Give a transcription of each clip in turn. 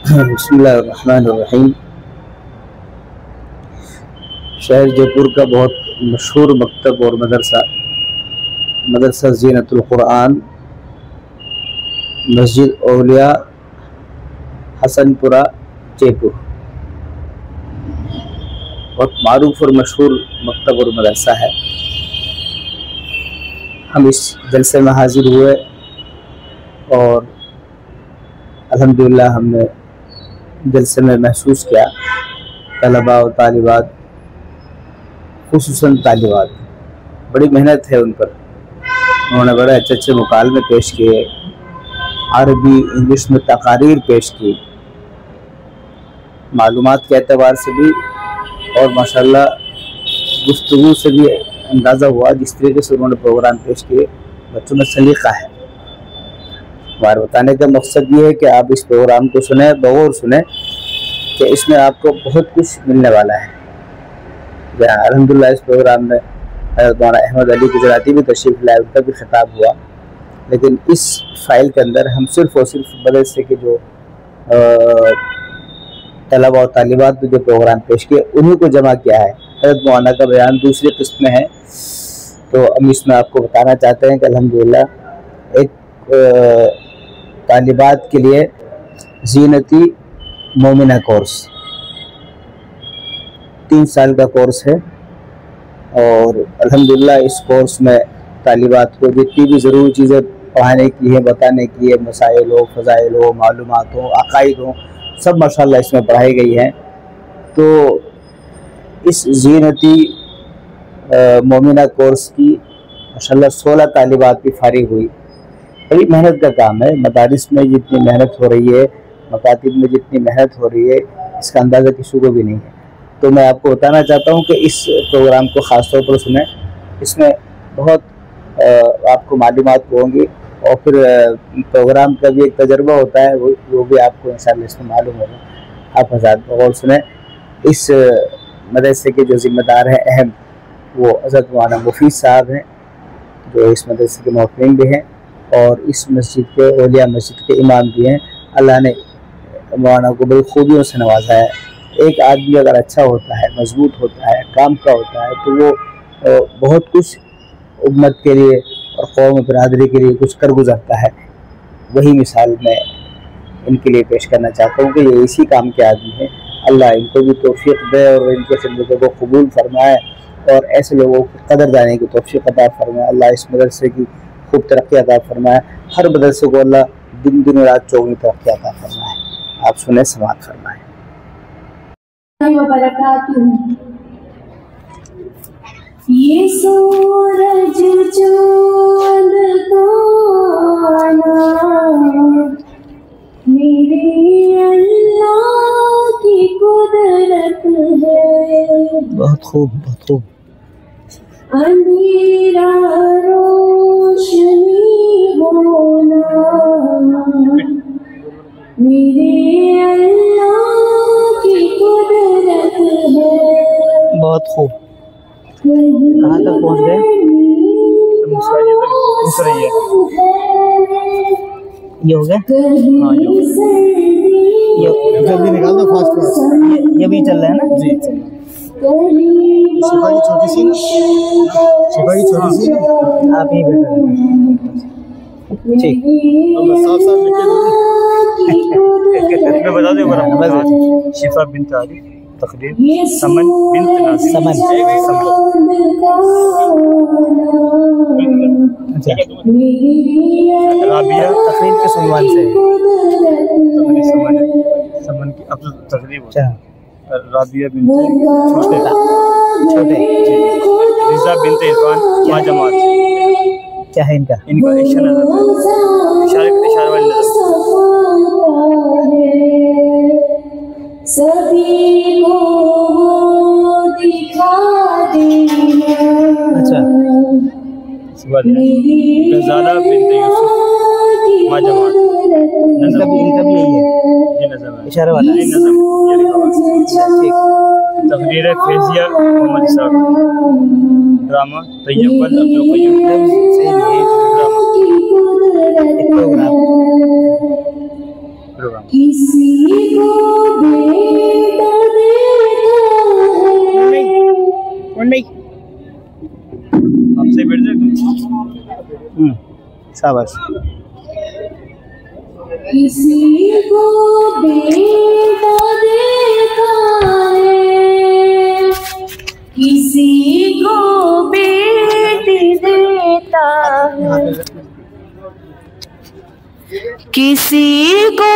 बिस्मिल्लाहिर्रहमानिर्रहीम। शहर जयपुर का बहुत मशहूर मकतब और मदरसा ज़ीनतुल कुरान मस्जिद औलिया हसनपुरा जयपुर बहुत मारूफ और मशहूर मकतब और मदरसा है। हम इस जलसे में हाजिर हुए और अल्हम्दुलिल्लाह हमने जलसे में महसूस किया तलबा और तालिबात, खुसूसन तालिबात, बड़ी मेहनत है उन पर। उन्होंने बड़े अच्छे अच्छे मुकालमे पेश किए, अरबी इंग्लिश में तकारीर पेश की, मालूमात के एतबार से भी और माशाल्लाह गुफ्तगू से भी अंदाज़ा हुआ जिस तरीके से उन्होंने प्रोग्राम पेश किए। बच्चों में सलीका है। हमारे बताने का मकसद ये है कि आप इस प्रोग्राम को सुने, बगौर सुने कि इसमें आपको बहुत कुछ मिलने वाला है। अल्हम्दुलिल्लाह इस प्रोग्राम में मौलाना अहमद अली गुजराती भी तशरीफ़ लाए, उनका भी खिताब हुआ। लेकिन इस फाइल के अंदर हम सिर्फ़ और सिर्फ मदरसे के जो तलबा और तालिबात ने जो प्रोग्राम पेश किए उन्हीं को जमा किया है। हज़रत मौलाना का बयान दूसरी किस्म में है, तो हम इसमें आपको बताना चाहते हैं कि अल्हम्दुलिल्लाह एक तालिबात के लिए ज़ीनती मोमिना कोर्स 3 साल का कोर्स है और अल्हम्दुलिल्लाह इस कोर्स में तालिबात को जितनी भी ज़रूरी चीज़ें पढ़ाने की है, बताने की है, मसाइल हो, फ़ज़ाइल हो, मालूमात हो, अक़ाइद हो, सब माशाल्लाह इसमें पढ़ाई गई है। तो इस ज़ीनती मोमिना कोर्स की माशाल्लाह 16 तालिबात भी फारिग हुई। बड़ी मेहनत का काम है। मदारिस में जितनी मेहनत हो रही है, मकातिब में जितनी मेहनत हो रही है, इसका अंदाज़ा किसी को भी नहीं है। तो मैं आपको बताना चाहता हूँ कि इस प्रोग्राम को ख़ास तौर पर सुने। इसमें बहुत आपको मालूमात होंगी और फिर प्रोग्राम का भी एक तजर्बा होता है, वो भी आपको इंशाअल्लाह इसमें मालूम होगा। आप हज़रात गौर सुने। इस मदरसे के जो ज़िम्मेदार हैं अहम, वो हज़रत मौलाना मुफीद साहब हैं, जो इस मदरसे के मोहतमिन भी हैं और इस मस्जिद के औलिया मस्जिद के इमाम भी हैं। अल्लाह ने मौलाना को बड़ी खूबियों से नवाजा है। एक आदमी अगर अच्छा होता है, मजबूत होता है, काम का होता है, तो वो बहुत कुछ उम्मत के लिए और कौम बरादरी के लिए कुछ कर गुजरता है। वही मिसाल मैं इनके लिए पेश करना चाहता हूँ कि ये इसी काम के आदमी हैं। अल्लाह इनको भी तौफीक दे और इनके खिदमतों को कबूल फरमाए और ऐसे लोगों की कदरदानी की तौफीक अता फरमाए। अल्लाह इस मदरसे की खूब तरक्की अता फरमाए। हर मदरसे को अल्लाह दिन दिन रात चौगनी तरक्की अता फरमाए। आप सुने, समाअत फरमाए। ये सूरज चाँद तारा मेरे अल्लाह की कुदरत है। बहुत खूब, बहुत खूब। अंधेरा रोशनी होना मेरे अल्लाह की कुदरत है। बहुत खूब। कहाँ तक पहुँच गए? ये हो गया? हाँ, ये जल्दी निकाल दो, फास्ट फास्ट। ये भी चल रहा है ना जी? शिफा की छोटी सी, शिफा की छोटी सी, आप ही बैठे ठीक। साफ साफ लिखे बता दो शिफा बिन्त आरिफ, तकरीर समन बिन्त नासिर। समन। अच्छा। राबिया तकरीर के सुनवान से तकरीर समन की अब तकरीर। अच्छा। राबिया बिन्त छोटे रिजा बिन्त इरफान माँ जमात। क्या है इनका? इनका इशारा वाली नजर। सभी को दिखा देना। अच्छा। नज़ारा बिन्त यूसुफ माँ जमात। इनका भी यही है, ये नजर इशारा वाला। ये नजर ये लिखा हुआ। ठीक। तकरीर फैजिया मोहम्मद साहब। ड्रामा तैयबल Abdul Qayyum. Drama program program किसी को बेटा देता है, आपसे बैठ जाए शाबाश। किसी को बेटा देता है, किसी को बेटी देता है, किसी को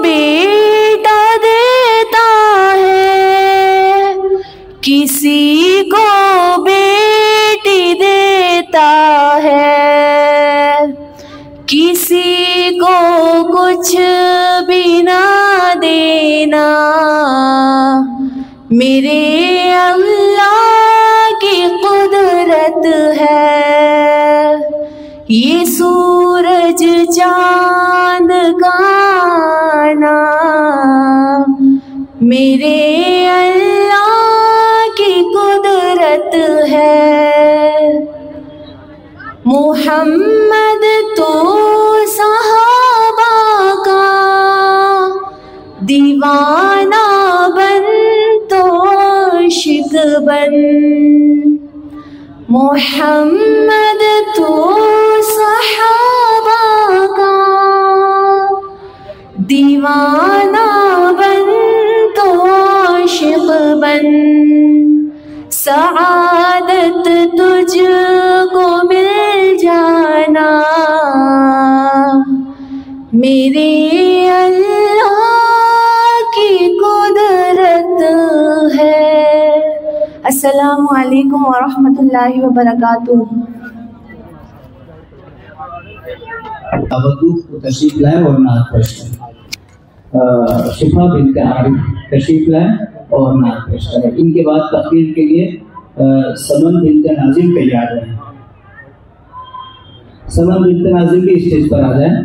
बेटा देता है, किसी को बेटी देता है, किसी को कुछ भी ना देना मेरे अल्लाह की कुदरत है। ये सूरज चांद का नाम मेरे अल्लाह की कुदरत है। मोहम्मद तो सहाबा का दीवाना बन तो आशिक बन, मोहम्मद तो सहाबा का दीवाना बन तो आशिक बन, सआदत तुझको मिल जाना मेरे अल्लाह की कुदरत है। अस्सलामु अलैकुम वरहमतुल्लाहि वबरकातुहू। तशरीफ लाए और नात पेश करें। शिफा बिन्त आरिफ तशरीफ लाए और नात पेश करें। इनके बाद तकरीर के लिए समन बिन्त नाजिम तैयार हैं। समन बिन्त नाजिम के स्टेज पर आ जाएं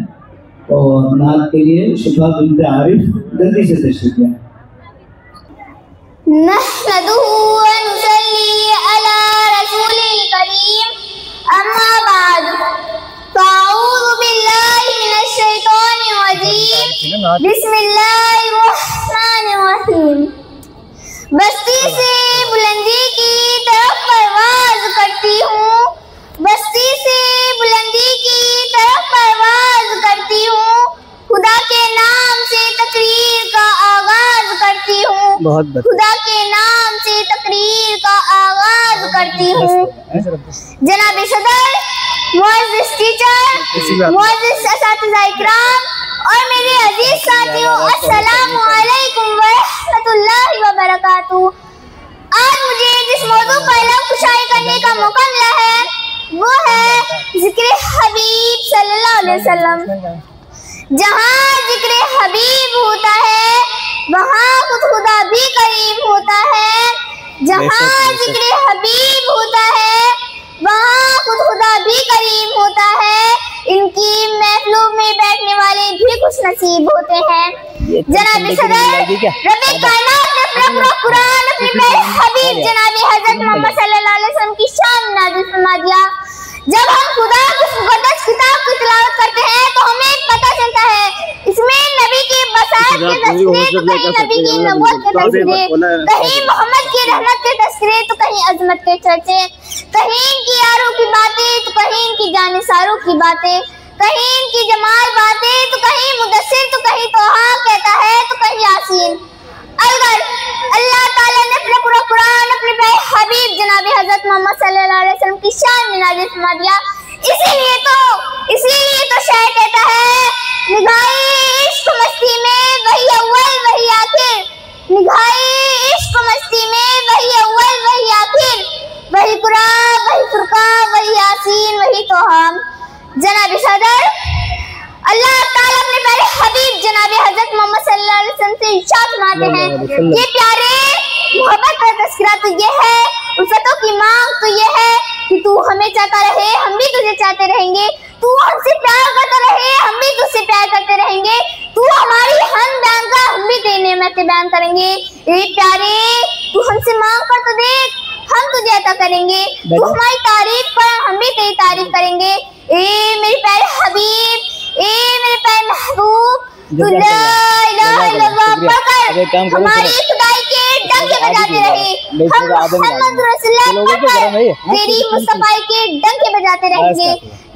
और नात के लिए शिफा बिन्त आरिफ जल्दी से तशरीफ लाए। नहमदुहु व नुसल्ली अला रसूलिल करीम, अम्मा बाद, फ़अऊज़ु बिल्लाहि मिनश शैतानिर रजीम, बिस्मिल्लाहिर रहमानिर रहीम। बस्ती से बुलंदी की तरफ परवाज़ करती हूँ, बस्ती से बुलंदी की तरफ परवाज़ करती हूँ, खुदा के नाम से तकरीर का आगाज करती हूँ, खुदा के नाम से तकरीर का आगाज करती हूँ। जनाब सदर, मुअज़्ज़िज़ टीचर, मुअज़्ज़िज़ असातिज़ा इकराम और मेरे अजीज साथियों, अस्सलामु अलैकुम व रहमतुल्लाहि व बरकातुहू। आज मुझे जिस मौजू पर लफ्ज़-ए-शायरी करने का मौका मिला है वो है ज़िक्र हबीब सल्लल्लाहु अलैहि वसल्लम। जहाँ जिक्र हबीब होता है वहाँ खुदा भी करीब होता है, जहाँ जिक्र हबीब होता है वहाँ खुदा भी करीब होता है। इनकी महफिलों में बैठने वाले भी खुश नसीब होते हैं। जनाब सदर, रब्बे कायनात ने अपना कुरान अपने प्यारे हबीब जनाब हज़रत मोहम्मद सल्लल्लाहु अलैहि वसल्लम की शान में नाज़िल फरमा दिया। जब हम खुदा की मुक़द्दस किताब की तिलावत करते हैं तो हमें पता चलता है इसमें नबी के बसात के तस्करे तो कहीं नबी की नबूवत के तस्करे, कहीं मोहम्मद की रहमत के तस्करे तो कहीं अजमत के चर्चे, कहीं इनकी यारों की बातें तो कहीं इनकी जानिसारों की बातें, कहीं इनकी जमाल बातें तो कहीं मुदस्सिर तो कहीं तोहा कहता है तो कहीं यासीन। अलगर अल्लाह ताला ने अपना पूरा कुरान अपने प्यारे हबीब जनाब हज़रत मोहम्मद सल्लल्लाहु अलैहि वसल्लम की शान में नाज़िल फरमा दिया। इसीलिए तो शायर कहता है, निगाहे इश्क मस्ती में वही अव्वल वही आखिर, निगाहे इश्क मस्ती में वही अव्वल वही आखिर, वही कुरान वही फुरकान वही यासीन वही तोहा। जनाब सदर, अल्लाह ताला अपने प्यारे हबीब जनाब हज़रत मोहम्मद सल्लल्लाहु अलैहि वसल्लम से इरशाद फरमाते हैं, ये प्यारे मोहब्बत का तज़किरा तो ये है, उल्फतों की मांग तो ये है कि तू हमें चाहता रहे हम भी तुझे चाहते रहेंगे, तू हमसे प्यार करता रहे हम भी तुझसे प्यार करते रहेंगे, तू हमारी हम बयान कर हम भी तेरी नेमतें बयान करेंगे। ये प्यारे, तू हमसे मांग कर तो देख हम तुझे अता करेंगे, तू हमारी तारीफ कर हम भी तेरी तारीफ करेंगे। ए मेरे प्यारे हबीब, ए मेरे प्यारे महबूब, तू ला इलाहा इल्लल्लाह पढ़कर हमारी खुदाई के डंके बजाते रहे। हम मोहम्मद रसूलुल्लाह पढ़कर तेरी मुस्तफाई के डंके बजाते रहेंगे।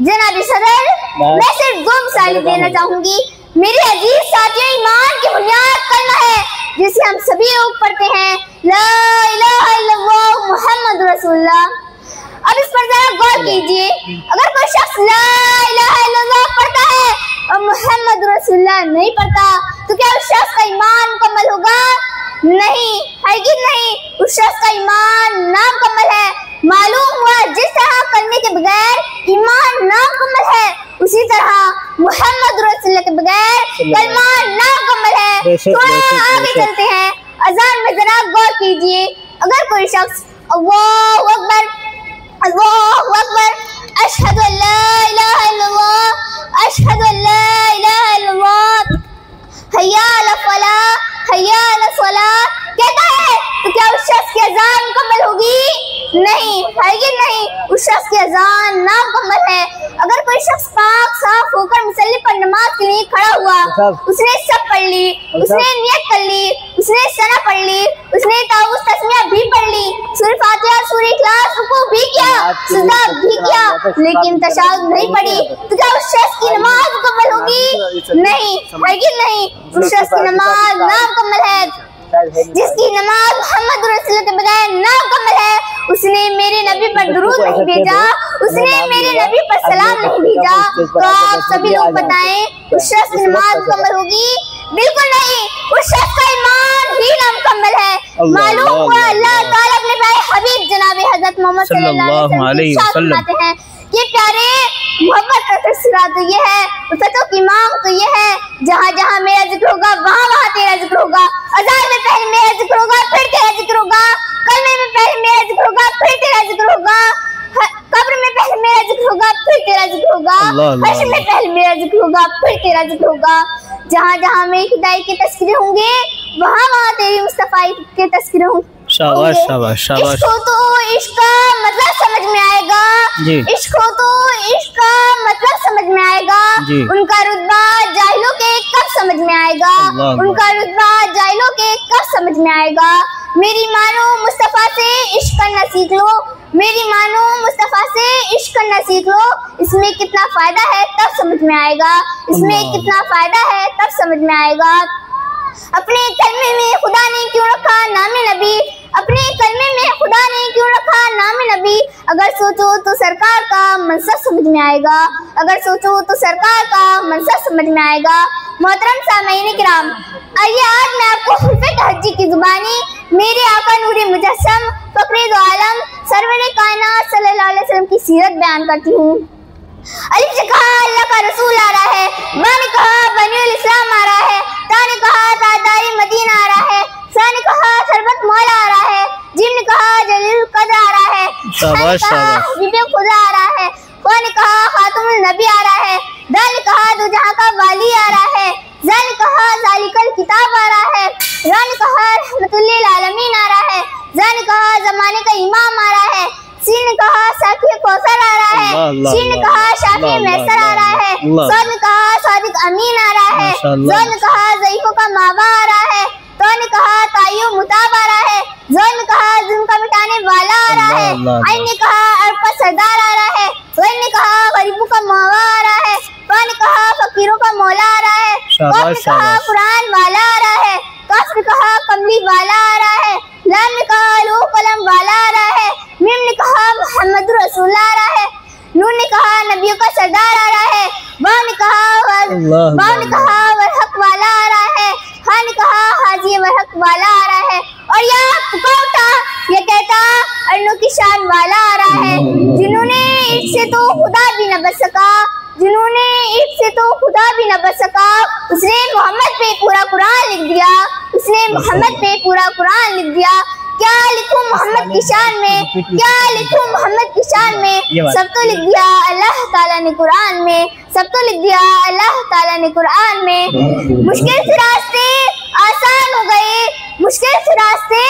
जनाब सदर, मैं सिर्फ दो मिसाल देना चाहूंगी। मेरे अजीज साथियों, ईमान की बुनियाद कलमा है जिसे हम सभी लोग पढ़ते हैं, ला इलाहा इल्लल्लाह मुहम्मद रसूलुल्लाह। अब इस पर जरा गौर कीजिए, अगर कोई शख्स ला इलाहा इल्लल्लाह पढ़ता है और मोहम्मद रसूलुल्लाह नहीं पढ़ता तो क्या उस शख्स का ईमान मुकम्मल होगा? नहीं, हरगिज़ नहीं। उस शख्स का ईमान नामुकम्मल है। मालूम हुआ जिस तरह कलमे के बगैर ईमान नामुकम्मल है, उसी तरह मोहम्मद रसूलुल्लाह के बगैर कलमा नामुकम्मल है। थोड़ा आगे चलते हैं, अजान में जरा गौर कीजिए। अगर कोई शख्स अल्लाहु अकबर अल्लाहु अकबर अशहदु अल्ला इलाहा इल्लल्लाह अशहदु अल्ला इलाहा इल्लल्लाह हय्या अला फलाह हय्या अला सलाह कहता है तो क्या उस शख्स की अजान मुकम्मल होगी? नहीं, हरगिज़ नहीं। उस शख्स की अजान नामुकम्मल है। अगर कोई शख्स पाक साफ होकर मुसल्ले पर नमाज के लिए खड़ा हुआ, उसने सब पढ़ ली, उसने नियत कर ली, उसने सना पढ़ ली, उसने ताऊस तस्मीया भी पढ़ ली, सूरह फातिहा सूरह इखलास रुकू भी किया, सजदा भी किया, लेकिन तशahhud नहीं पढ़ी तो क्या उस शख्स की नमाज मुकम्मल होगी? नहीं, हरगिज़ नहीं। उस शख्स की नमाज नामुकम्मल है। जिसकी नमाज मोहम्मद रसूलुल्लाह के बगैर नामुकम्मल है, उसने मेरे नबी पर दुरूद नहीं भेजा, उसने मेरे नबी पर सलाम नहीं भेजा। तो आप सभी लोग बताएं उस शख्स की नमाज मुकम्मल होगी? बिल्कुल नहीं। उस शख्स का ईमान ही नामुकम्मल है। मालूम हुआ अल्लाह ताला अपने प्यारे हबीब जनाब हज़रत मोहम्मद सल्लल्लाहु अलैहि वसल्लम कहते हैं कि प्यारे मोहब्बत का तस्वीर तो ये है, उल्फतों की मांग तो ये है, जहाँ जहाँ मेरा जिक्र होगा वहाँ वहाँ तेरा जिक्र होगा। अज़ान में पहले मेरा जिक्र होगा, फिर तेरा जिक्र होगा। कलमे में पहले मेरा जिक्र होगा, फिर तेरा जिक्र होगा। कब्र में पहले मेरा जिक्र होगा, फिर तेरा जिक्र होगा। हश्र में पहले मेरा जिक्र होगा, फिर तेरा जिक्र होगा। जहाँ जहाँ मेरी खुदाई के तस्करे होंगे वहाँ वहाँ तेरी मुस्तफाई के तस्करे होंगे। शाबाश शाबाश शाबाश। इश्क हो तो इश्क का मतलब समझ में आएगा। इश्क हो तो इश्क का मतलब समझ में आएगा। उनका रुतबा जाहिलों के कब समझ में आएगा? उनका रुतबा जाहिलों के कब समझ में आएगा? मेरी मानो मुस्तफा से इश्क करना सीख लो, मेरी मानो मुस्तफा से इश्क करना सीख लो। इसमें कितना फायदा है तब समझ में आएगा, इसमें कितना फायदा है तब समझ में आएगा। अपने कलमे में खुदा ने क्यों रखा नाम नबी? अपने कलमे में खुदा ने क्यों रखा नाम नबी? अगर सोचो तो सरकार का मनसब समझ में आएगा, अगर सोचो तो सरकार का मनसब समझ में आएगा। मोहतरम सामईन किराम, आइए आज मैं आपको हुल्फे तहज्जी की जुबानी मेरे आका नूरे मुजस्सम फखरे दो आलम सरवरे कायनात सल्लल्लाहु अलैहि वसल्लम की सीरत बयान करती हूँ। अलिफ ने कहा अल्लाह का रसूल आ रहा है, बा ने कहा बनीउल इस्लाम आ रहा है, ता ने कहा ताजदारी मदीना आ रहा है, सा ने कहा सरबत मौला आ रहा है, जिम ने कहा जलील कद्र आ रहा है, शाबाश शाबाश, हबीब खुदा आ रहा है, वा ने कहा खातमुल नबी आ रहा है, दाल ने कहा दो जहां का वाली आ रहा है, जा ने कहा जालिकल किताब आ रहा है, रा ने कहा रहमतुल लिल आलमीन आ रहा है, जा ने कहा जमाने का इमाम आ रहा है, सीन ने कहा साकी कौसर आ रहा है, शीन ने कहा शाफी मैसर आ रहा है, सौद ने कहा सादिक अमीन आ रहा है, जोन ने कहा ज़ईफों का मावा आ रहा है, तो ने कहा ताय्यो मुताब आ रहा है, जोन ने कहा जुल्म का मिटाने वाला आ रहा है, आइन ने कहा अर्ब का सरदार आ रहा है, वैन ने कहा गरीबों का मावा आ रहा है, तो ने कहा फकीरों का मौला आ रहा है, कौफ ने कहा कुरान वाला आ रहा है, काफ ने कहा कमली वाला आ रहा है, लाम ने कहा लो कलम वाला आ रहा है, मीम ने कहा मोहम्मद रसूल आ रहा है, नून ने कहा नबियों का सरदार आ रहा है, वाव ने कहा वरहक वाला आ रहा है, हा ने कहा हाजी वरहक वाला आ रहा है, और यहाँ पुकारता ये कहता अरनों की शान वाला आ रहा है। जिन्होंने इससे तो खुदा भी न बच सका, जिन्होंने इससे तो खुदा भी न बच सका, उसने मोहम्मद पे पूरा कुरान लिख दिया, उसने मोहम्मद पे पूरा कुरान लिख दिया। क्या लिखूं मोहम्मद की शान में, क्या लिखूं मोहम्मद की शान में, सब तो लिख दिया अल्लाह ताला ने कुरान में, सब तो लिख दिया अल्लाह ताला ने कुरान में। मुश्किल से रास्ते आसान हो गए, मुश्किल से रास्ते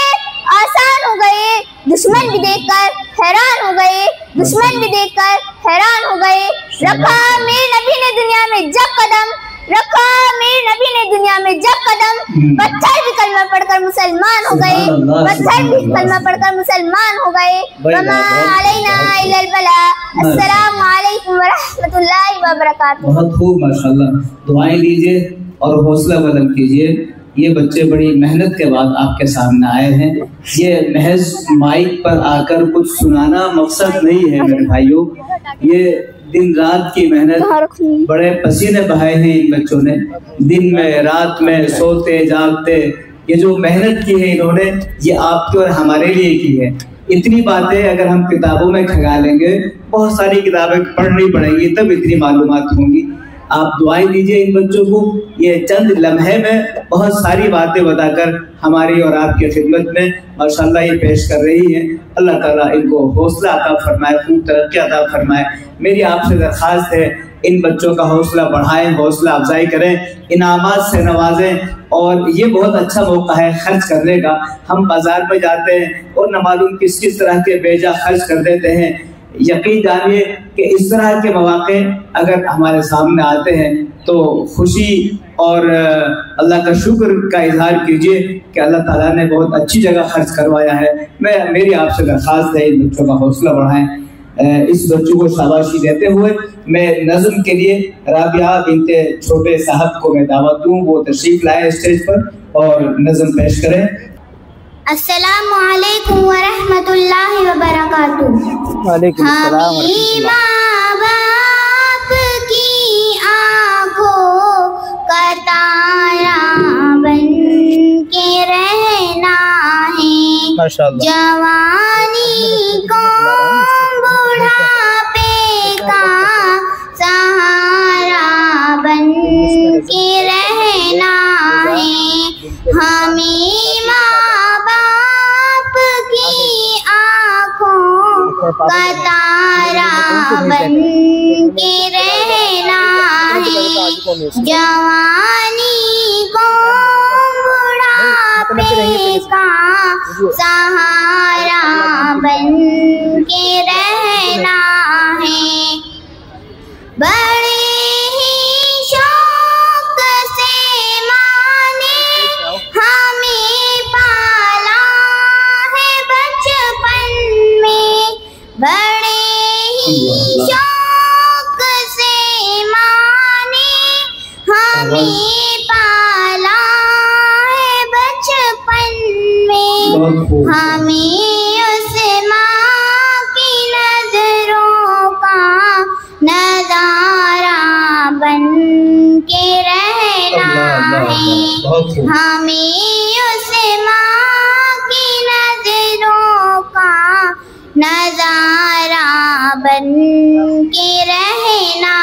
आसान हो गए, दुश्मन भी देखकर हैरान हो गए, दुश्मन भी देखकर हैरान हो गए। रखा मेरे नबी ने दुनिया में जब कदम, रखा मेरे नबी ने दुनिया में जब कदम, पत्थर भी कलमा पढ़कर मुसलमान हो गए, पत्थर भी कलमा पढ़कर मुसलमान हो गए। वमा अलैना इल्लल बलाग। अस्सलामु अलैकुम व रहमतुल्लाहि व बरकातुहू। बहुत खूब माशाल्लाह। दुआएं लीजिए और हौसला बुलंद कीजिए। ये बच्चे बड़ी मेहनत के बाद आपके सामने आए हैं। ये महज माइक पर आकर कुछ सुनाना मकसद नहीं है मेरे भाइयों, ये दिन रात की मेहनत, बड़े पसीने बहाए हैं इन बच्चों ने, दिन में रात में सोते जागते ये जो मेहनत की है इन्होंने, ये आपके और हमारे लिए की है। इतनी बातें अगर हम किताबों में खंगा लेंगे, बहुत सारी किताबें पढ़नी पड़ेंगी तब इतनी मालूमात होंगी। आप दुआएं दीजिए इन बच्चों को, ये चंद लम्हे में बहुत सारी बातें बताकर हमारी और आपकी खिदमत में माशाल्लाह ये पेश कर रही है। अल्लाह ताला इनको हौसला अता फरमाए, खूब तरक्की अता फरमाए। मेरी आपसे दरख्वास्त है इन बच्चों का हौसला बढ़ाएं, हौसला अफजाई करें, इनामात से नवाजें। और ये बहुत अच्छा मौका है खर्च करने का। हम बाजार में जाते हैं और न मालूम किस किस तरह के बेजा खर्च कर देते हैं। यकीन जानिए कि इस तरह के मौके अगर हमारे सामने आते हैं तो खुशी और अल्लाह का शुक्र का इजहार कीजिए कि अल्लाह ताला ने बहुत अच्छी जगह खर्च करवाया है। मेरी आपसे दरख्वास्त है इन बच्चों का हौसला बढ़ाएं। इस बच्चों को शाबाशी देते हुए मैं नज़्म के लिए राबिया बिनते छोटे साहब को मैं दावत दूं, वो तशरीफ लाए स्टेज पर और नज़्म पेश करें। अस्सलामु अलैकुम व रहमतुल्लाहि व बरकातुहू। वालेकुम अस्सलाम व रहमतुल्लाह। माँ बाप की आँखों का तारा बन के रहना है, माशाल्लाह। जवानी को बुढ़ापे का सहारा बन के रहना है। हमें का तारा बन के रहना है, जवानी को बुढ़ापे का सहारा बन के रहना है। बड़े ही शौक से माँ ने हमें पाला है बचपन में, बड़े ही शौक से माँ ने हमें पाला है बचपन में। हमें उस माँ की नजरों का नजारा बन के रहना है। हमें उस माँ की नजरों का नजारा बन के रहना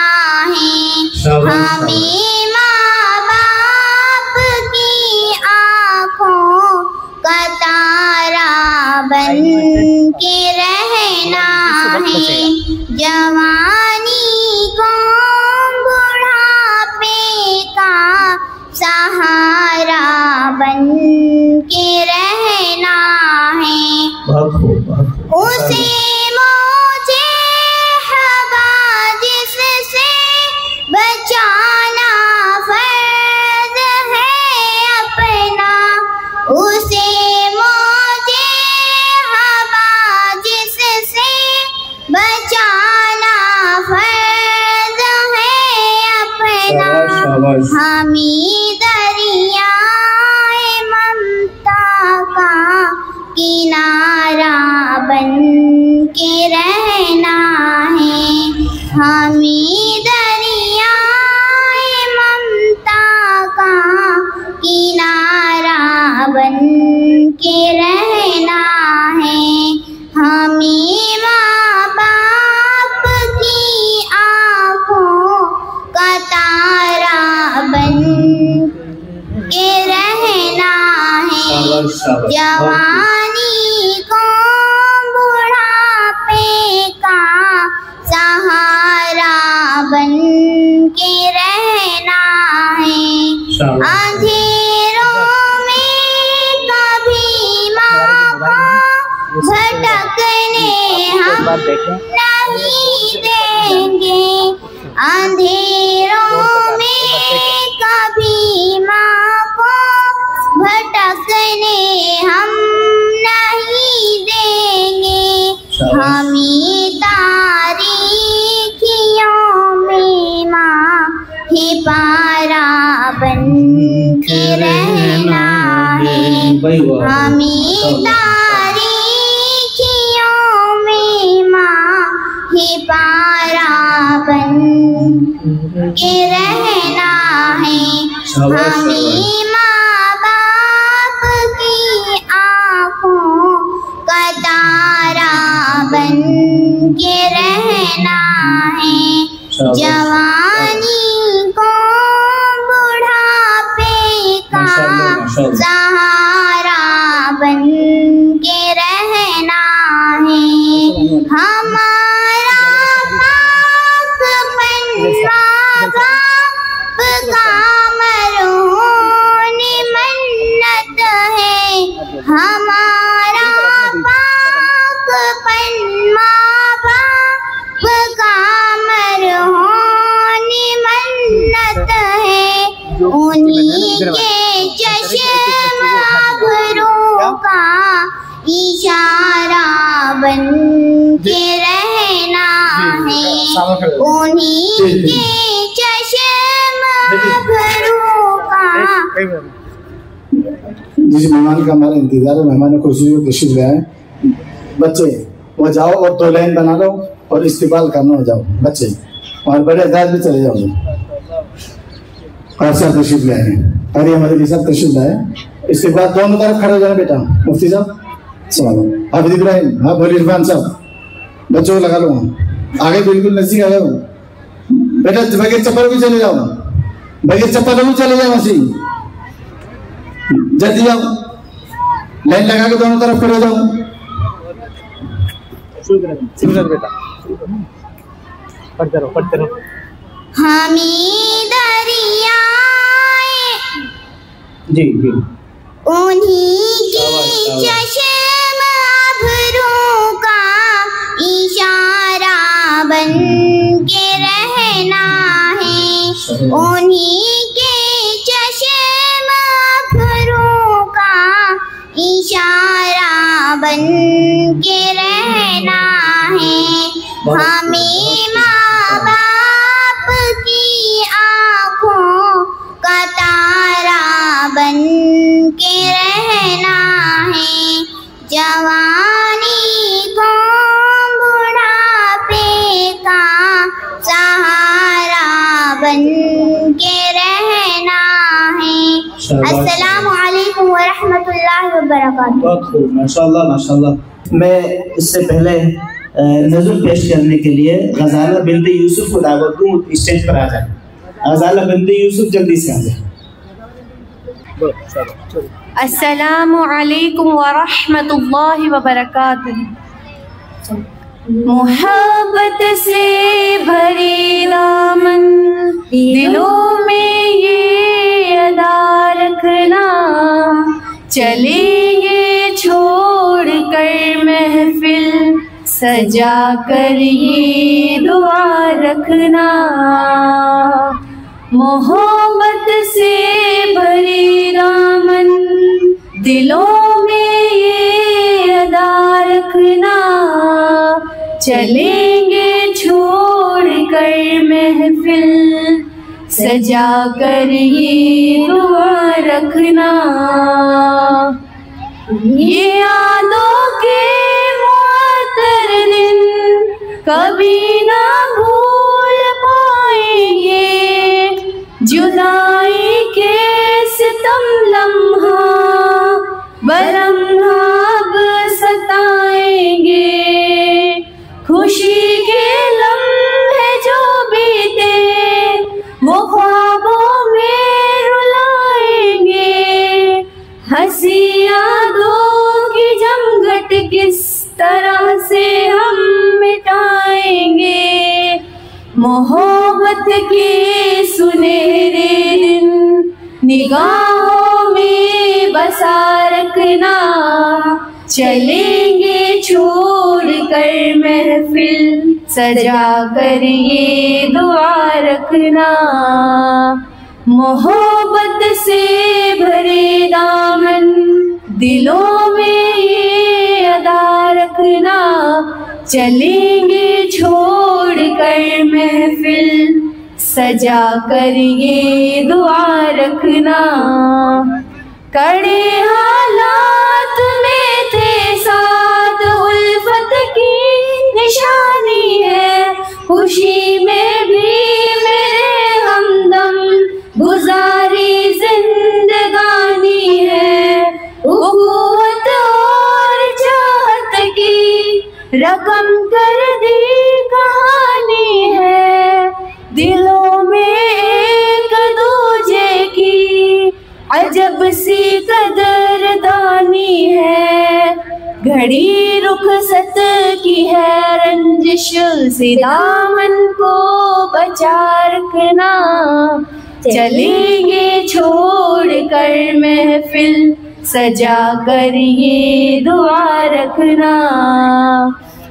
है। हमें माँ बाप की आँखों का तारा बन के रहना है, जवानी को बुढ़ापे का सहारा बन के रहना है। उसे मुझे हवादिस से बचाना फर्ज है अपना, उसे मुझे हवादिस से बचाना फर्ज है अपना। हमें दरियाए ममता का किनारा बन के रहना है। हमें दरियाए ममता का किनारा बन के रहना है। हमें माँ बाप की आँखों का तारा बन के रहना है, जवानी को बुढ़ापे का सहारा बन के रहना है। अंधेरों में कभी माँ को भटकने हम नहीं देंगे, अंधेरों में कभी माँ को भटकने हम नहीं देंगे। हमें तारीखियों में माँ ही पारा बन के रहना है। हमें तारीखियों में माँ ही पारा बन के रहना है। हमें माँ बाप की आँखों का तारा बन के रहना है। जवानी को बुढ़ापे का सहारा बन के रहना है। हमारा पाकपन माँ बाप का मरहूनी मन्नत है। हमारा पाकपन माँ बाप का मरहूनी मन्नत है। उन्हीं के चश्म अबरों का इशारा बन के रहना है। उन्हीं के चश्म अबरों का। जिस मेहमान का हमारा इंतजार है, मेहमान खुशी से तशरीफ ले आए। बच्चे वहाँ जाओ और 2 लाइन बना लो और इस्तेमाल करना हो जाओ। बच्चे और बड़े अदाज भी चले जाओ। और सर तशरीफ ले आए, अरे हमारे लिए सब तशरीफ लाए। इसके बाद दोनों तरफ खड़े हो जाना बेटा। मुफ्ती साहब सवाल हाफिज इब्राहिम, हाँ बोलिए इरफान साहब, बच्चों को लगा लो आगे, बिल्कुल नजदीक आ जाओ बेटा। बगैर चप्पल भी चले जाओ, बगैर चप्पल भी चले जाओ। वैसे जल्दी जाओ, लाइन लगा के दोनों तरफ खड़े हो जाओ। बेटा पढ़ते रहो। हमें दरियाए जी उन्हीं की चश्म अबरों का इशारा बन के रहना है। उन्हीं के चश्म अबरों का इशारा बन के रहना है। हमें माँ बाप की आँखों का तारा बन के रहना है। जवानी को बुढ़ापे का सहारा बन के रहना है। अस्सलामु अलैकुम व रहमतुल्लाहि व बरकातुहू। बहुत खूब, माशाल्लाह माशाल्लाह। मैं इससे पहले नज़र पेश करने के लिए गजाला बिन्ते यूसुफ को दावत दूँ, स्टेज पर आ जाए। गजाला बिन्ते यूसुफ जल्दी से आ जाए। अस्सलामु अलैकुम व रहमतुल्लाहि व बरकातुहू। मोहब्बत से भरी दामन दिलों में ये अदा रखना, चलेंगे छोड़ कर महफिल सजा कर ये दुआ रखना। मोहब्बत से भरी दामन दिलों में ये अदा रखना, चलेंगे छोड़ कर महफिल सजा कर ये दुआ रखना। ये यादों के मुअत्तर दिन कभी ना भूल पाएंगे, जुदाई के सितम लम्हा बलम्हा अब सताएंगे। खुशी के लम्हे जो बीते वो ख्वाबों में रुलाएंगे। हंसी यादों की जमघट किस तरह से हम मिटाएंगे। मोहब्बत के सुनहरे दिन निगाहों में बसा रखना, चलेंगे छोड़ कर महफिल सजा कर ये दुआ रखना। मोहब्बत से भरे दामन दिलों में ये अदा रखना, चलेंगे छोड़ कर महफिल सजा कर ये दुआ रखना। कड़े हालात में थे साथ उल्फत की निशानी है, खुशी में भी मेरे हमदम गुजारी जिंदगानी है। उखुवत और चाहत की रकम कर दी कहानी है, दिलों में एक दूजे की अजब सी कदरदानी है। घड़ी रुखसत की है रंजिश से दामन को बचा रखना, चलेंगे छोड़ कर महफिल सजा कर ये दुआ रखना।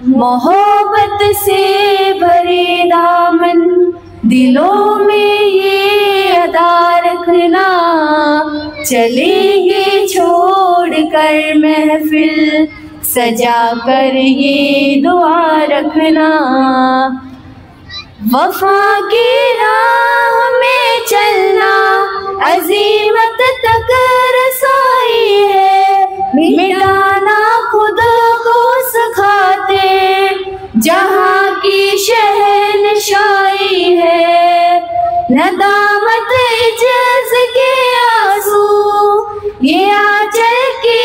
मोहब्बत से भरे दामन दिलों में ये अदा रखना, चलेंगे छोड़ कर महफिल सजा कर ये दुआ रखना। वफा की राह में चलना अजीमत तक रसाई है, मिटाना खुद को सिखाते जहाँ की शहनशाही है। नदामत इज्जत के आंसू ये आंचल की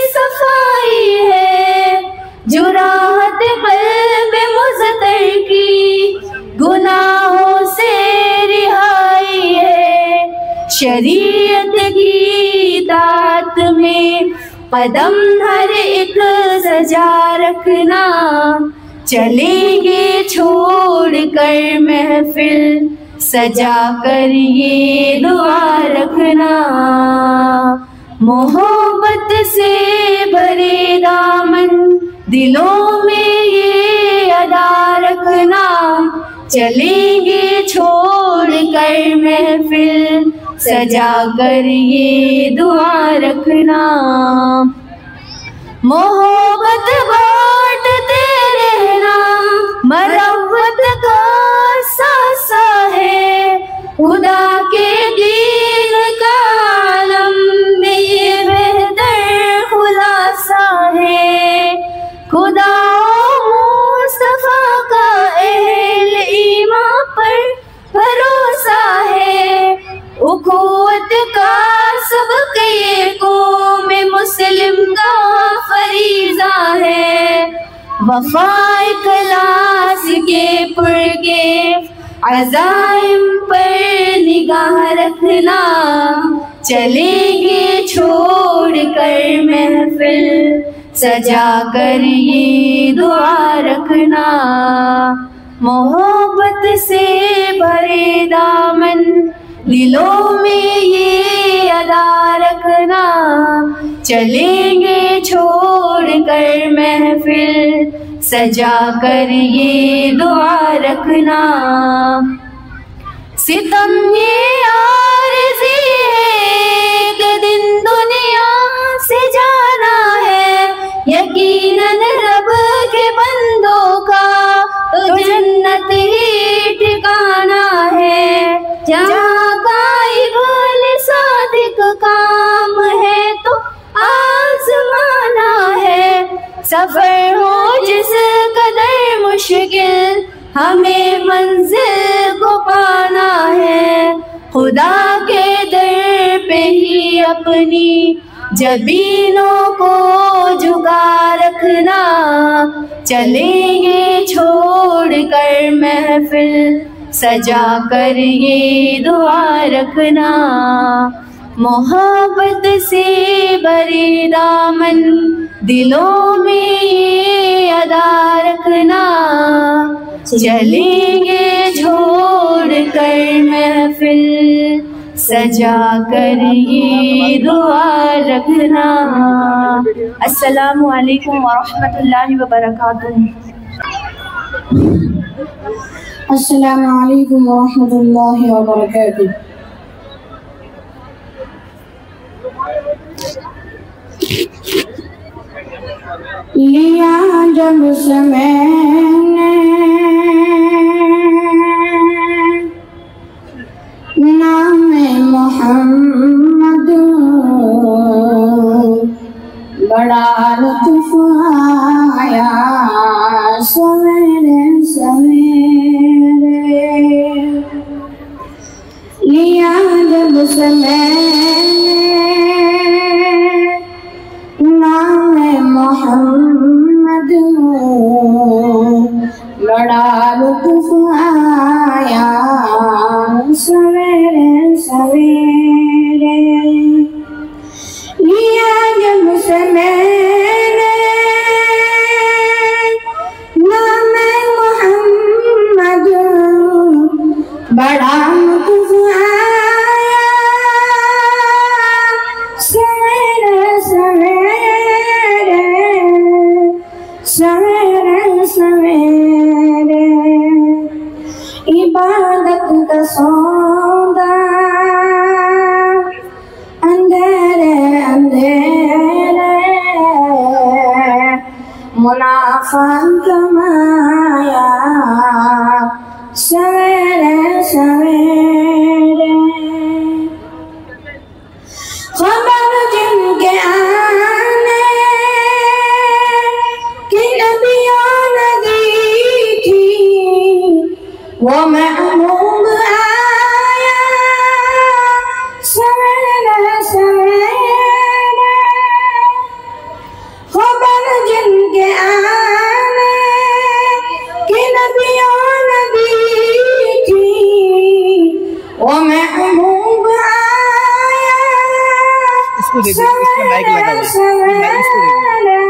सफाई है, जो राहत क़ल्ब मुज़तर की गुनाहों से रिहाई है। शरीयत की इताअत में कदम हर एक सजा रखना, चलेंगे छोड़ कर महफिल सजा कर ये दुआ रखना। मोहब्बत से भरे दामन दिलों में ये अदा रखना, चलेंगे छोड़ कर महफिल सजा कर ये दुआ रखना। मोहब्बत बांटते रहना मरवत का सासा है, खुदा के दीन का आलम में ये बेहतर खुलासा है। खुदा मुस्तफा का अहल ईमान पर भरोसा है, उखुवत का सबक ये कौम मुस्लिम का फरीज़ा है। वफा इखलास के पुरके अज़ाइम पर निगाह रखना, चलेंगे छोड़ कर महफिल सजा कर ये दुआ रखना। मोहब्बत से भरे दामन दिलों में ये अदा रखना, चलेंगे छोड़ कर महफिल सजा कर ये दुआ रखना। सितम ये आरज़ी है एक दिन दुनिया से जाना है, यकीनन रब के बंदों का तो जन्नत ही ठिकाना है। जहाँ काइबुल सादिक काम है तो आज़माना है, सफर हो जिस कदर मुश्किल हमें मंजिल को पाना है। खुदा के दर पे ही अपनी जबीनों को झुका रखना, चलेंगे छोड़ कर महफिल सजा कर ये दुआ रखना। मोहब्बत से भरे दामन दिलों में ये अदा रखना, चलेंगे छोड़ कर महफिल सजा कर ये दुआ रखना। अस्सलामु अलैकुम व रहमतुल्लाहि व बरकातुहू। अस्सलामु अलैकुम व रहमतुल्लाहि व बरकातुहू। लिया जब से मैंने नाम मोहम्मद, बड़ा लुत्फ आया सवेरे सवेरे। लिया जब से मैंने नाम मोहम्मद, बड़ा लुत्फ आया सवेरे सवेरे। लिया जब से मैंने नाम मोहम्मद, बड़ा लुत्फ आया सवेरे सवेरे, सवेरे सवेरे। इबादत का सौदा अंधेरे अंधेरे, मुनाफा कमाया सवेरे सवेरे। खबर जिनके आने की नबियों ने दी थी, वो महबूब आया सवेरे सवेरे। खबर जिनके आने की नबियों ने दी थी, वो महबूब आया सवेरे सवेरे,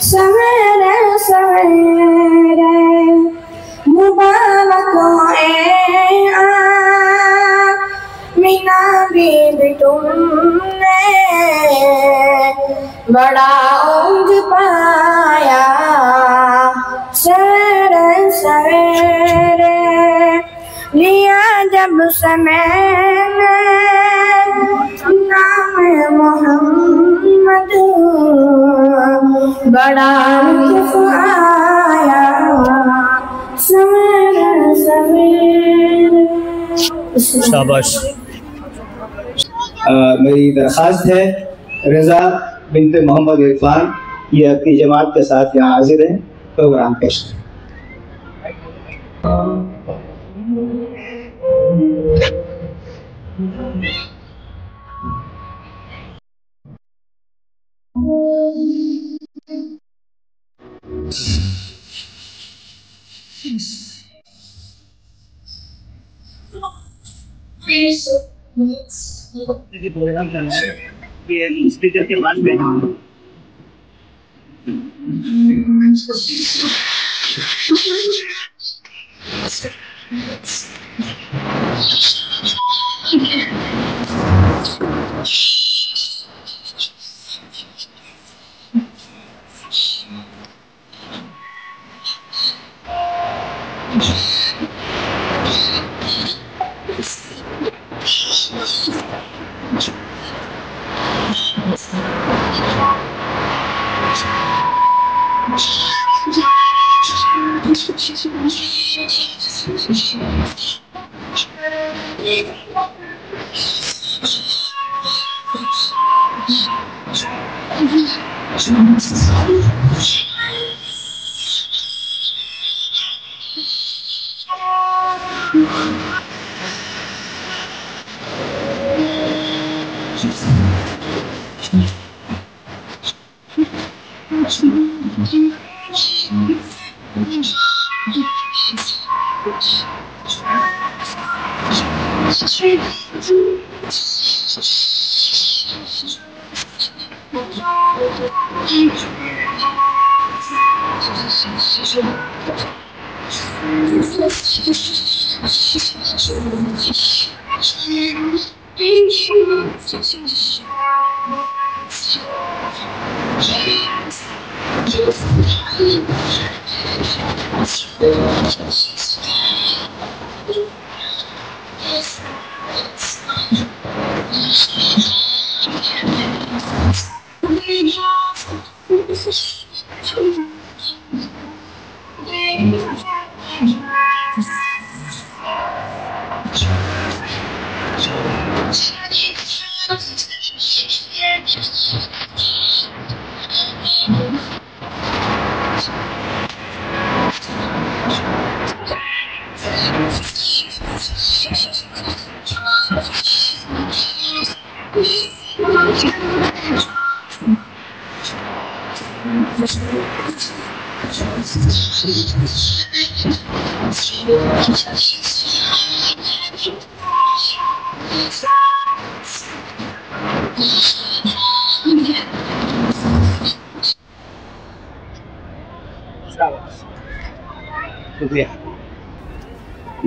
सवेरे सवेरे। मुबारक मीना बीबी तुमने, बड़ा ऊंच पाया सवेरे सवेरे। लिया जब से मैंने नाम मोहम्मद, बड़ा लुत्फ आया सवेरे सवेरे। शाबाश। मेरी दरख्वास्त है रज़ा बिनते मोहम्मद इरफान, ये अपनी जमात के साथ यहाँ हाजिर हैं, प्रोग्राम पेश करें। प्रोग्राम करना है स्पीकर के पास में।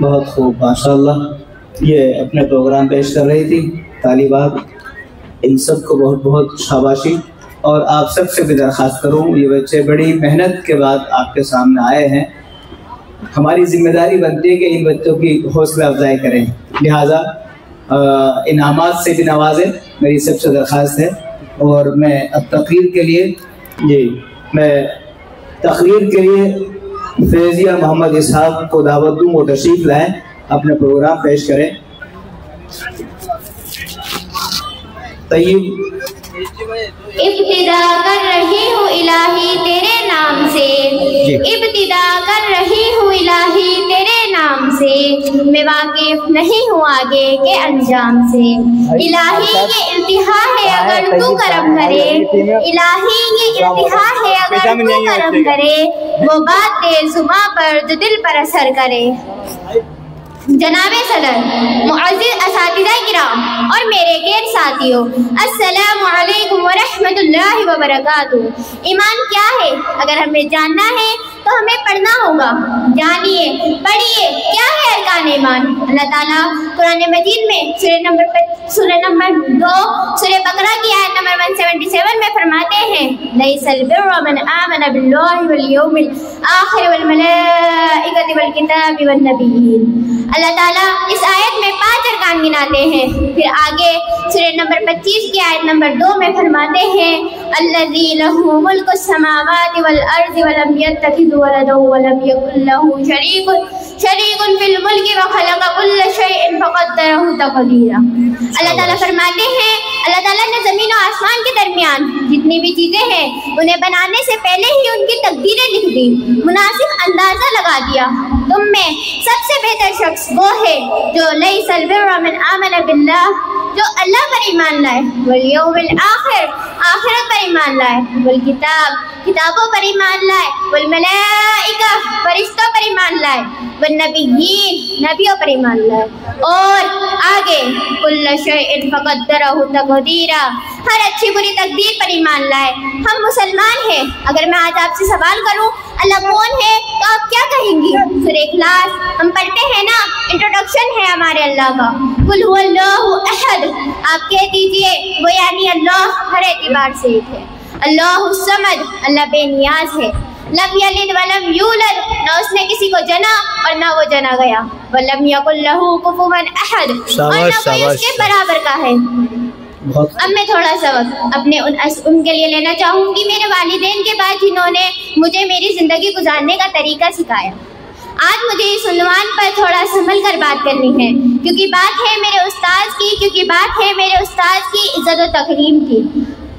बहुत खूब, माशाअल्लाह। ये अपने प्रोग्राम पेश कर रही थी तालिबात, इन सब को बहुत बहुत शाबाशी। और आप सबसे भी दरख्वास्त करूँ, ये बच्चे बड़ी मेहनत के बाद आपके सामने आए हैं। हमारी जिम्मेदारी बनती है कि इन बच्चों की हौसला अफजाई करें, लिहाजा इनामात से भी नवाजें, मेरी सबसे दरख्वास्त है। और मैं अब तकरीर के लिए फैजिया मोहम्मद इसहाक को दावत दूँ, वो तशरीफ लाएँ, अपने प्रोग्राम पेश करें। तय्यब इब्तिदा कर रही हूँ इलाही तेरे नाम से, इब्तिदा कर रही हूँ इलाही तेरे नाम से, मैं वाकिफ नहीं हूँ आगे के अंजाम से। इलाही ये इल्तिहा है अगर तू करम करे, इलाही ये इल्तिहा है अगर तू करम करे, वो बात तेरे जुबां पर जो दिल पर असर करे। जनाबे सदर, मुअज़्ज़िज़ असातिज़ा किराम और मेरे गैर साथियों, अस्सलामु अलैकुम व रहमतुल्लाहि व बरकातुहू। ईमान क्या है? अगर हमें जानना है तो हमें पढ़ना होगा। जानिए, पढ़िए, क्या है अरकान ईमान। अल्लाह ताला कुरान मजीद में सूरह नंबर 2 सूरह बकरा की आयत नंबर 177 में फरमाते हैं, लैसल बिर्रु मन आमन बिल्लाहि वल यौमिल आखिर वल मलाइकति वल किताबि वन नबिय्यीन। अल्लाह ताला इस आयत में 5 अरकान गिनाते हैं। फिर आगे सूरह नंबर 25 की आयत नंबर 2 में फरमाते हैं, अल्लज़ी लहू मुल्कुस समावाति वल अर्ज़ि व लम यत्तखिज़ वलदन व लम यकुल लहू शरीकुन फिल मुल्कि व खलक़ कुल्ल शैइन फ़क़द्दरहू तक़दीरा। अल्लाह ताला फरमाते हैं, अल्लाह ताला ने ज़मीन और आसमान के दरमियान जितनी भी चीज़ें हैं उन्हें बनाने से पहले ही उनकी तकदीरें लिख दी, मुनासिब अंदाज़ा लगा दिया। तुम में सबसे बेहतर शख्स वो है जो लैसल बिर्रु मन आमन बिल्लाह, जो अल्लाह पर ईमान लाए, वल यौमिल आखिर, आखिरत पर ईमान लाए, वल किताब, किताबों पर ईमान लाए, वल मलाइका, फरिश्तों पर ईमान लाए, वल नबिय्यीन, नबियों पर ईमान लाए, और आगे कुल्ल शैइन फ़क़द्दरहू तक़दीरा, हर अच्छी बुरी तकदीर पर ईमान लाए। हम मुसलमान हैं। अगर मैं आज आपसे सवाल करूं अल्लाह कौन है तो आप क्या कहेंगी? सूरह इखलास हम पढ़ते हैं ना, इंट्रोडक्शन है हमारे अल्लाह का, कुल हुवल्लाहु अहद। आप कह दीजिए वो यानी अल्लाह हर एतबार से एक है। अल्लाहु समद, अल्लाह बेनियाज है। लम यलिद वलम यूलद, न उसने किसी को जना और न वो जना गया। वलम यकुल लहू कुफुवन अहद, और न कोई उसके बराबर का है। अब मैं थोड़ा सा वक्त अपने उनके लिए लेना चाहूँगी, मेरे वालिदैन के बाद जिन्होंने मुझे मेरी ज़िंदगी गुजारने का तरीका सिखाया। आज मुझे इस उन्वान पर थोड़ा संभल कर बात करनी है, क्योंकि बात है मेरे उस्ताद की इज्जत और तकरीम की।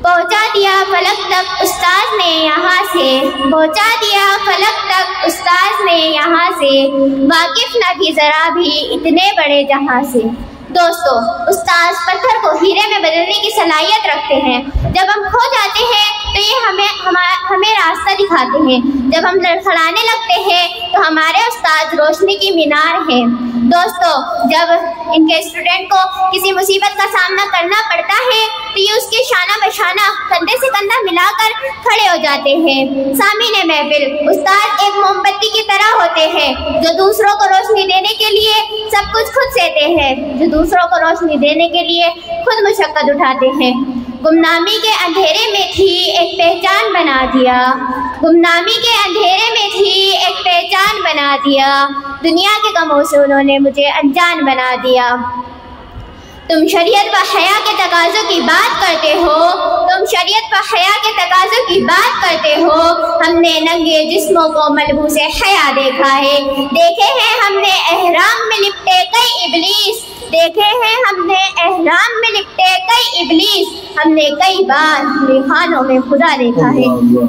पहुँचा दिया फलक तक उस्ताद ने यहाँ से, पहुँचा दिया फलक तक उस्ताद ने यहाँ से, वाकिफ न भी ज़रा भी इतने बड़े जहाँ से। दोस्तों, उस्ताद पत्थर को हीरे में बदलने की सलाहियत रखते हैं। जब हम खो जाते हैं तो ये हमें रास्ता दिखाते हैं। जब हम लड़खड़ाने लगते हैं तो हमारे उस्ताद रोशनी की मीनार हैं। दोस्तों, जब इनके स्टूडेंट को किसी मुसीबत का सामना करना पड़ता है तो ये उसके शाना बशाना कंधे से कंधा मिलाकर खड़े हो जाते हैं। सामीने महफिल, उस्ताद एक मोमबत्ती की तरह होते हैं जो दूसरों को रोशनी देने के लिए सब कुछ खुद सहते हैं, जो दूसरों को रोशनी देने के लिए खुद मुशक्कत उठाते हैं। गुमनामी के अंधेरे में थी एक पहचान बना दिया, गुमनामी के अंधेरे में थी एक पहचान बना दिया, दुनिया के गमों से उन्होंने मुझे अनजान बना दिया। तुम शरीयत व हया के तकाज़ों की बात करते हो, तुम शरीयत व हया के तकाज़ों की बात करते हो। हमने नंगे जिस्मों को मलबूसे हया देखा है, देखे हैं हमने एहराम में लिपटे कई इब्लीस, देखे हैं हमने एहराम में लिपटे कई इब्लीस, हमने कई बार खानों में खुदा देखा है।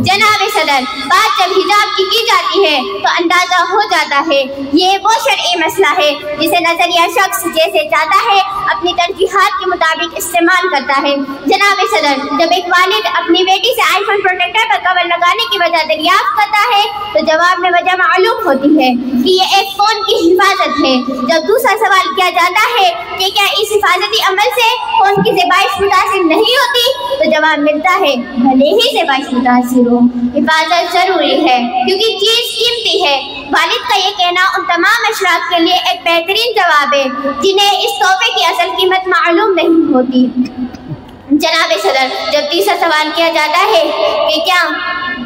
जनाब सदर, बात जब हिजाब की जाती है तो अंदाजा हो जाता है ये वो शरई मसला है जिसे नजरिया शख्स जैसे चाहता है अपनी तरजीहात के मुताबिक इस्तेमाल करता है। जनाब सदर, जब एक वालिद अपनी बेटी से आईफोन प्रोटेक्टर पर कवर लगाने की वजह दरियाफ्त करता है तो जवाब में वजह मालूम होती है कि ये एक फोन की हिफाजत है। जब दूसरा सवाल किया जाता है कि क्या इस हिफाजती अमल से फोन की ज़ेबाइश मुतासिर नहीं होती, तो जवाब मिलता है भले ही ज़ेबाइश मुतासिर हो, हिफाजत जरूरी है क्योंकि चीज कीमती है। वालिद का ये कहना उन तमाम अशराफ के लिए एक बेहतरीन जवाब है जिन्हें इस तोहफे की असल कीमत मालूम नहीं होती। जनाब सदर, जब तीसरा सवाल किया जाता है कि क्या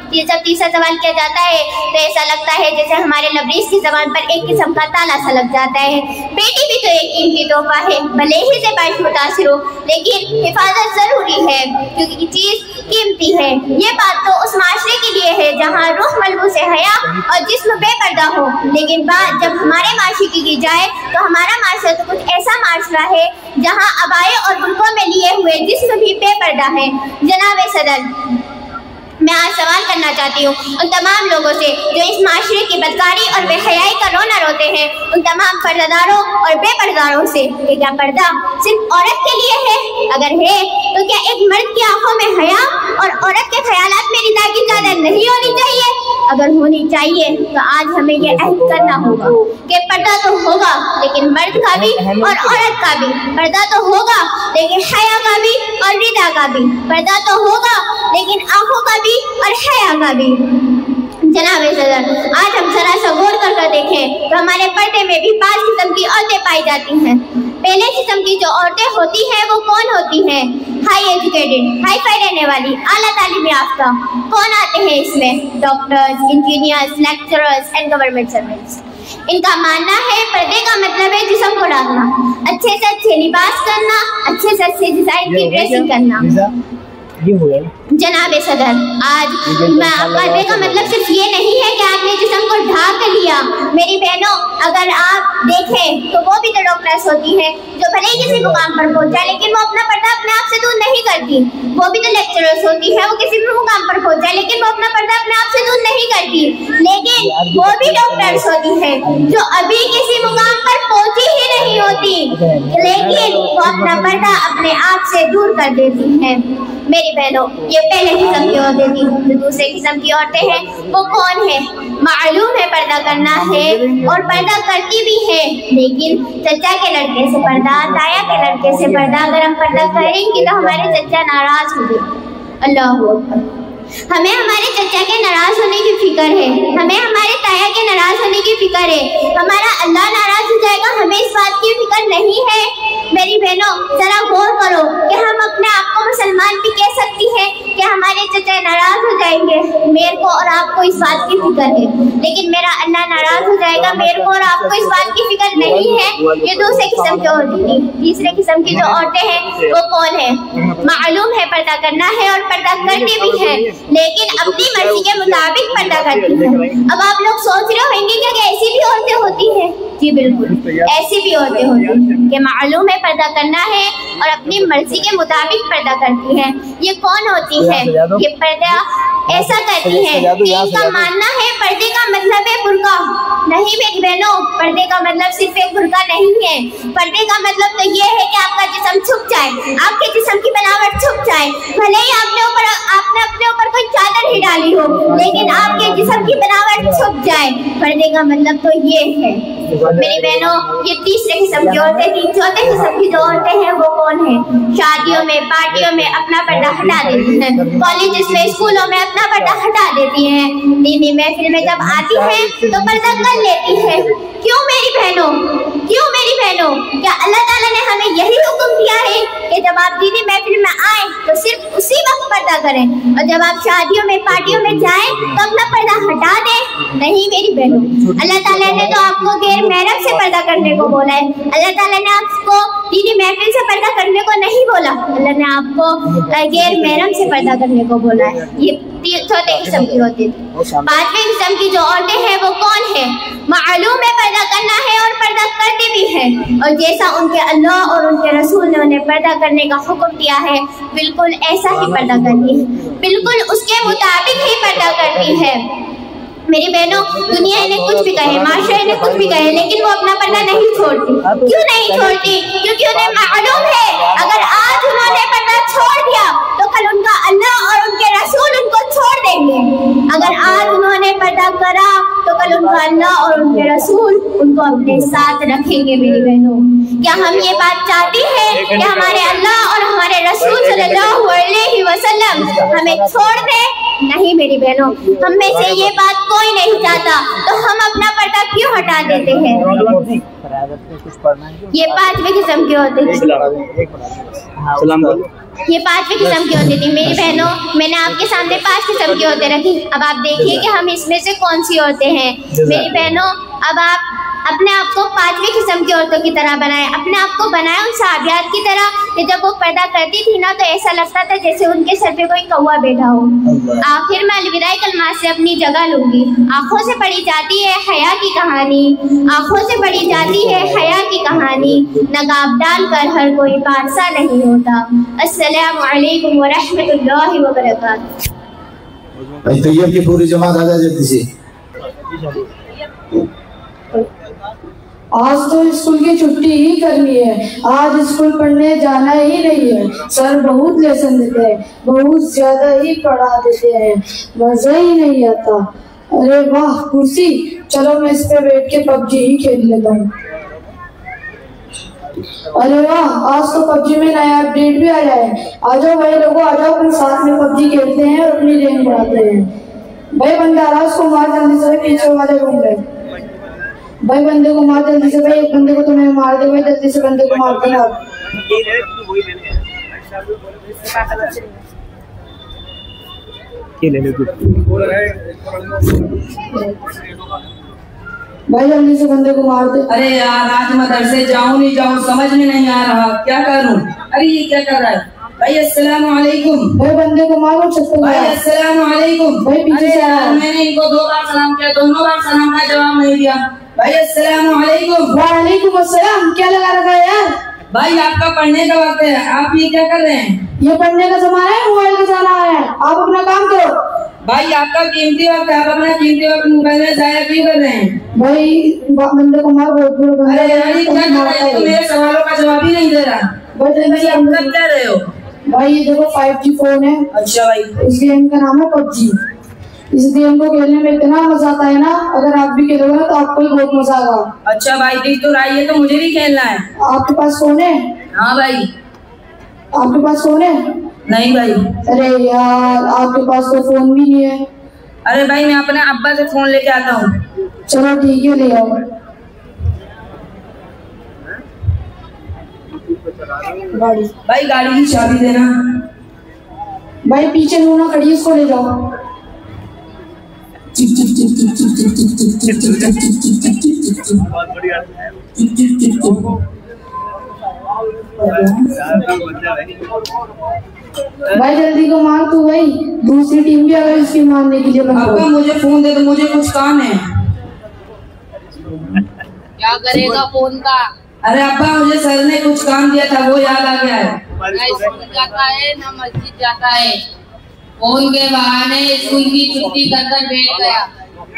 जब तीसरा सवाल किया जाता है तो ऐसा लगता है जैसे हमारे लबरीज की ज़बान पर एक किस्म का ताला सा लग जाता है। बेटी भी तो एक कीमती तोहफा है, भले ही ज़ेबाइश मुतासिर हो, लेकिन हिफाजत ज़रूरी है क्योंकि चीज़ कीमती है। ये बात तो उस माशरे के लिए है जहाँ रूह मलबूस हया और जिस्म बेपर्दा हो, लेकिन बात जब हमारे माशरे की जाए तो हमारा माशरा तो कुछ ऐसा माशरा है जहाँ अबाए और बुर्कों में लिए हुए जिस्म भी बेपर्दा है। जनाब सदर, मैं आज सवाल करना चाहती हूँ उन तमाम लोगों से जो इस माशरे की बदकारी और बेहयाई का रोना रोते हैं, उन तमाम पर्दादारों और बेपर्दारों से कि क्या पर्दा सिर्फ औरत के लिए है? अगर है तो क्या एक मर्द की आंखों में हया और औरत के ख्यालात में रिदा की चादर नहीं होनी चाहिए? अगर होनी चाहिए तो आज हमें ये अहद करना होगा कि पर्दा तो होगा लेकिन मर्द का भी और औरत का भी, पर्दा तो होगा लेकिन हया का भी और रिदा का भी, पर्दा तो होगा लेकिन आंखों का भी और हया का भी। जनाब सदर, आज हम जरा सा गौर कर देखें तो हमारे पर्दे में भी 5 किस्म की औरतें पाई जाती हैं। पहले किस्म की जो औरतें होती हैं वो कौन होती हैं? हाई एजुकेटेड, हाई फाई रहने वाली, आला तालीम याफ्ता। कौन आते हैं इसमें? Doctors, engineers, lecturers and government servants. इनका मानना है पर्दे का मतलब है जिस्म को ढकना, अच्छे से अच्छे लिबास करना, अच्छे से अच्छे डिजाइन की ड्रेसिंग करना। जनाब सदर, आज पर्दे का मतलब सिर्फ ये नहीं है कि आपने जिस्म को ढाक लिया। मेरी बहनों, अगर आप देखें तो वो भी तो डॉक्टर्स होती हैं जो भले ही किसी मुकाम पर पहुंचा लेकिन वो अपना पर्दा अपने आप से दूर नहीं करती। वो भी तो लेक्चरर्स होती है, वो किसी भी मुकाम पर पहुंचा लेकिन वो अपना पर्दा अपने आप से दूर नहीं करती। लेकिन वो भी डॉक्टर्स होती है जो अभी किसी मुकाम पर पहुंची ही नहीं होती लेकिन वो अपना पर्दा अपने आप से दूर कर देती है। मेरी बहनों, ये पहले किस्म की औरतें थी। जो दूसरे किस्म की औरतें हैं वो कौन है? मालूम है पर्दा करना है और पर्दा करती भी है, लेकिन चचा के लड़के से पर्दा, ताया के लड़के से पर्दा, अगर हम पर्दा करेंगे तो हमारे चचा नाराज होंगे। अल्लाह अकबर। हमें हमारे चचा के नाराज होने की फिक्र है, हमें हमारे ताया के नाराज होने की फिक्र है, हमारा अल्लाह नाराज हो जाएगा, हमें इस बात की फिक्र नहीं है। मेरी बहनों, जरा गौर करो कि हम अपने आप को मुसलमान भी कह सकती हैं कि हमारे चचा नाराज हो जाएंगे। मेरे को और आपको इस बात की फिक्र है, लेकिन मेरा अल्लाह नाराज हो जाएगा, मेरे को और आपको इस बात की फिक्र नहीं है। ये दूसरे किस्म की औरतें थी। तीसरे किस्म की जो औरतें हैं वो कौन है? मालूम है पर्दा करना है और पर्दा करती भी है, लेकिन अपनी मर्जी के मुताबिक पर्दा करती है। अब आप लोग सोच रहे होंगे कि ऐसी भी औरतें होती हैं? जी बिल्कुल, ऐसी भी औरतें होती हैं कि मालूम है पर्दा करना है और अपनी मर्जी के मुताबिक पर्दा करती हैं। ये कौन होती है? ये पर्दा ऐसा करती है कि इनका मानना है पर्दे का मतलब है बुर्का। नहीं मेरी बहनों, पर्दे का मतलब सिर्फ एक बुर्का नहीं है। पर्दे का मतलब तो ये है कि आपका जिस्म छुप जाए, आपके जिस्म की बनावट छुप जाए। भले ही आपने अपने ऊपर कोई चादर ही डाली हो, लेकिन आपके जिस्म की बनावट छुप जाए। पर्दे का मतलब तो ये है। मेरी बहनों, ये तीसरे किस्म की औरतें थी। चौथे किस्म की जो औरतें हैं वो कौन है? शादियों में, पार्टियों में अपना पर्दा हटा देती हैं, कॉलेजेस में, स्कूलों में अपना पर्दा हटा देती हैं, दीनी महफिल में जब आती हैं तो पर्दा कर लेती है। क्यों मेरी बहनों, क्यों मेरी बहनों? क्या अल्लाह ताला ने हमें यही हुक्म दिया है कि जब आप दीनी महफिल में आए तो सिर्फ उसी वक्त पर्दा करें और जब आप शादियों में, पार्टियों में जाएं तो अपना पर्दा हटा दें? नहीं मेरी बहनों, अल्लाह ताला ने तो आपको गैर महरम से पर्दा करने को बोला है। अल्लाह ताला ने आपको दीदी महफिल से पर्दा करने को नहीं बोला, अल्लाह ने आपको गैर महरम से पर्दा करने को बोला है। ये चौथे किस्म की होती थी। पांचवें किस्म की जो औरतें हैं वो कौन है? मालूम है पर्दा करना है और पर्दा करती भी है, और जैसा उनके अल्लाह और उनके रसूल ने उन्हें पर्दा करने का हुक्म दिया है बिल्कुल ऐसा ही पर्दा करती है, बिल्कुल उसके मुताबिक ही पर्दा करती है। मेरी बहनों, दुनिया इन्हें कुछ भी कहे, माशरा इन्हें कुछ भी कहे, लेकिन वो अपना पर्दा नहीं छोड़ती। क्यों नहीं छोड़ती? क्योंकि उन्हें मालूम है अगर आज उन्होंने पर्दा छोड़ दिया तो कल उनका अल्लाह और उनके रसूल उनको छोड़ देंगे। अगर आज उन्होंने पर्दा करा तो कल उनका अल्लाह और उनके रसूल उनको अपने साथ रखेंगे। मेरी बहनों, क्या हम ये बात चाहती हैं कि हमारे अल्लाह और हमारे रसूल सल्लल्लाहु अलैहि वसल्लम हमें छोड़ दें? नहीं मेरी बहनों, हम में से ये बात कोई नहीं चाहता, तो हम अपना पर्दा क्यों हटा देते हैं? ये पांचवी किस्म की होती थी। ये पांचवी किस्म की होती थी। मेरी बहनों, मैंने आपके सामने 5 किस्म की औरतें रखी। अब आप देखिए कि हम इसमें से कौन सी औरतें हैं। मेरी बहनों, अब आप अपने आप को 5वीं किस्म की औरतों की तरह बनाएं, अपने आप को बनाएं उन सहाबियात की तरह कि जब वो पर्दा करती थी ना तो ऐसा लगता था जैसे उनके सर पे कोई कौवा बैठा हो। आखिर में अलविदाई कलमात से अपनी जगह लूंगी। आंखों से पढ़ी जाती है हया की कहानी, आंखों से पढ़ी जाती है हया की कहानी, नकाब डालकर हर कोई बादशाह नहीं होता। अस्सलामु अलैकुम व रहमतुल्लाहि व बरकातहू। तैयब की पूरी जमात आ जाए जल्दी से। आज तो स्कूल की छुट्टी ही करनी है, आज स्कूल पढ़ने जाना ही नहीं है। सर बहुत लेसन देते हैं, बहुत ज्यादा ही पढ़ा देते हैं, मजा ही नहीं आता। अरे वाह कुर्सी, चलो मैं इस पे बैठ के पबजी ही खेल लेता हूँ। अरे वाह, आज तो पबजी में नया अपडेट भी आया है। आ जाओ भाई लोगों, आ जाओ, अपन साथ में पबजी खेलते हैं और अपनी रैंक बढ़ाते हैं। भाई बंदा आ रहा है, उसको मार जल्दी से, पीछे वाले रूम में। भाई बंदे को मार जल्दी से, भाई एक बंदे को तुम्हें मार दे, भाई जल्दी से बंदे को मार देना। भाई जल्दी से बंदे को मार दे। अरे यार, आज मदरसे जाऊं नहीं जाऊं समझ में नहीं आ रहा, क्या करूं? अरे ये क्या कर रहा है? भाई अस्सलामु अलैकुम। भाई बंदे को मारो, छत्तर भाई अस्सलामु अलैकुम। भाई पीछे से आ। मैंने इनको 2 बार सलाम किया, दोनों बार सलाम का जवाब नहीं दिया। भाई अस्सलामु अलैकुम। वालेकुम अस्सलाम। क्या लगा रखा है यार? भाई आपका पढ़ने का वक्त है, आप ये क्या कर रहे हैं? ये पढ़ने का जमाना है, मोबाइल का जमाना है, आप अपना काम करो। भाई आपका कीमती वक्त है, आप अपना कीमती वक्त मोबाइल में जाया क्यों कर रहे हैं? भाई बंदे को मार, बहुत बुरा बंदा है। अरे क्या कर रहे हैं? मेरे सवालों का जवाब ही नहीं दे रहा। भाई जल्दी आप कर क्या रहे हो? भाई ये देखो 5G फोन है। अच्छा भाई, इस गेम का नाम है पबजी। इस गेम को खेलने में इतना मजा आता है ना, अगर आप भी खेलोगे ना तो आपको भी बहुत मजा आएगा। अच्छा भाई, देख तो रही है तो मुझे भी खेलना है। आपके पास फोन है? हाँ भाई। आपके पास फोन है? नहीं भाई। अरे यार, आपके पास तो फोन भी नहीं है। अरे भाई, मैं अपने अब्बा से फोन लेके आता हूँ। चलो ठीक है, ले आओ। भाई गाड़ी की चाबी देना। भाई पीछे लूना खड़ी, उसको ले जाओ। भाई जल्दी को मार तू, भाई दूसरी टीम भी आ गई इसकी मारने के लिए। अब्बा मुझे फोन दे दो, मुझे कुछ काम है। क्या करेगा फोन का? अरे अब्बा, मुझे सर ने कुछ काम दिया था, वो याद आ गया है। ना स्कूल जाता है ना मस्जिद जाता है, फोन के बहाने स्कूल की छुट्टी कर कर बैठ गया।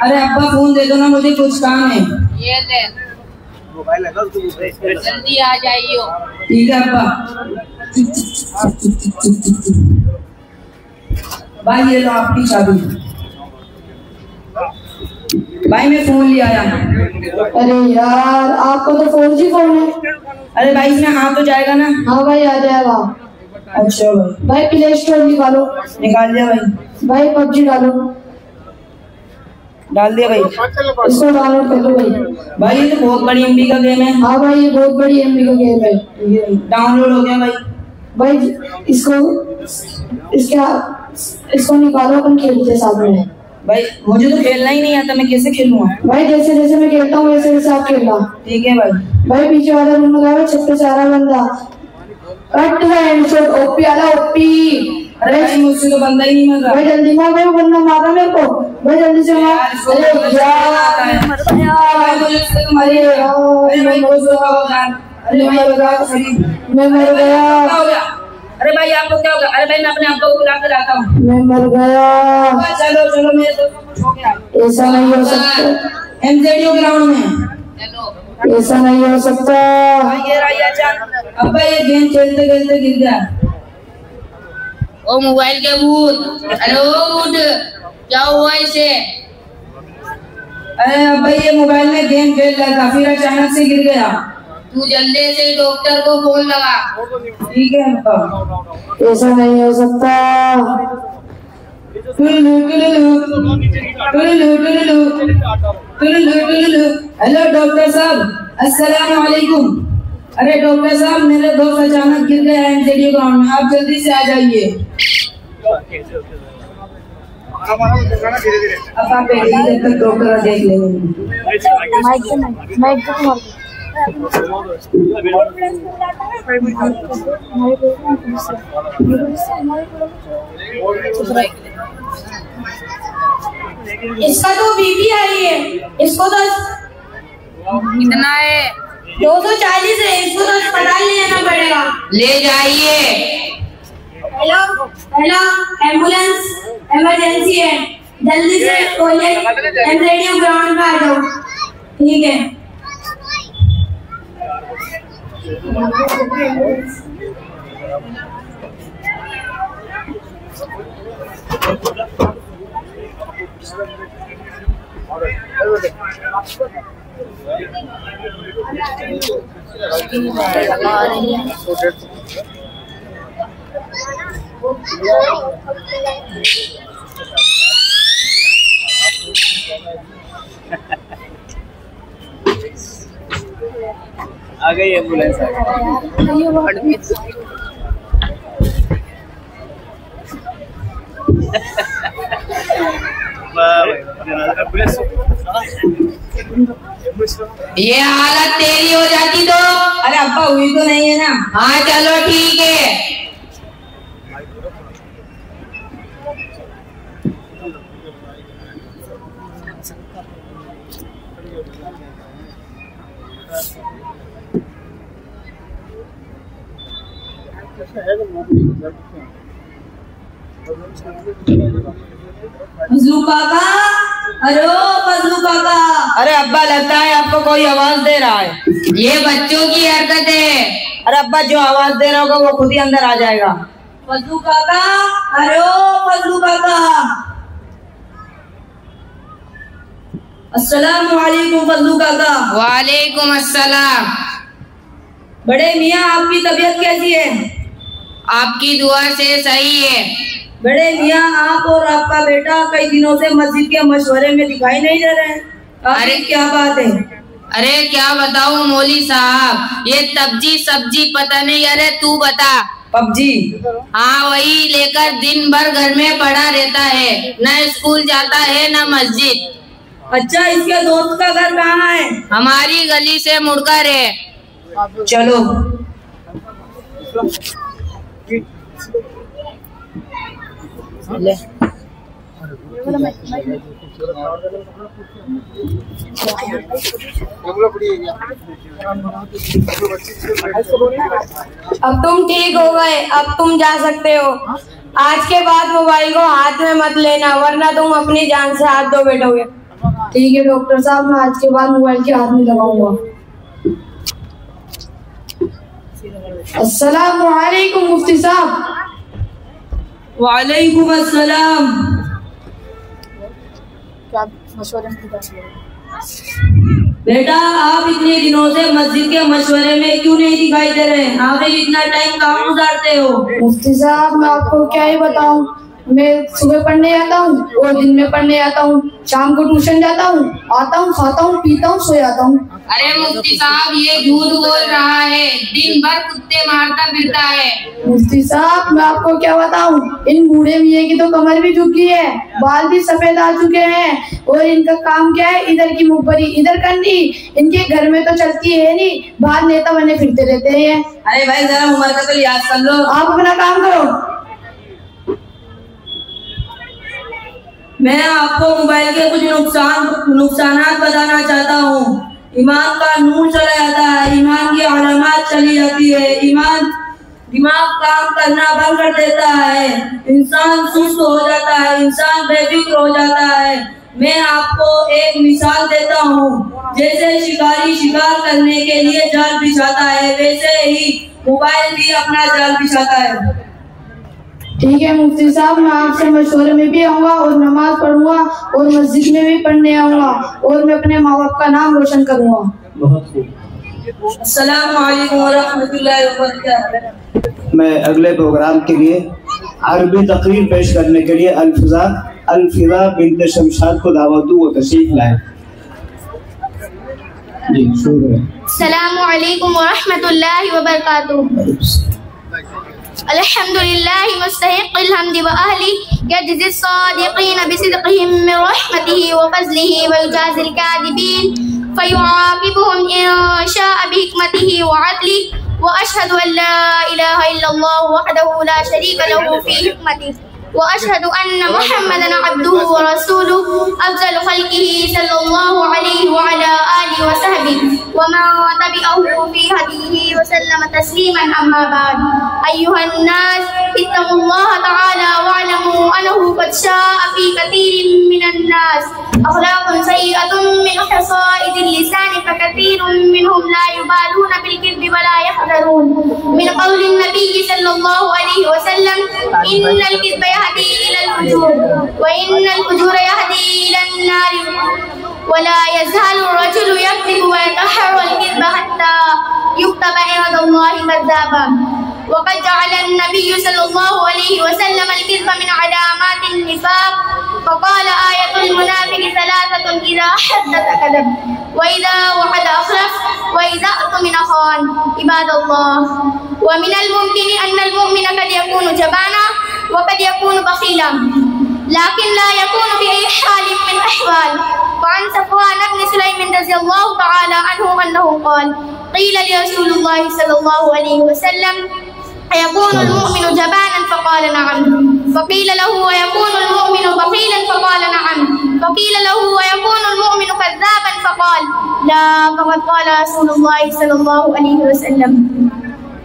अरे अब्बा फोन दे दो ना, मुझे कुछ काम है। ये ले, जल्दी आ जाइयो। ठीक है अब्बा। भाई ये लो आपकी चाबी। भाई मैं फोन ले आया। अरे यार, आपका तो 4G फोन है। अरे भाई इसमें आ तो जाएगा ना? हाँ भाई आ जाएगा। अच्छा भाई। भाई प्ले स्टोर निकालो। निकाल दिया भाई। भाई पबजी डालो। डाल दिया भाई। इसको डाउनलोड कर लो भाई। भाई ये तो बहुत बड़ी MB का गेम है। हाँ भाई, ये बहुत बड़ी MB का गेम है। ये डाउनलोड हो गया भाई। भाई इसको निकालो, अपन खेलते साथ में। भाई मुझे तो खेलना ही नहीं आता, मैं कैसे खेलूंगा? भाई जैसे जैसे मैं खेलता हूँ वैसे वैसे आप खेलना। ठीक है भाई। भाई पीछे वाला रूम में गया, छत पे सारा बंदा कट हेडशॉट ओपी वाला ओपी। अरे भाई मुझसे तो बंदा ही नहीं मर रहा भाई जल्दी मार, भाई बंदा मारा मेरे को, भाई जल्दी से मार। अरे यार मुझे उससे तो मारिए। अरे भाई मैं मर गया। अरे भाई आपको क्या होगा? अरे भाई मैं अपने आप को बुला कर आता हूँ। मैं मर गया। चलो चलो मेरे दोस्त को कुछ हो गया। ऐसा नहीं हो सकता। एमजेडीओ ग्राउंड में ऐसा नहीं हो सकता। ये राया जान अब्बा ये गेम खेलते खेलते गिर गया। ओ मोबाइल के भूत, अरे ओ भूत क्या हुआ इसे? अरे अब्बा ये मोबाइल में गेम खेल रहा था, फिर अचानक से गिर गया। तू जल्दी से डॉक्टर को फोन लगा। ठीक है अब्बा। ऐसा नहीं हो सकता। हेलो डॉक्टर साहब, अस्सलाम वालेकुम। अरे डॉक्टर साहब मेरे दोस्त अचानक गिर गए एमजेडीओ ग्राउंड में, आप जल्दी से आ जाइए। अब आप बैठिए जब तक डॉक्टर देख लेंगे। इसका तो बीपी आई है, इसको तो कितना है? 240 है, इसको तो अस्पताल ले जाना पड़ेगा। ले जाइए। हेलो हेलो, एम्बुलेंस इमरजेंसी है, जल्दी से एमजेडीओ ग्राउंड में आ जाओ। ठीक है। आ गई एम्बुलेंस ये हालत तेरी हो जाती तो? अरे अब्बा हुई तो नहीं है ना। हाँ चलो ठीक है। फजलू काका, अरे फजलू काका। अरे अब्बा लगता है आपको कोई आवाज दे रहा है। ये बच्चों की हरकत है। अरे अब्बा जो आवाज दे रहा होगा वो खुद ही अंदर आ जाएगा। फजलू काका, अरे फजलू काका। अस्सलाम वालेकुम फजलू काका। वालेकुम अस्सलाम। बड़े मियाँ आपकी तबीयत कैसी है? आपकी दुआ से सही है। बड़े मियाँ आप और आपका बेटा कई दिनों से मस्जिद के मशवरे में दिखाई नहीं दे रहे। अरे क्या बात है? अरे क्या बताऊं मौली साहब, ये सब्जी सब्जी पता नहीं। अरे तू बता। पबजी? हाँ वही लेकर दिन भर घर में पड़ा रहता है, न स्कूल जाता है न मस्जिद। अच्छा इसके दोस्त का घर कहाँ है? हमारी गली से मुड़कर है। चलो। ले। अब तुम ठीक हो गए, अब तुम जा सकते हो। आज के बाद मोबाइल को हाथ में मत लेना, वरना तुम अपनी जान से हाथ धो बैठोगे। ठीक है डॉक्टर साहब, मैं आज के बाद मोबाइल के हाथ में लगाऊंगा। अस्सलाम वालेकुम मुफ्ती साहब। वालेकुम अस्सलाम। बेटा आप इतने दिनों से मस्जिद के मशवरे में क्यों नहीं दिखाई दे रहे? आखिर इतना टाइम कहाँ गुजारते हो? मुफ्ती साहब मैं आपको क्या ही बताऊं, मैं सुबह पढ़ने जाता हूँ और दिन में पढ़ने जाता हूँ, शाम को ट्यूशन जाता हूँ, आता हूँ, खाता हूँ, पीता हूँ, सो जाता हूँ। अरे मुफ्ती साहब, ये झूठ बोल रहा है, दिन भर कुत्ते मारता फिरता है। मुफ्ती साहब, मैं आपको क्या बताऊं, इन बूढ़े मियाँ की तो कमर भी झुकी है, बाल भी सफेद आ चुके हैं, और इनका काम क्या है, इधर की मुखबरी इधर करनी। इनके घर में तो चलती है नहीं, बाहर नेता बने फिरते रहते हैं। अरे भाई, जरा उम्र का तो लिहाज कर लो। आप अपना काम करो। मैं आपको मोबाइल के कुछ नुकसानात बताना चाहता हूँ। ईमान का नूर चला जाता है, ईमान की अलामत चली जाती है, ईमान दिमाग काम करना बंद कर देता है, इंसान सुस्त हो जाता है, इंसान बेफिक्र हो जाता है। मैं आपको एक मिसाल देता हूँ। जैसे शिकारी शिकार करने के लिए जाल बिछाता है, वैसे ही मोबाइल भी अपना जाल बिछाता है। ठीक है मुफ्ती साहब, मैं आपसे मशवरे में भी आऊँगा और नमाज पढ़ूंगा और मस्जिद में भी पढ़ने आऊँगा और मैं अपने माँ बाप का नाम रोशन करूँगा। बहुत खूब। अस्सलामु अलैकुम व रहमतुल्लाहि व बरकातहू। मैं अगले प्रोग्राम के लिए अरबी तकरीर पेश करने के लिए अल्फिजा बिन्त शमशाद को दावत दूँ, वो तशरीफ लाए। जी शुरू करें। अस्सलामु अलैकुम व रहमतुल्लाहि व बरकातहू। अल्हम्दुलिल्लाहि मुस्तहिक़्क़िल हम्दि व अहली यजज़ि स्सादिक़ीन बिसिदक़िहिम मिन रहमतिही व फ़ज़लिही व युजाज़िल काज़िबीन फ़युआक़िबुहुम इन शाअ बिहिकमतिही व अदलिही व अशहदु अन ला इलाहा इल्लल्लाह वहदहु ला शरीका लहु फ़ी हिकमतिही व अशहदु अन्न मुहम्मदन अब्दुहु व रसूलुहु अफ़ज़लु ख़ल्क़िही सल्लल्लाहु अलैहि व अला आलिहि व सहबिही व मन तबिअहु फ़ी हदीही व सल्लम तस्लीमन अम्मा बाद। अय्युहन नास इत्तक़ुल्लाह तआला वअलमू अन्नहु क़द शाअ फ़ी कसीरिन मिनन नास अख़लाक़ुन सय्यअतुन मिन हसाइदिल लिसान फ़कसीरुन मिनहुम ला युबालून बिल किज़्बि व ला यहज़रून मिन क़ौलिन नबी सल्लल्लाहु अलैहि व सल्लम इन्नल किज़्बा यहदी इलल फुजूर व इन्नल फुजूरा यहदी इलन नार वला यज़ालु रजुलु यक्ज़िबु व यतहर्रल किज़्ब हत्ता युक्तबा इंदल्लाहि कज़्ज़ाबा। वक़द जअल अन्नबिय्यु सल्लल्लाहु अलैहि वसल्लम अल-किज़्ब मिन अलामातिन निफ़ाक़ फ़क़ाल आयतुल मुनाफ़िक़ि सलासतुन इज़ा हद्दथ कज़ब व इज़ा वअद अख़लफ़ व इज़ा अ'तमना ख़ान। इबादल्लाह, व मिनल मुमकिन अन्नल मुमिना क़द यकूनु जबाना व क़द यकूनु बख़ीला लाकिन ला यकूनु बिअय्यि हालिन मिन अहवाल। फ़अन सफ़वान इब्न सुलैम रज़ियल्लाहु तआला अन्हु अन्नहु क़ाल क़ील लिरसूलिल्लाहि सल्लल्लाहु अलैहि वसल्लम अयकूनुल मुमिनु जबानन फ़क़ाल नअम फ़क़ील लहु अयकूनुल मुमिनु बख़ीलन फ़क़ाल नअम फ़क़ील लहु अयकूनुल मुमिनु कज़्ज़ाबन फ़क़ाल ला फ़क़द क़ाल रसूलुल्लाहि सल्लल्लाहु अलैहि वसल्लम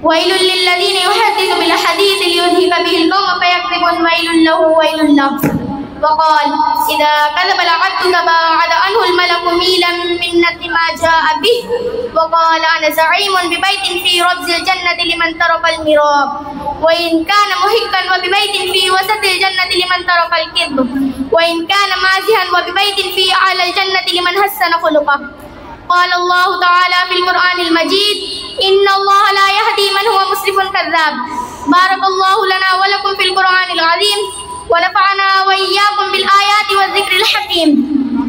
वैलुल लिल्लज़ीना युहद्दिथु बिल हदीस लियुद्हिका बिहिल कौम फ़यकज़िबुन वैलुल लहु वैलुल लहु। वक़ाल इज़ा कज़ब अल-अब्दु तबाअद अन्हुल मलकु मीलन मिन्नति मा जाअ बिहि वक़ाल अना ज़ईमुन बिबैतिन फ़ी रब्ज़िल जन्नति लिमन तरकल मिराब व इन कान मुहिक्कन व बिबैतिन फ़ी वसतिल जन्नति लिमन तरकल किज़्ब व इन कान माज़िहन व बिबैतिन फ़ी अअलल जन्नति लिमन हस्सन ख़ुलुक़हु। क़ाल अल्लाहु तआला फ़िल क़ुरआनिल मजीद इन्नल्लाह ला यहदी मन हुवा मुस्रिफुन कज़्ज़ाब। बारकल्लाहु लना व लकुम फ़िल क़ुरआनिल अज़ीम व नफ़अना व इय्याकुम बिल आयाति व ज़िक्रिल हकीम।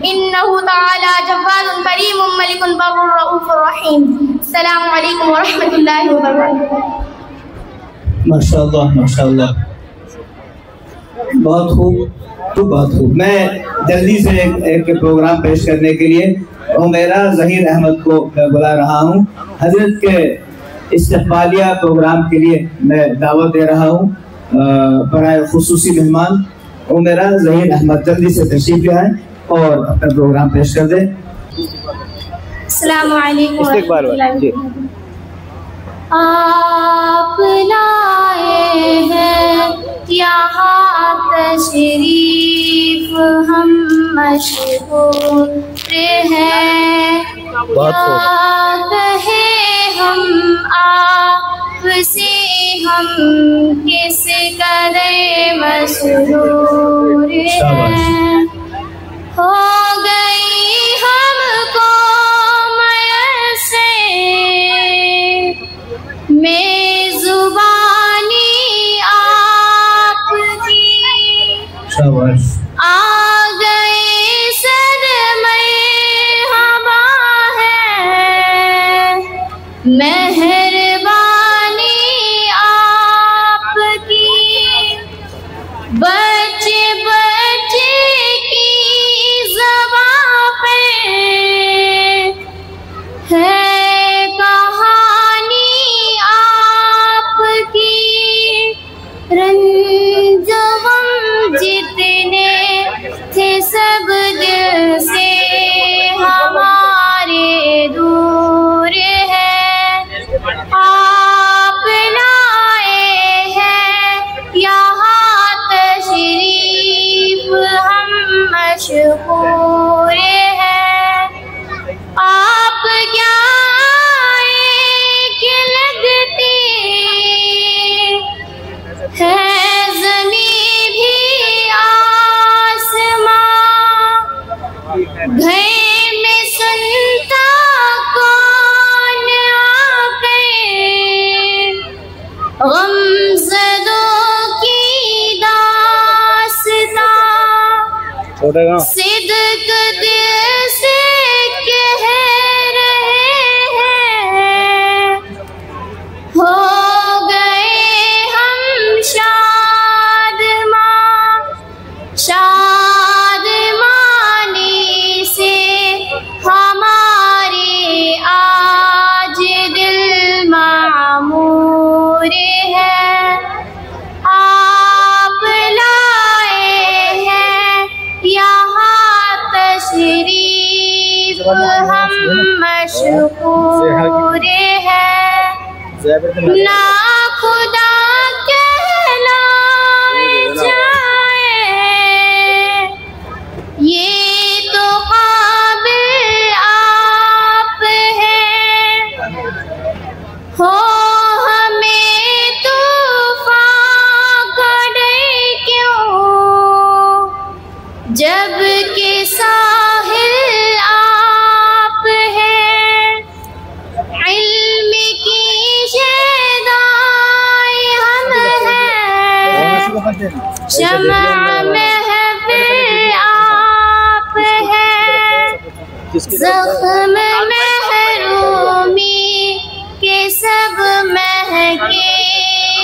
इन्नहु तआला जव्वादुन करीमुन मलिकुन बर्रुर रऊफ़ुर रहीम। अस्सलामु अलैकुम व रहमतुल्लाहि व बरकातहू। माशाअल्लाह माशाअल्लाह, बहुत खूब। मैं जल्दी से एक प्रोग्राम पेश करने के लिए उमेरा ज़हीर अहमद को मैं बुला रहा हूँ। हजरत के इस्तक़बालिया प्रोग्राम के लिए मैं दावत दे रहा हूँ बराए खुसूसी मेहमान उमेरा ज़हीर अहमद, जल्दी से तशरीफ लाएं और अपना प्रोग्राम पेश कर दें। अस्सलामु अलैकुम। आप लाए हैं यहाँ तशरीफ, हम मशहूर हैं, हम आपसे हम किस कदर मशहूर हैं। हो गई हमको मयस्से मेज़ुबानी आपकी, आ गए सद मरहबा है सिद्क दिल से कह रहे हैं, हो गए हम शादमानी से हमारे आज दिल मामूर है। आप लाए हैं यहाँ तशरीफ, हम मशकूर हैं। ना खुदा कहलाए जाए, ये तो काबिल आप हैं। हो हमें तूफान का डर क्यों, जब के साहिल आप हैं। इल्म की शहदाई हम हैं, शम्अ महफिल आप हैं। ज़ख्म महरूमी के सब महके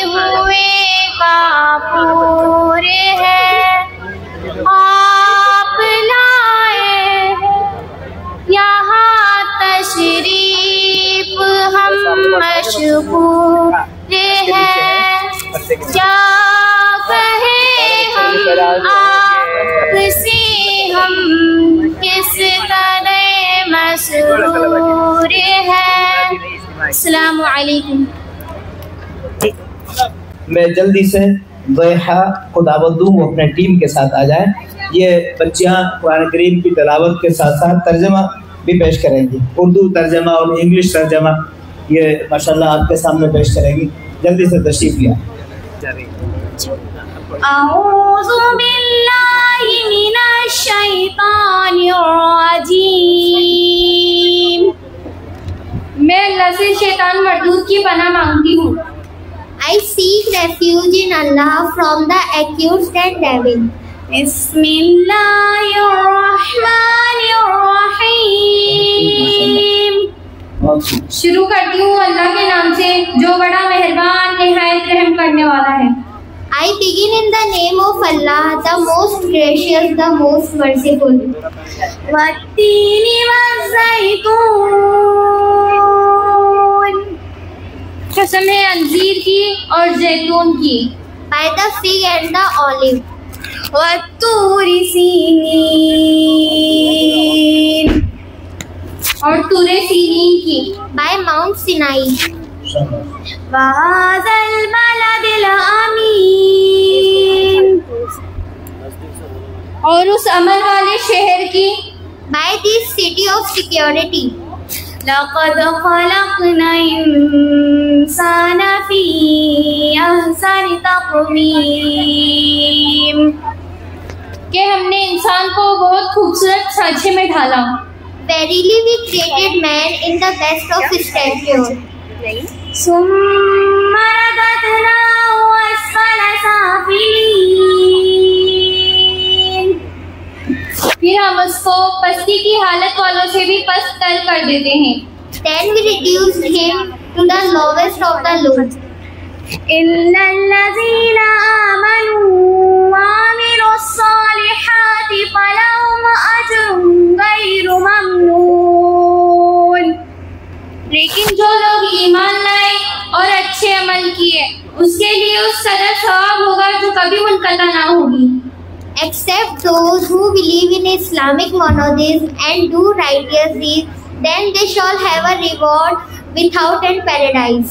हुए कापूर है। आप लाए यहाँ तशरीफ, हम मशकूर हैं। क्या कहे हम आपसे, हम किस तरह मसरूर हैं। अस्सलामु अलैकुम। मैं जल्दी से ज़ैहा को दावत दूँ, वो अपने टीम के साथ आ जाए। ये बच्चियाँ कुरान करीम की तिलावत के साथ साथ तर्जमा भी पेश करेंगी, उर्दू तर्जमा और इंग्लिश तर्जमा ये माशाल्लाह आपके सामने पेश करेंगी। जल्दी से तशरीफ लिया। अऊज़ु बिल्लाहि मिनश शैतानिर रजीम। मैं अल्लाह से शैतान मरदूद की पनाह मांगती हूँ। I seek refuge in Allah from the accused and devil. बिस्मिल्लाहिर्रहमानिर्रहीम। शुरू करती हूँ अल्लाह के नाम से जो बड़ा मेहरबान निहायत रहम करने वाला है। I begin in the name of Allah, the most gracious, the most merciful. वत्तीनी वज़्ज़ैतून। कसम है अंजीर की और जैतून की। By the fig and the olive. वत्तूरी सीनीन और तूरे सीनीन की। By Mount Sinai. वहाज़ल बलदिल अमीन और उस अमन वाले शहर की। By this city of security. लक़द ख़लक़ना इंसान फ़ी अहसनि तक़वीम कि हमने इंसान को बहुत खूबसूरत सांचे में ढाला। Verily we created man in the best of stature. सुम्मा रददनाहु अस्फ़ल साफ़िलीन फिर हम उसको पस्ती की हालत वालों से भी पस्त तर कर देते हैं। Then we reduced him to the lowest of the low. इल्लल्लज़ीना आमनू वअमिलुस्सालिहाति फलहुम अज्रुन गैरु Mamnoon. लेकिन जो लोग ईमान लाए और अच्छे अमल किए उसके लिए उस कदर सवाब होगा जो कभी मुनक़ता ना होगी। Except those who believe in Islamic monotheism and do righteous deeds, then they shall have a reward without end paradise.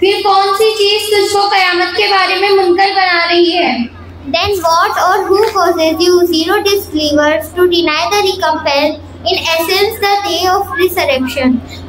फिर कौन सी चीज तुझको कयामत के बारे में मुनकर बना रही है। Then what or who causes you, zero disbelievers, to deny the recompense, in essence the day of resurrection?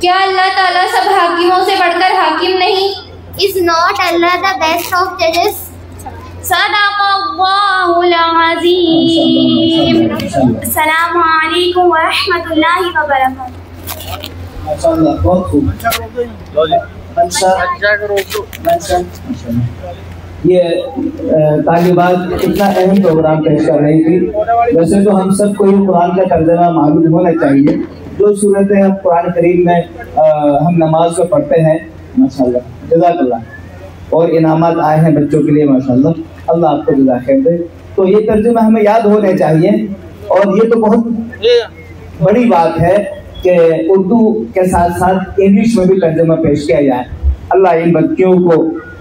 क्या अल्लाह ताला सब हाकिमों से बढ़कर हाकिम नहीं? Is not Allah the best of judges? सदक़ल्लाहुल अज़ीम। माशाल्लाह। अस्सलामु अलैकुम व रहमतुल्लाहि व बरकातहू। माशाल्लाह, बहुत खूब। ये तालिबात इतना अहम प्रोग्राम पेश कर रही थी। वैसे तो हम सबको ये कुरान का तर्जुमा मालूम होना चाहिए। जो सूरतें हम कुरान करीम में हम नमाज में पढ़ते हैं, माशाल्लाह, जज़ाकल्लाह, और इनामात आए हैं बच्चों के लिए, माशाल्लाह, अल्लाह आपको जज़ा खैर दे। तो ये तर्जुमा हमें याद होने चाहिए। और ये तो बहुत बड़ी बात है कि उर्दू के साथ साथ इंग्लिश में भी तर्जुमा पेश किया जाए। अल्लाह इन बच्चों को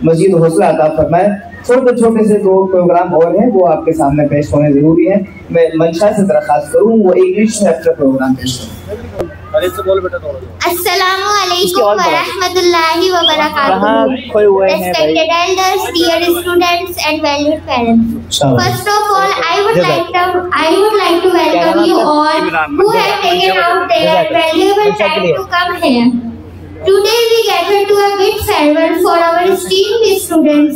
मजीद हौसला अता फरमाए। छोटे छोटे से दो प्रोग्राम और हैं, वो आपके सामने पेश होने जरूरी है। मैं मंशा से दरख्वास्त करूँ वो इंग्लिश में अपना प्रोग्राम पेश करूँ। अस्सलामु अलैकुम व रहमतुल्लाहि व बरकातहू। Respected elders, dear students and valued parents. First of all, I would like to welcome you all who have taken out their valuable time to come here. Today we gather to a big farewell for our esteemed students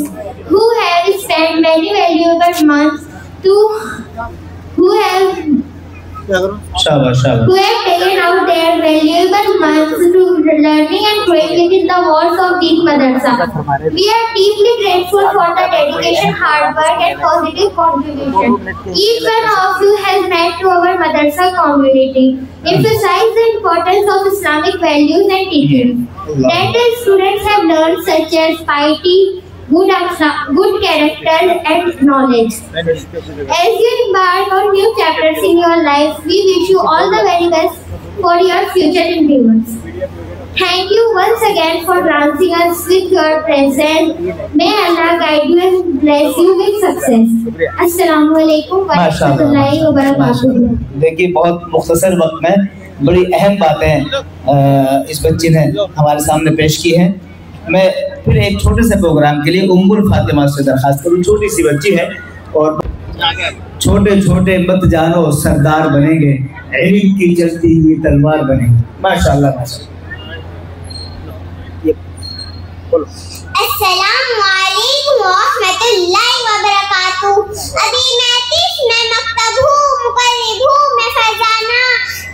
who have spent many valuable months who have taken out their valuable months to learning and growing within the walls of these madrasa. We are deeply grateful for the dedication, hard work and positive contribution each one of you has made to our madrasa community. Emphasize the importance of Islamic values and teachings that the students have learned, such as piety, good character and knowledge. As you embark on new chapters in your life, we wish you all the very best for your future endeavors. Thank you once again for gracing us with your presence. May Allah guide you and bless you with success. Assalamu alaikum wa rahmatullahi wa barakatuh. देखिए, बहुत मुख्तसर वक्त में बड़ी अहम बातें इस बच्ची ने हमारे सामने पेश की हैं। मैं फिर एक छोटे से प्रोग्राम के लिए उम्मुल फातिमा से दरखास्त करूँ। छोटी सी बच्ची है और छोटे छोटे मत जानो सरदार बनेंगे, इल्म की चलती हुई तलवार बनेंगे। माशाल्लाह, माशाल्लाह। अस्सलामु अलैकुम व रहमतुल्लाहि व बरकातहू। अभी मैं तीस में मकतब हूँ, मुकर्रिब हूँ मैं फरजाना,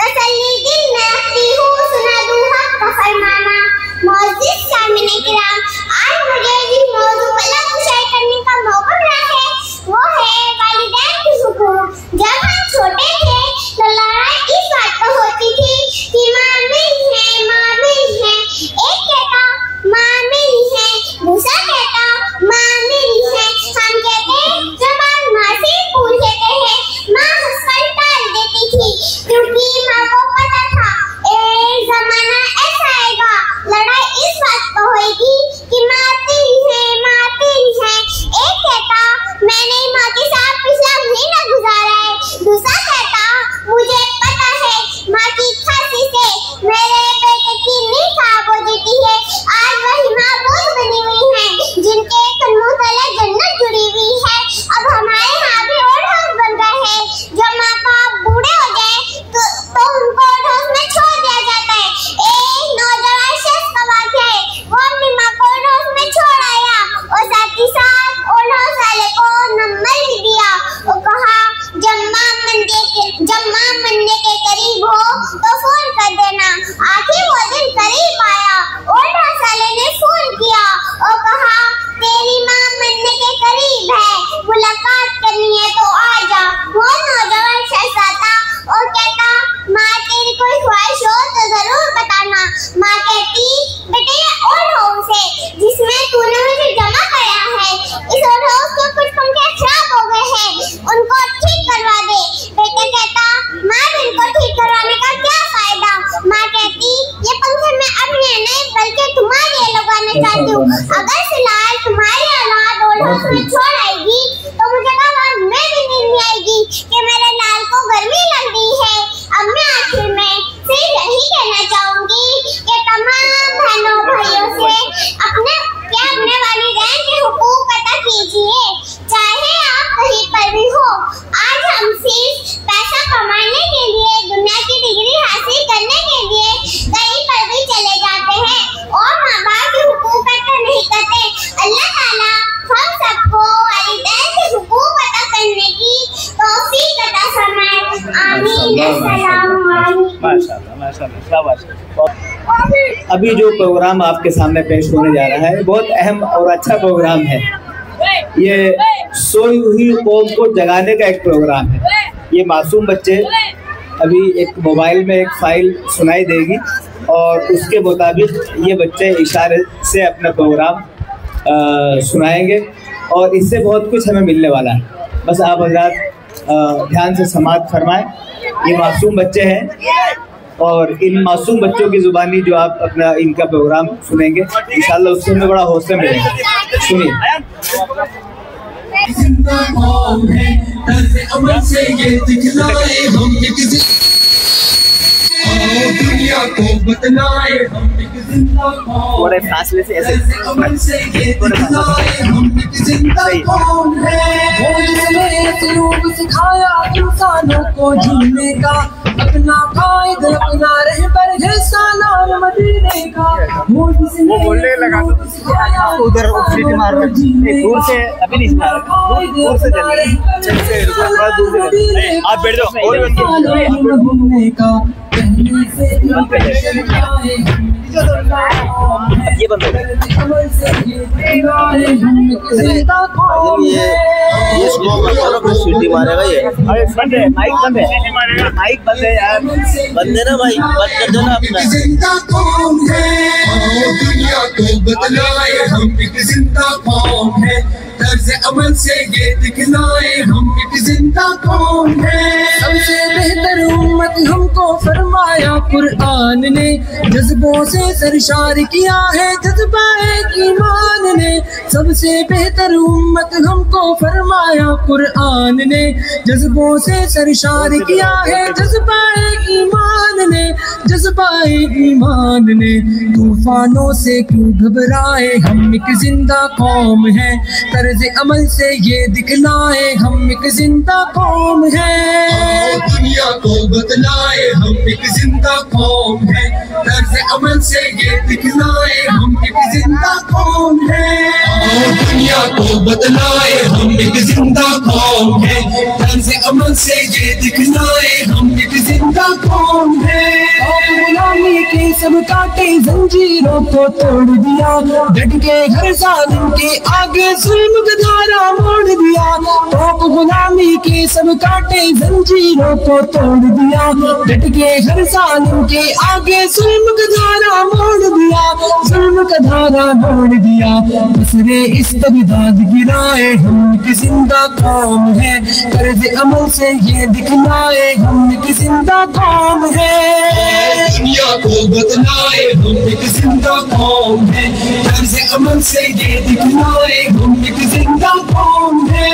तसल्ली दिल में रखती हूँ, सुना दूँ हक का फरमाना। मोअज़्ज़िज़ सामिने किराम, आज मुझे जिस मौजू पर लफ्ज़ शेयर करने का मौका मिला है वो है वालिदैन की हुकूक। जब हम छोटे थे तो लड़ाई इस बात पर होती थी कि माँ मेरी है, माँ मेरी है। एक कहता माँ मेरी है, दूसरा कहता माँ मेरी है। हम कहते जबान माँ से पूछ लेते हैं, माँ हंसकर टाल देती थी क्योंकि माँ को पता था एक जमाना ऐसा आएगा लड़ाई इस बात पर होगी कि माँ तेरी है, माँ तेरी है। एक कहता मैंने माँ के साथ पिछला महीना गुजारा है, दूसरा कहता मुझे पता है माँ की खांसी से मेरे बेटे की नींद खराब हो जाती है। आज वही माँ बोझ बनी हुई है जिनके कदमों तले जन्नत जुड़ी हुई है। अब हमारे यहाँ भी ओल्ड हाउस बन गए हैं। जब माँ बाप बूढ़े हो जाए तो उनको ओल्ड हाउस में छोड़ दिया जाता है। एक नौजवान शख्स का वाक़या है, वो अपनी माँ को ओल्ड हाउस में छोड़ आया और साथ ही साथ ओल्ड हाउस वाले को नंबर भी दिया और कहा जब माँ मरने के करीब हो तो फोन कर देना। आखिर वो दिन करीब आया, ओल्ड हाउस वाले ने फोन किया और कहा तेरी माँ मरने के करीब है, मुलाकात करनी है तो आ जा। वो नौजवान शख्स आता और कहता माँ तेरी कोई ख्वाहिश हो तो जरूर बताना। माँ कहती बेटे ये ओल्ड हाउस है जिसमें तूने मुझे जमा कराया है, इस ओल्ड हाउस के कुछ पंखे खराब हो गए हैं, उनको ठीक करवा दे। बेटे कहता माँ इनको ठीक करवाने का क्या फायदा। माँ कहती ये पंखे मैं अपने नहीं बल्कि तुम्हारे लिए लगवाना चाहती हूँ। अगर फिलहाल तुम्हारी औलाद ओल्ड हाउस में छोड़ आएगी तो मुझे कल और मैं भी नींद नहीं आएगी कि मेरे लाल को गर्मी लग रही है। अब मैं आखिर में सिर्फ यही कहना चाहूंगी कि तमाम बहनों भाइयों से अपने वालिदैन के हुकूक अदा कीजिए, चाहे आप कहीं पर भी हो। आज हम सिर्फ पैसा कमाने के लिए, दुनिया की डिग्री हासिल करने के लिए कहीं पर भी चले जाते हैं और माँ बाप के हुकूक अदा नहीं करते। अल्लाह अभी जो प्रोग्राम आपके सामने पेश होने जा रहा है बहुत अहम और अच्छा प्रोग्राम है। ये सोई हुई कौम को जगाने का एक प्रोग्राम है। ये मासूम बच्चे अभी एक मोबाइल में एक फाइल सुनाई देगी और उसके मुताबिक ये बच्चे इशारे से अपना प्रोग्राम सुनाएंगे और इससे बहुत कुछ हमें मिलने वाला है। बस आप हज़रात ध्यान से समाअत फरमाएं। ये मासूम बच्चे हैं और इन मासूम बच्चों की ज़ुबानी जो आप अपना इनका प्रोग्राम सुनेंगे इंशाअल्लाह उससे हमें बड़ा हौसला मिलेगा। सुनिए। दुनिया को बतलाए हम एक जिंदा थोड़े फासले से ऐसे हम एक जिंदा कौन है। वो जिसने सलूक सिखाया इंसानों को जीने का, अपना कायद अपना रहबर है सलाम मदीने का। वो जिसने बोलने लगा उधर सीटी मार दूर से अभी नहीं मार दूर से चलिए दूर से आप बैठ जाओ और ये बंद सीटी मारेगा ये। अरे बंद है माइक बंद है माइक बंद है यार बंद है ना भाई बंद कर देना अपना। जिंदा कौन है दुनिया को बतलाए हम एक जिंदा कौन है। तर्ज अमल से ये दिखलाए हम एक जिंदा कौन है। सबसे बेहतर उम्मत हमको फरमाया कुरान ने, जज्बों से सरशार किया है जज्बा ईमान ने। सबसे बेहतर उम्मत हमको फरमाया कुरान ने, जज्बों से सरशार किया है जज्बा ईमान ने जज्बा ईमान ने। तूफानों से क्यों घबराए हम एक जिंदा कौम है। तर्ज अमल से ये दिखलाए हम एक जिंदा कौम है। दुनिया को बतलाए हम एक जिंदा कौम है। तर्ज अमल से ये दिखलाए हम एक जिंदा कौम है। दुनिया को बतलाए हम एक जिंदा कौम है। तर्ज अमल से ये दिखलाए हम एक जिंदा कौम है। गुलामी के सब काटे जंजीरों को तोड़ दिया, डट के हर जालिम के आगे जुल्म का धारा मोड़ दिया। तो गुलामी के सब काटे जंजीरों को तोड़ दिया, डट के हर जालिम के आगे जुल्म का धारा मोड़ दिया जुल्म का धारा मोड़ दिया। दूसरे इस तबदाद गिराए हम एक जिंदा कौम है। कर्ज अमल से ये दिखलाए हम एक जिंदा कौम है। दुनिया को बतलाए हम एक जिंदा कौम है। कर्ज अमल से ये दिखलाए हम एक जिंदा कौम है।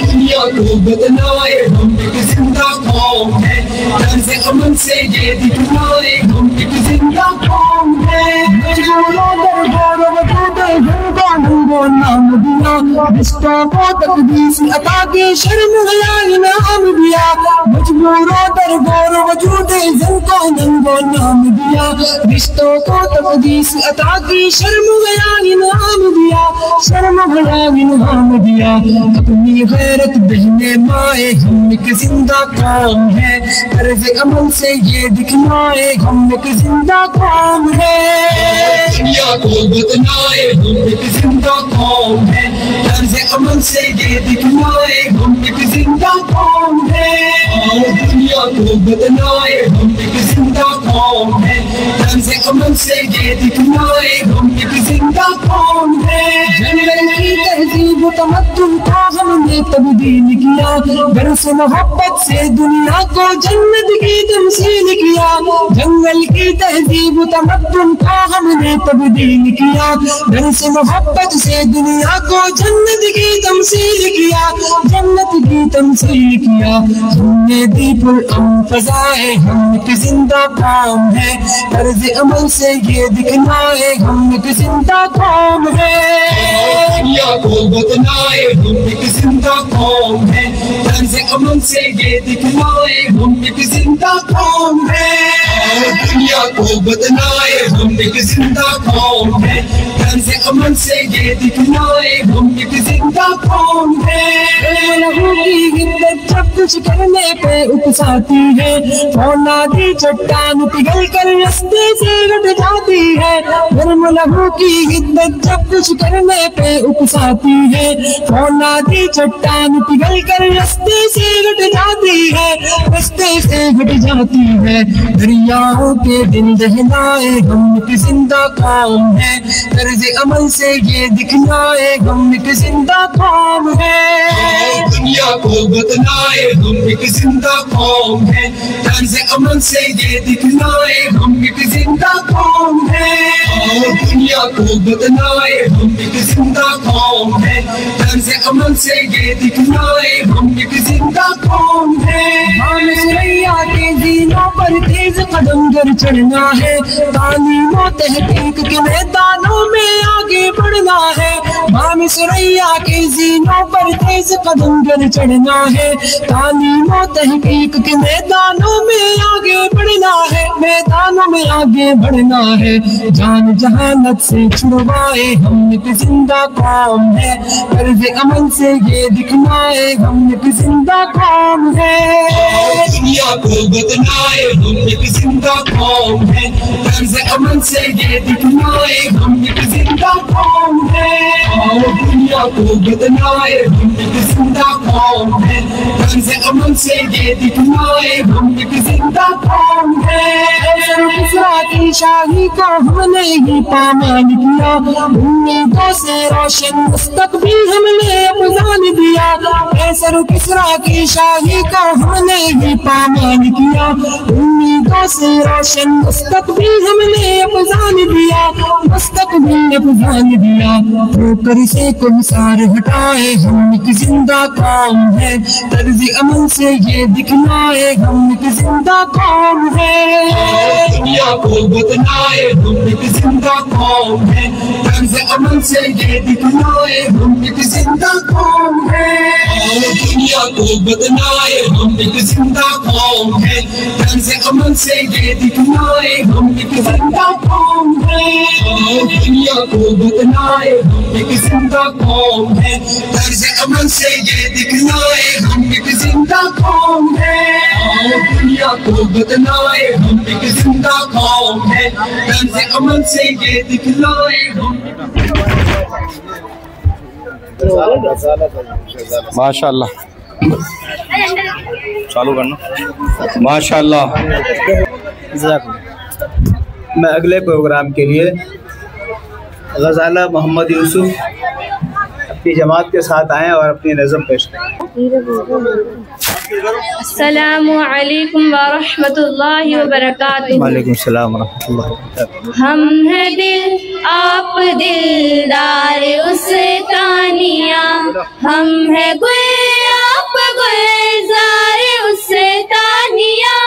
दुनिया को बतलाए हम एक जिंदा कौम है। कर्ज अमल से ये दिखलाए हम एक जिंदा कौम है। को नाम दिया, रिश्तों को तकदीस अता की शर्म गया इनाम दिया। मजबूरों दर गौर वजूद जन को नंगो नाम दिया, रिश्तों को तकदीस अता की शर्म गया इनाम दिया शर्म गया इनाम दिया। अपनी गैरत बहने माए हम एक जिंदा कौम है। कर्ज अमल से ये दिखलाए हम एक जिंदा कौम है। दुनिया को बतलाए हम एक जिंदा कौम है। कर्ज अमल से ये दिखलाए हम एक जिंदा कौम है। दुनिया को बतलाए हम एक जिंदा कौम है। कर्ज अमल से ये दिखलाए हम एक जिंदा कौम है। जंगल की तहजीब तमद्दुन को हमने तब्दील किया, घर से मोहब्बत से दुनिया को जन्नत की तमसील किया। जंगल की तहजीब तमद्दुन को हमने तब्दील किया, घर से मोहब्बत से दुनिया को जन्नत की तमसील किया जन्नत की तमसील किया। हमने दी पुरअमन फज़ाए हम एक जिंदा कौम है। कर्ज अमल से ये दिखलाए हम एक जिंदा कौम है। दुनिया को बतलाए हम एक जिंदा कौम है। कर्ज अमन से ये दिखलाए हम एक जिंदा कौम है। दुनिया को बदलाए हम एक जिंदा कौम है। तर्ज अमन से ये दिखलाए हम एक जिंदा कौम है। लोगों की हिम्मत जब कुछ करने पे उकसाती है, औलादी चट्टान पिघल कर रास्ते से हट जाती है। लोगों की हिम्मत जब कुछ करने पे उकसाती है, औलादी चट्टान पिघल कर रास्ते से हट जाती है, रास्ते से हट जाती है। दरियाओं के दिन दहलाए हम एक जिंदा कौम है। तर्ज अमल से ये दिखलाए हम एक जिंदा कौम है। दुनिया को बदलाए हम एक जिंदा कौम है। तर्ज अमल से ये दिखलाए हम एक जिंदा कौम है। दुनिया को बदलाए हम एक जिंदा कौम है। तर्ज अमल से ये दिखलाए हम एक जिंदा कौम है। सुरैया के जीनों पर तेज कदम कर चढ़ना है, तालीम और तहकीक के मैदानों में आगे बढ़ना है। माम सुरैया के जीनों पर तेज कदम कर चढ़ना है, तालीम और तहकीक के मैदानों में आगे बढ़ना है, मैदानों में आगे बढ़ना है। जान जहानत से छुड़वाए हम एक जिंदा कौम है। तर्ज अमल से ये दिखलाए हम एक जिंदा कौम है। दुनिया को बदलाए हम एक जिंदा कौम है। तर्ज अमल से ये दिखलाए हम एक जिंदा कौम है। दुनिया को बदलाए हम एक जिंदा कौम है। तर्ज अमल से ये दिखलाए हम एक जिंदा कौम है। किसरा की शाही को हमने ही पामाल किया, उम्मीदों से रोशन मुस्तकबिल हमने अफजान दिया। कैसर किसरा की शाही को हमने ही पामाल किया, उम्मीदों से रोशन मुस्तकबिल हमने अफजान दिया, मुस्तकबिल अफजान दिया। ठोकर से कुमसार हटाए हम एक जिंदा कौम है। तर्ज अमल से ये दिखलाए हम एक जिंदा कौम है। दुनिया को बदलाए हम एक जिंदा कौम है। तर्ज अमल से ये दिखलाए हम एक जिंदा कौम है। दुनिया को बदलाए हम एक जिंदा कौम है। तर्ज अमल से ये दिखलाए हम एक जिंदा कौम है। दुनिया को बदलाए हम एक जिंदा कौम है। तर्ज अमल से ये दिखलाए हम एक जिंदा कौम है। दुनिया को बदलाए हम एक जिंदा कौम है। तर्ज अमल से ये दिखलाए हम। माशाल्लाह, चालू करना। माशाल्लाह। मैं अगले प्रोग्राम के लिए गज़ाला मोहम्मद यूसुफ अपनी जमात के साथ आए और अपनी नज़म पेश करें। अस्सलामु अलैकुम व रहमतुल्लाहि व बरकातुहू। वालेकुम सलाम व रहमतुल्लाहि व बरकातुहू। हम है दिल आप दिलदार उस तानिया, हम है गुल आप गुलजार उस तानिया,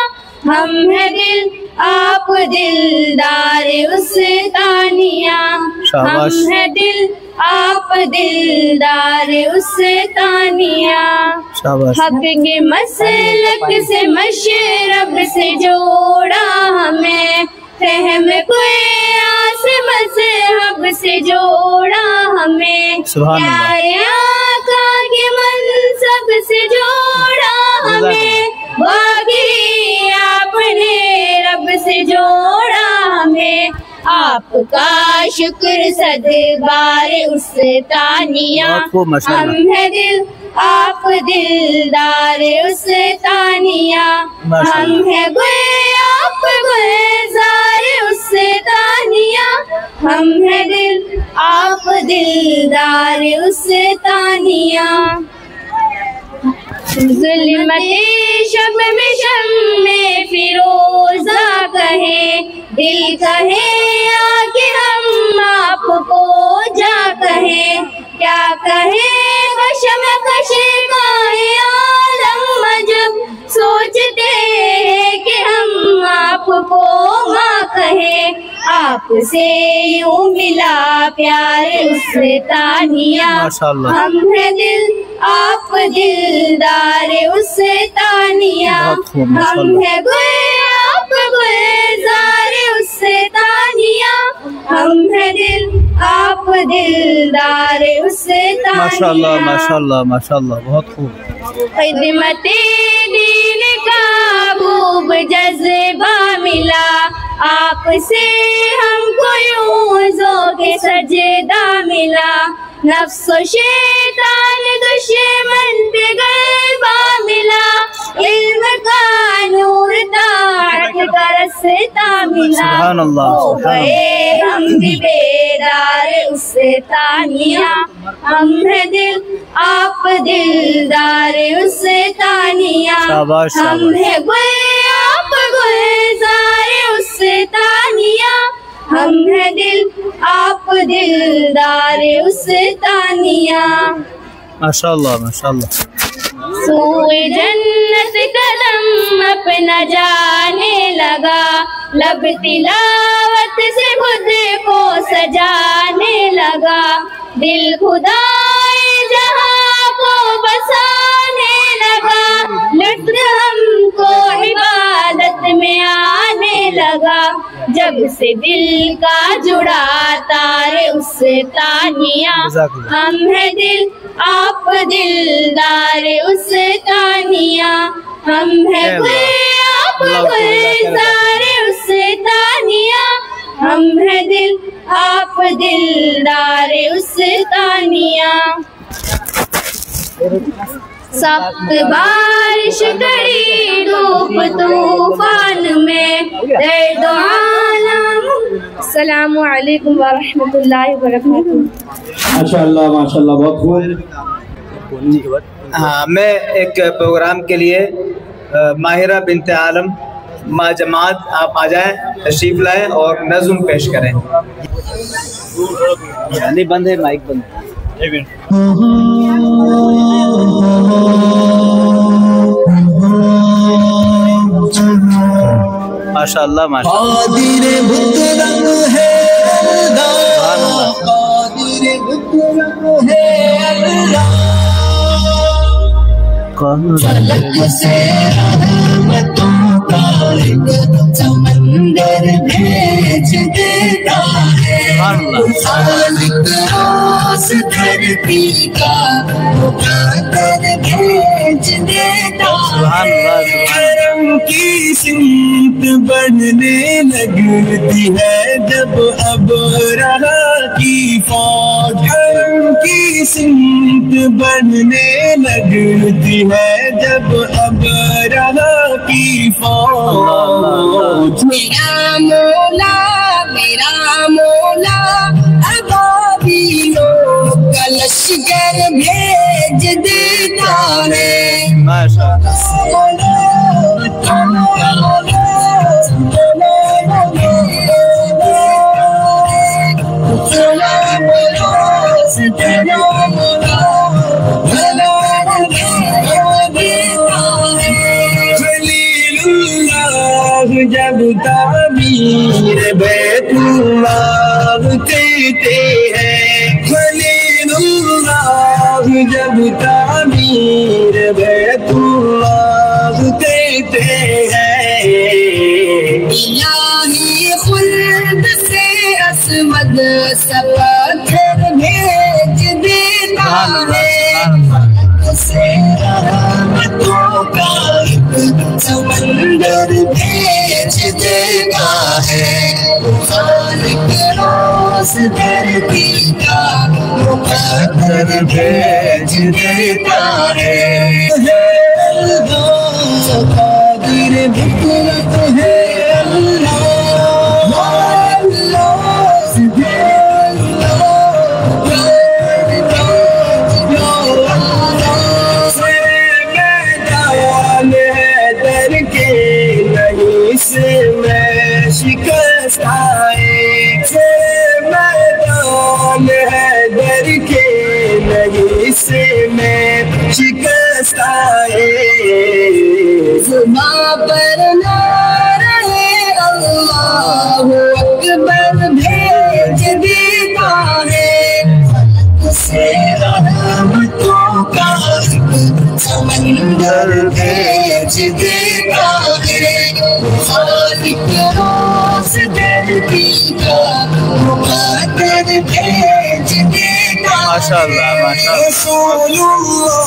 हम है दिल आप दिलदार उस तानिया, हम है दिल आप दिलदार उस तानिया। हक के मसलक से मशरब से जोड़ा हमें, फहम कुरान से मज़हब से जोड़ा हमें, प्यारे आका के मनसब से जोड़ा हमें, बाकी आपने रब से जोड़ा हमें। आपका शुक्र सदबार उस तानिया, हम है दिल आप दिलदार उस तानिया, हम है गुल आप गुलजार उस तानिया, हम है दिल आप दिलदार उस तानिया। ज़ुल्मते शब में शम्मे फिरोज़ा कहे, दिल कहे आके हम आपको जा कहे, क्या कहे कशम कशे काहे आलम मजब, सोचते हैं कि हम आपको माँ कहे। आपसे यूं मिला प्यार उससे तानिया, हम है दिल आप दिलदार उससे तानिया, हम है गुल आप गुलजार उससे तानिया, हम है दिल आप दिलदार उससे तानिया। माशाल्लाह माशाल्लाह माशाल्लाह, बहुत खूब। खिदमते दीन का खूब जज्बा मिला, आपसे हमको यूं ज़ौक़े सजदा मिला, नफ्स शैतान दुश्मन पे गलबा मिला, इल्म का नूर ताअत का रास्ता मिला, हो गए हम भी बेदार उससे तानिया, हम है दिल आप दिलदार उससे तानिया, हम है गुल आप गुलजार उससे तानिया, हम है दिल आप दिलदार उससे तानिया। माशाल्लाह माशाल्लाह। सूए जन्नत कदम अपना जाने लगा, लब तिलावत से खुद को सजाने लगा, दिल खुदाए जहां को बसाने लगा, लुत्फ हमको इबादत में आने लगा, जब से दिल का जुड़ा तारे उससे तानिया, हम है दिल आप दिलदार उससे तानिया, हम है गुल आप गुलजार उससे तानिया, हम है दिल आप दिलदार उससे तानिया। सख्त बारिश कड़ी धूप तूफान में दर्द आलम। अस्सलामु अलैकुम व रहमतुल्लाहि व बरकातुहू। माशाल्लाह माशाल्लाह, बहुत खूब। हाँ, मैं एक प्रोग्राम के लिए माहिरा बिनते आलम मा जमात आप आ जाएं, तशरीफ लाएं और नज़्म पेश करें। नहीं बंद है, माइक बंद है। माशाल्लाह माशाल्लाह। समंदर भेज देता है, धरती का भेज देता है, करम की सिमत बढ़ने लगती है जब अब रहा की फौज, करम की सिमत बढ़ने लगती है जब अब रहा की फौज। मेरा मौला अबाबिलों का लश्कर भेज देता है। जब तामीर बैतुल्लाह कहते हैं, खलीलुल्लाह जब तामीर बैतुल्लाह कहते हैं, इलाही खुल्द से असमद सपत्थर भेज देता है, से रहमतों का समंदर भेज देता है, खालिक रोज़ धरती का मुक़द्दर भेज देता है। कादिर बिकरत है अल्लाह, शिकस्त आए से मैदान है दर के, नहीं से मैं शिकस्त आए, जुबां पर ना रहे अल्लाहु अकबर भेज देता है, खालिक रोज़ धरती का मुक़द्दर भेज देता है। माशाअल्लाह माशाअल्लाह। रसूलुल्लाह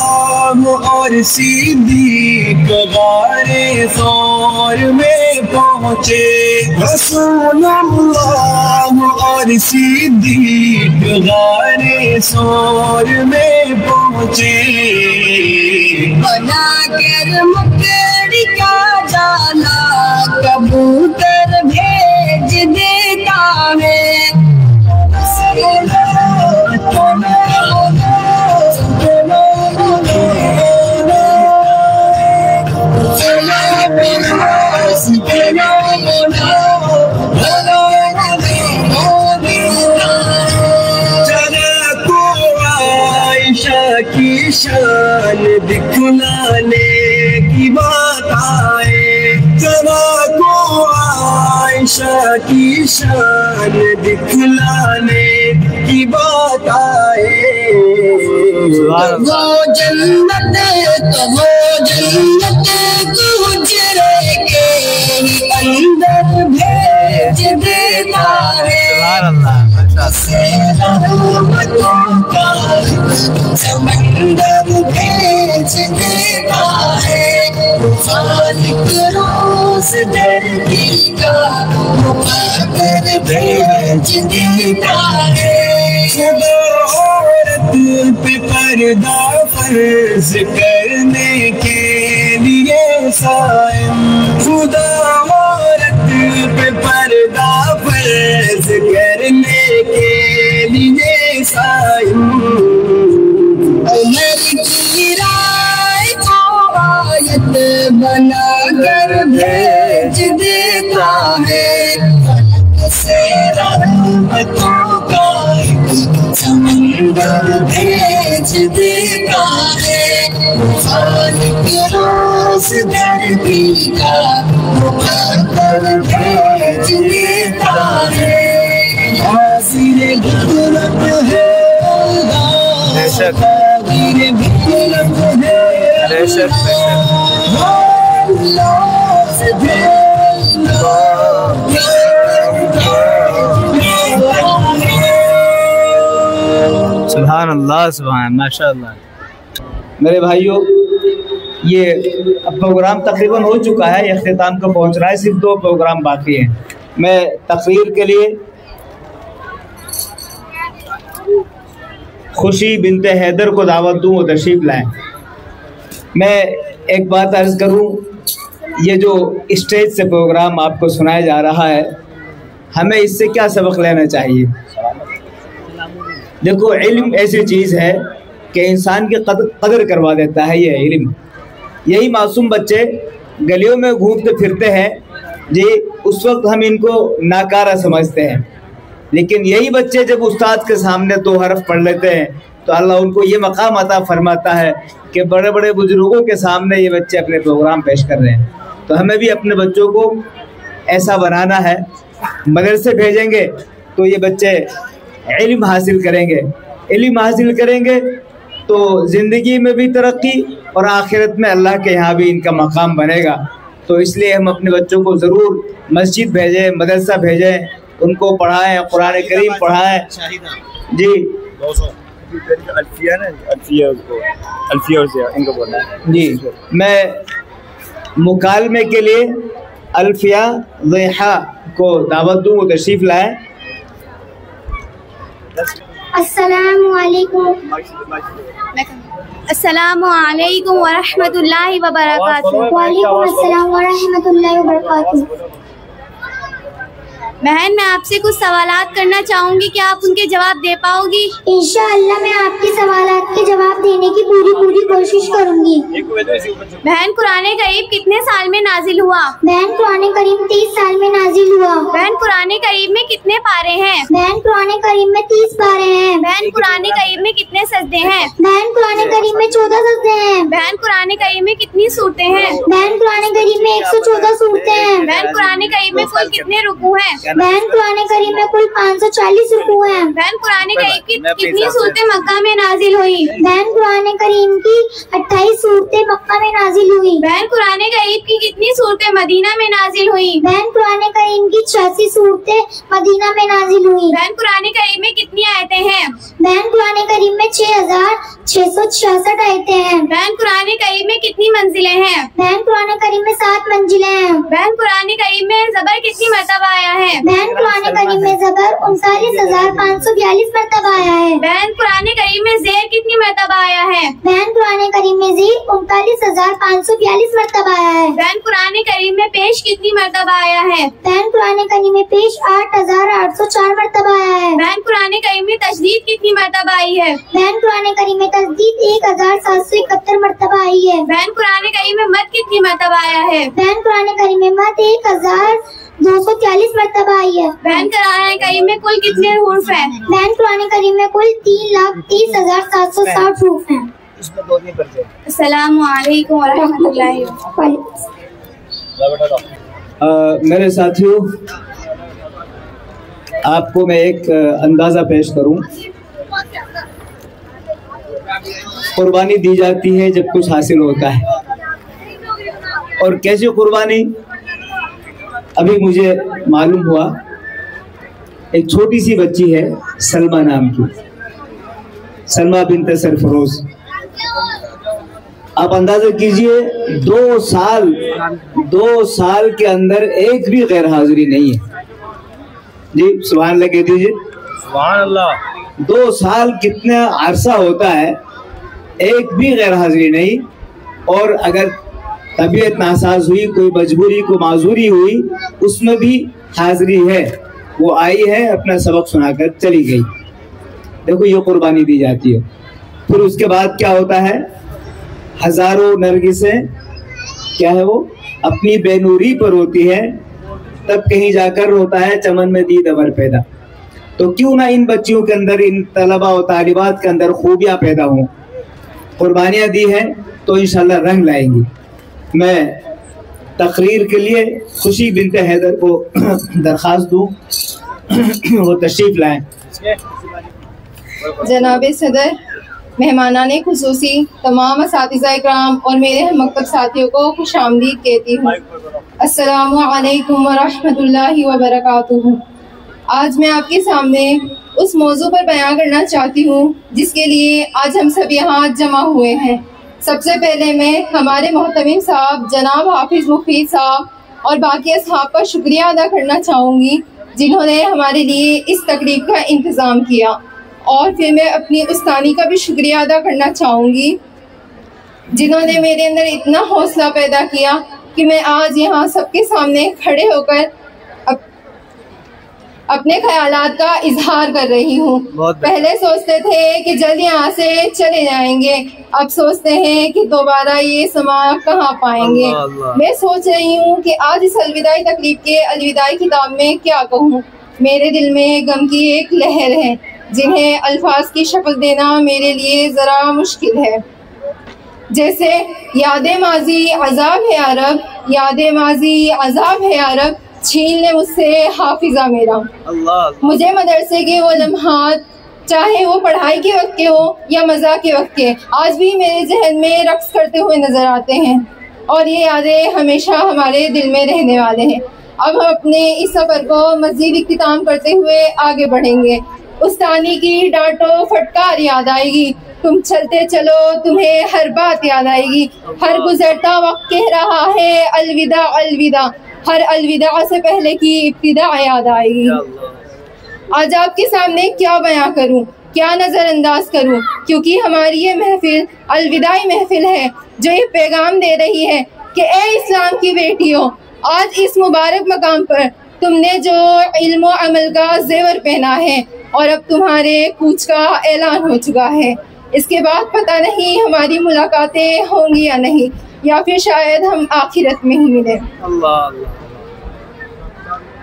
और सिद्दीक़ गारे सौर में पहुँचे, रसूलुल्लाह और सिद्दीक़ गारे सौर में पहुँचे, बना कर मकड़ी का जाला कबूतर भेज देता है। की शान दिखलाने की बात आए, जरा को आयशा की शान दिखलाने की बात आए। वो जन्नत तो वो जन्नत गुजरे के अंदर भेज देता है। समंदर भेज देता है, खालिक रोज़ धरती का मुक़द्दर भेज देता है। खुदा औरत पे पर्दा फर्ज करने के लिए सायम, खुदा औरत पे पर्दा फर्ज करने के लिए सायम, उमर की राय को आयत बना कर भेज देता है। फलक से रहमतों का समंदर भेज देता है, खालिक रोज़ धरती का मुक़द्दर भेज देता है। हाज़िर गुरबत है बेशक बेशक सुभान अल्लाह सुभान माशाअल्लाह। मेरे भाइयों, ये अब प्रोग्राम तकरीबन हो चुका है, इख्तिताम को पहुंच रहा है, सिर्फ 2 प्रोग्राम बाकी हैं। मैं तकरीर के लिए खुशी बिनते हैदर को दावत दूं और तशरीफ लाएं। मैं एक बात अर्ज़ करूं, ये जो स्टेज से प्रोग्राम आपको सुनाया जा रहा है, हमें इससे क्या सबक लेना चाहिए? देखो, इल्म ऐसी चीज़ है कि इंसान की कदर करवा देता है। ये इल्म, यही मासूम बच्चे गलियों में घूमते फिरते हैं जी, उस वक्त हम इनको नाकारा समझते हैं, लेकिन यही बच्चे जब उस्ताद के सामने 2 हरफ पढ़ लेते हैं तो अल्लाह उनको ये मकाम अता फरमाता है कि बड़े बड़े बुजुर्गों के सामने ये बच्चे अपने प्रोग्राम पेश कर रहे हैं। तो हमें भी अपने बच्चों को ऐसा बनाना है। मदरसे भेजेंगे तो ये बच्चे इल्म हासिल करेंगे, इल्म हासिल करेंगे तो ज़िंदगी में भी तरक्की और आखिरत में अल्लाह के यहाँ भी इनका मकाम बनेगा। तो इसलिए हम अपने बच्चों को ज़रूर मस्जिद भेजें, मदरसा भेजें, उनको पढ़ाएं, कुरान करीम पढ़ाएं। जी जी, मैं मुकालमे के लिए अल्फिया ज़ैहा को दावत दूँ, तशरीफ़ लाएं। अस्सलामुअलैकुम वरहमतुल्लाहि वबरकातुहू। वालेकुम अस्सलाम वरहमतुल्लाहि वबरकातुहू। बहन, मैं आपसे कुछ सवालात करना चाहूँगी, क्या आप उनके जवाब दे पाओगी? इंशाअल्लाह मैं आपके सवालात के जवाब देने की पूरी कोशिश करूँगी। बहन, कुरान करीम कितने साल में नाजिल हुआ? बहन, कुरान करीम 30 साल में नाजिल हुआ। बहन, कुरान करीम में कितने पारे हैं? बहन, कुरान करीम में 30 पारे हैं। बहन, कुरान करीम में कितने सजदे हैं? बहन, कुरान करीम में 14 सजदे हैं। बहन, कुरान करीम में कितनी सूरतें हैं? बहन, कुरान करीम में 114 सूरतें हैं। बहन, कुरान करीम में कुल कितने रुकू हैं? बहन कुरान करीम में कुल 540 रुकू हैं। बहन कुरान करीम की कितनी सूरतें मक्का में नाजिल हुई? बहन कुरान करीम की 28 सूरतें मक्का में नाजिल हुई। बहन कुरान करीम की कितनी सूरतें मदीना में नाजिल हुई? बहन कुरान करीम की 86 सूरतें मदीना में नाजिल हुई। बहन कुरान करीम में कितनी आयतें हैं? बहन कुरान करीम में 6666 आयतें हैं। बहन कुरान करीम में कितनी मंजिलें हैं? बहन कुरान करीम में 7 मंजिलें हैं। बहन कुरान करीम में ज़बर कितनी मरतबा आया है? बहन कुरान करीम में ज़बर 39,542 मरतबा आया है। बहन कुरान करीम में ज़ेर कितनी मरतबा आया है? बहन कुरान करीम में ज़ेर 39,542 मरतबा आया है। बहन कुरान करीम में पेश कितनी मरतबा आया है? बहन कुरान करीम में पेश 8,804 मरतबा आया है। बहन कुरान करीम में तशदीद कितनी मरतबा आई है? बहन कुरान करीम में तशदीद 1,771 मरतबा आई है। बहन कुरान करीम में मद कितनी मरतबा आया है? बहन कुरान करीम में मद 1,240 मरतबा आई है। बहन कुरान करीम में कुल कितने हुर्फ हैं? बहन कुरान करीम में कुल 3,30,760 हुर्फ हैं। अस्सलामु अलैकुम व रहमतुल्लाहि व बरकातहू। मेरे साथियों, आपको मैं एक अंदाज़ा पेश करूं। कुर्बानी दी जाती है जब कुछ हासिल होता है, और कैसी कुर्बानी अभी मुझे मालूम हुआ। एक छोटी सी बच्ची है सलमा नाम की, सलमा बिन्त सरफरोज। आप अंदाजा कीजिए 2 साल के अंदर एक भी गैर हाजिरी नहीं है। जी सुभान अल्लाह कह दीजिए। सुभान अल्लाह। 2 साल कितना अरसा होता है, एक भी गैर हाजिरी नहीं। और अगर तबीयत नासाज हुई, कोई मजबूरी को माजूरी हुई, उसमें भी हाजिरी है। वो आई है, अपना सबक सुनाकर चली गई। देखो ये कुर्बानी दी जाती है। फिर उसके बाद क्या होता है? हजारों नरगिसें क्या है वो अपनी बेनूरी पर होती है, तब कहीं जाकर होता है चमन में दीद अवर पैदा। तो क्यों ना इन बच्चियों के अंदर, इन तलबा और तालिबात के अंदर खूबियां पैदा हों। कुर्बानियां दी हैं तो इंशाल्लाह रंग लाएंगी। मैं तकरीर के लिए खुशी बिन्त हैदर को दरख्वास्त दूं, वो तशरीफ लाएं। जनाब सदर, मेहमानाने खुसूसी तमाम असातिज़ा इकराम और मेरे हममकतब साथियों को खुशामदीद कहती हूँ। अस्सलामु अलैकुम व रहमतुल्लाहि व बरकातुहू। आज मैं आपके सामने उस मौजू पर बयान करना चाहती हूँ जिसके लिए आज हम सब यहाँ जमा हुए हैं। सबसे पहले मैं हमारे मोहतमिम साहब जनाब हाफिज़ मुफीद साहब और बाकी असहाब का शुक्रिया अदा करना चाहूँगी जिन्होंने हमारे लिए इस तकरीब का इंतज़ाम किया। और फिर मैं अपनी उस्तानी का भी शुक्रिया अदा करना चाहूँगी जिन्होंने मेरे अंदर इतना हौसला पैदा किया कि मैं आज यहाँ सबके सामने खड़े होकर अपने ख्यालात का इजहार कर रही हूँ। पहले सोचते थे कि जल्द यहाँ से चले जाएंगे, अब सोचते हैं कि दोबारा ये समा कहाँ पाएंगे। मैं सोच रही हूँ कि आज इस अलविदाई तकरीब के अलविदाई खिताब में क्या कहूँ। मेरे दिल में गम की एक लहर है जिन्हें अल्फाज की शक्ल देना मेरे लिए ज़रा मुश्किल है। जैसे याद माजी अजाब है अरब, याद माजी अजाब है अरब, छीन ले मुझसे हाफिजा मेरा। मुझे मदरसे के वो लम्हात, चाहे वो पढ़ाई के वक्त के हो या मज़ाक के वक्त के, आज भी मेरे जहन में रक्स करते हुए नजर आते हैं और ये यादें हमेशा हमारे दिल में रहने वाले हैं। अब हम अपने इस सफ़र को मज़ीद इख्तिताम करते हुए आगे बढ़ेंगे। उस्तानी की डांटो फटकार याद आएगी, तुम चलते चलो तुम्हें हर बात याद आएगी, हर गुजरता वक्त कह रहा है अलविदा अलविदा, हर अलविदा से पहले की इब्तिदा याद आएगी। आज आपके सामने क्या बयां करूं, क्या नज़रअंदाज करूं, क्योंकि हमारी ये महफिल अलविदाई महफिल है जो ये पैगाम दे रही है कि ए इस्लाम की बेटियों, आज इस मुबारक मकाम पर तुमने जो इल्म और अमल का जेवर पहना है और अब तुम्हारे कूच का ऐलान हो चुका है। इसके बाद पता नहीं हमारी मुलाकातें होंगी या नहीं, या फिर शायद हम आखिरत में ही मिले।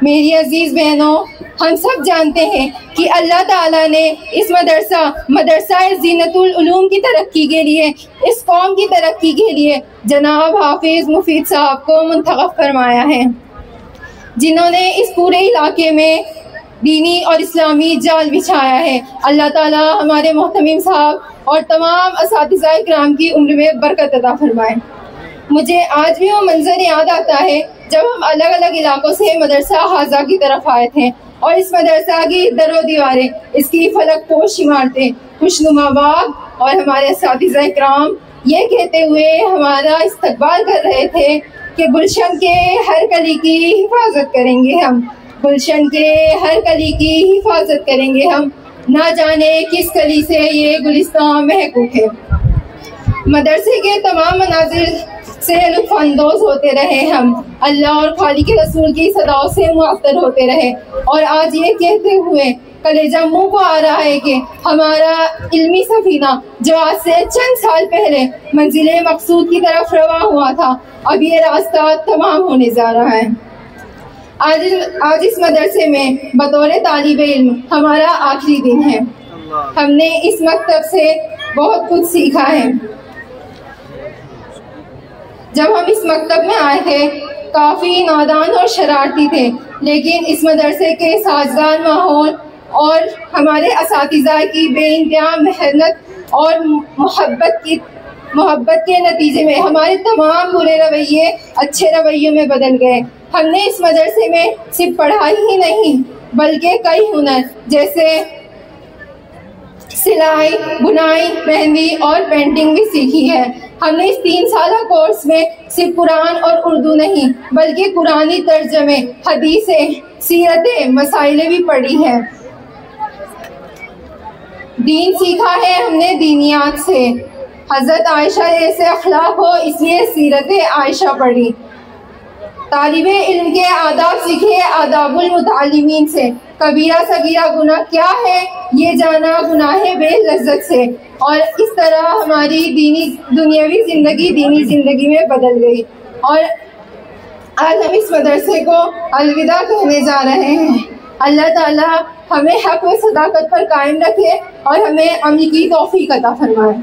मेरी अजीज बहनों, हम सब जानते हैं कि अल्लाह ताला ने इस मदरसा ज़ीनतुल उलूम की तरक्की के लिए, इस कौम की तरक्की के लिए जनाब हाफिज मुफीद साहब को मुंतखब फरमाया है। जिन्होंने इस पूरे इलाके में दीनी और इस्लामी जाल बिछाया है। अल्लाह ताला हमारे मोहतमीम साहब और तमाम असातिज़ा इकराम की उम्र में बरकत अता फरमाए। मुझे आज भी वो मंजर याद आता है जब हम अलग अलग इलाकों से मदरसा हाजा की तरफ आए थे और इस मदरसा की दरो दीवारें, इसकी फलक पोश इमारतें, खुशनुमा बाग और हमारे असातिज़ा इकराम ये कहते हुए हमारा इस्तकबाल कर रहे थे कि गुलशन के हर कली की हिफाजत करेंगे हम, गुलशन के हर कली की हिफाजत करेंगे हम, ना जाने किस कली से ये गुलिस्तान महकूक है। मदरसे के तमाम मनाजिर से लुत्फ़अंदोज़ होते रहे हम, अल्लाह और खालिक रसूल की सदाओं से मुअत्तर होते रहे और आज ये कहते हुए कलेजा मुंह को आ रहा है कि हमारा इल्मी सफीना जो आज से चंद साल पहले मंजिले मकसूद की तरफ रवा हुआ था, अब ये रास्ता तमाम होने जा रहा है। आज इस मदरसे में बतौर तालिबे इल्म हमारा आखिरी दिन है। हमने इस मकतब से बहुत कुछ सीखा है। जब हम इस मकतब में आए थे काफ़ी नादान और शरारती थे, लेकिन इस मदरसे के साजगार माहौल और हमारे असातिज़ा की बेइंतहा मेहनत और मोहब्बत के नतीजे में हमारे तमाम बुरे रवैये अच्छे रवैयों में बदल गए। हमने इस मदरसे में सिर्फ पढ़ाई ही नहीं बल्कि कई हुनर जैसे सिलाई, बुनाई, मेहंदी और पेंटिंग भी सीखी है। हमने इस 3 साल कोर्स में सिर्फ कुरान और उर्दू नहीं बल्कि कुरानी तर्जमे, हदीसें, सीरतें, मसाइलें भी पढ़ी हैं। दीन सीखा है हमने दीनियात से। हज़रत आयशा जैसे अखलाक हो इसलिए सीरत आयशा पढ़ी। तालिबे इल्म के आदाब सीखे आदाबुल मुतालिमीन से। कबीरा सगीरा गुनाह क्या है ये जाना गुनाह बेलज़्ज़त से। और इस तरह हमारी दुनियावी दीनी ज़िंदगी में बदल गई और आज हम इस मदरसे को अलविदा कहने जा रहे हैं। अल्लाह ताला हमें हक़ व सदाकत पर कायम रखे और हमें अमल की तौफीक अता फरमाए।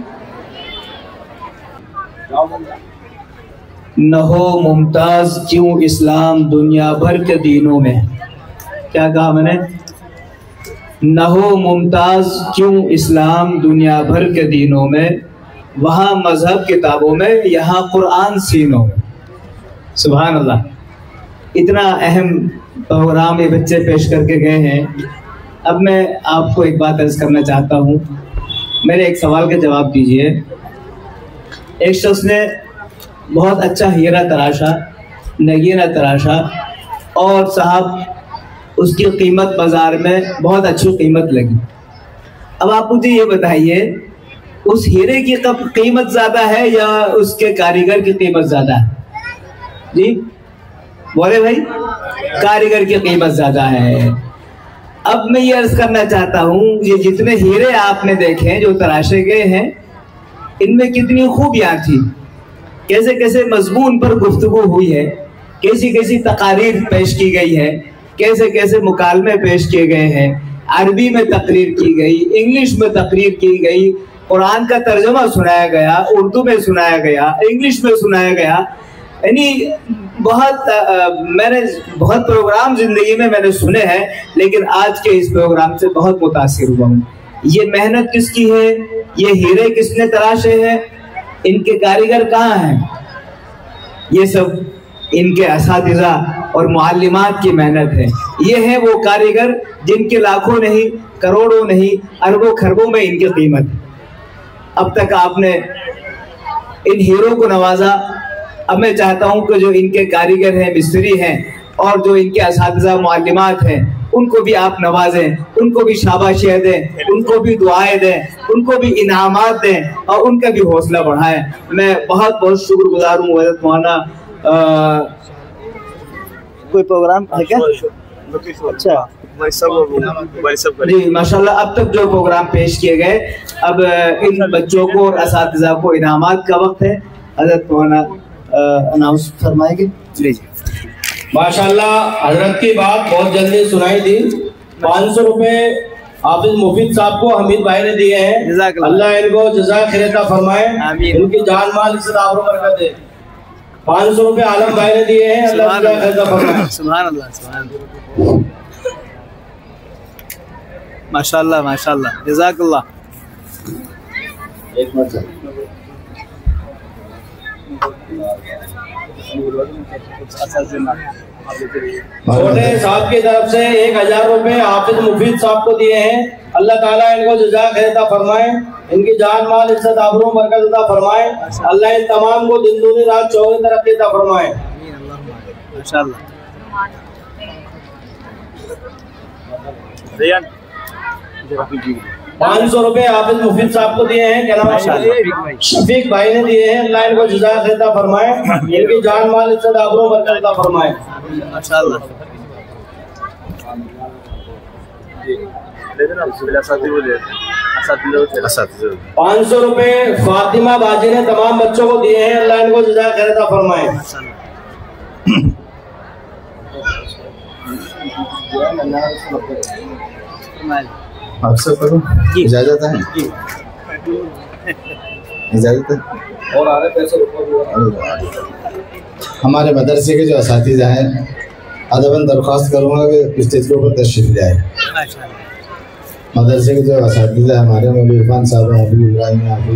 न हो मुमताज क्यों इस्लाम दुनिया भर के दीनों में। क्या कहा मैंने? न हो मुमताज क्यों इस्लाम दुनिया भर के दीनों में, वहाँ मजहब किताबों में, यहाँ कुरान सीनों में। सुभान अल्लाह। इतना अहम प्रोग्राम ये बच्चे पेश करके गए हैं। अब मैं आपको एक बात अर्ज करना चाहता हूँ। मेरे एक सवाल का जवाब दीजिए। एक शख्स ने बहुत अच्छा हीरा तराशा, नगीना तराशा और साहब उसकी कीमत बाजार में बहुत अच्छी कीमत लगी। अब आप मुझे ये बताइए उस हीरे की कीमत ज़्यादा है या उसके कारीगर की कीमत ज़्यादा है? जी बोले भाई, कारीगर की कीमत ज़्यादा है। अब मैं ये अर्ज करना चाहता हूँ ये जितने हीरे आपने देखे जो तराशे गए हैं इनमें कितनी खूबियाँ थी, कैसे कैसे मजमून पर गुफ्तगू हुई है, कैसी कैसी तकारीर पेश की गई है, कैसे कैसे मुकालमे पेश किए गए हैं, अरबी में तकरीर की गई, इंग्लिश में तकरीर की गई, कुरान का तर्जमा सुनाया गया, उर्दू में सुनाया गया, इंग्लिश में सुनाया गया। यानी मैंने बहुत प्रोग्राम जिंदगी में मैंने सुने हैं, लेकिन आज के इस प्रोग्राम से बहुत मुतासिर हुआ हूँ। ये मेहनत किसकी है, ये हीरे किसने तराशे हैं, इनके कारीगर कहाँ हैं? ये सब इनके असातिज़ा और मुअल्लिमात की मेहनत है। ये है वो कारीगर जिनके लाखों नहीं, करोड़ों नहीं, अरबों खरबों में इनकी कीमत। अब तक आपने इन हीरों को नवाजा। अब मैं चाहता हूं कि जो इनके कारीगर हैं, मिस्त्री हैं और जो इनके असातिज़ा मुअल्लिमात हैं उनको भी आप नवाजें, उनको भी शाबाशियाँ दें, उनको भी दुआएं दें, उनको भी इनामात दें और उनका भी हौसला बढ़ाएं। मैं बहुत बहुत शुक्रगुजार हूँ हज़रत मौलाना। कोई प्रोग्राम है क्या? अच्छा जी माशाल्लाह। अब तक जो प्रोग्राम पेश किए गए, अब इन बच्चों को और असातिज़ा को इनामात का वक्त है। हज़रत मौलाना अनाउंस फरमाएंगे। जी जी माशाल्लाह। हजरत की बात बहुत जल्दी सुनाई दी। 500 रुपए हाफिज मुफीद साहब को हमीद भाई ने दिए हैं। अल्लाह इनको जज़ा खैर अता फरमाए, उनकी जान माल इज़्ज़त आबरू बरकत दे। 500 रुपए आलम भाई ने दिए हैं, अल्लाह खैर फरमाए। सुभान अल्लाह, सुभान अल्लाह, माशाअल्लाह माशाअल्लाह, जज़ाकल्लाह। एक मिनट छोटे साहब की तरफ से 1000 रुपए हाफिज मुफीद साहब को दिए हैं, अल्लाह ताला इनको जज़ा खैर फरमाए, इनकी जान माल इज्जत आबरू बरकत अता फरमाए, अल्लाह इन तमाम को दिन दूनी रात चौगुनी तरक्की अता फरमाए। माशाअल्लाह। 500 रुपए हाफिज मुफीद साहब को दिए हैं, क्या नाम है? शफीक भाई ने दिए हैं, अल्लाह इनको जज़ा खैर फरमाए, इनकी जान माल इज्जत आबरू बरकत अता फरमाए। माशाअल्लाह। 500 रुपए फातिमा बाजी ने तमाम बच्चों को दिए हैं, अल्लाह इनको जज़ा खैर अता फरमाए। आपसे करो, इजाजत है? इजाजत है? और आ रहे पैसे हमारे मदरसे के जो असातिज़ा हैं, अदबन दरख्वास्त करूँगा कि स्टेज के ऊपर तशरीफ ले आए। मदरसे के जो असातिज़ा हमारे मौलवी इरफान साहब हैं, अभी इब्राहिम हैं, अभी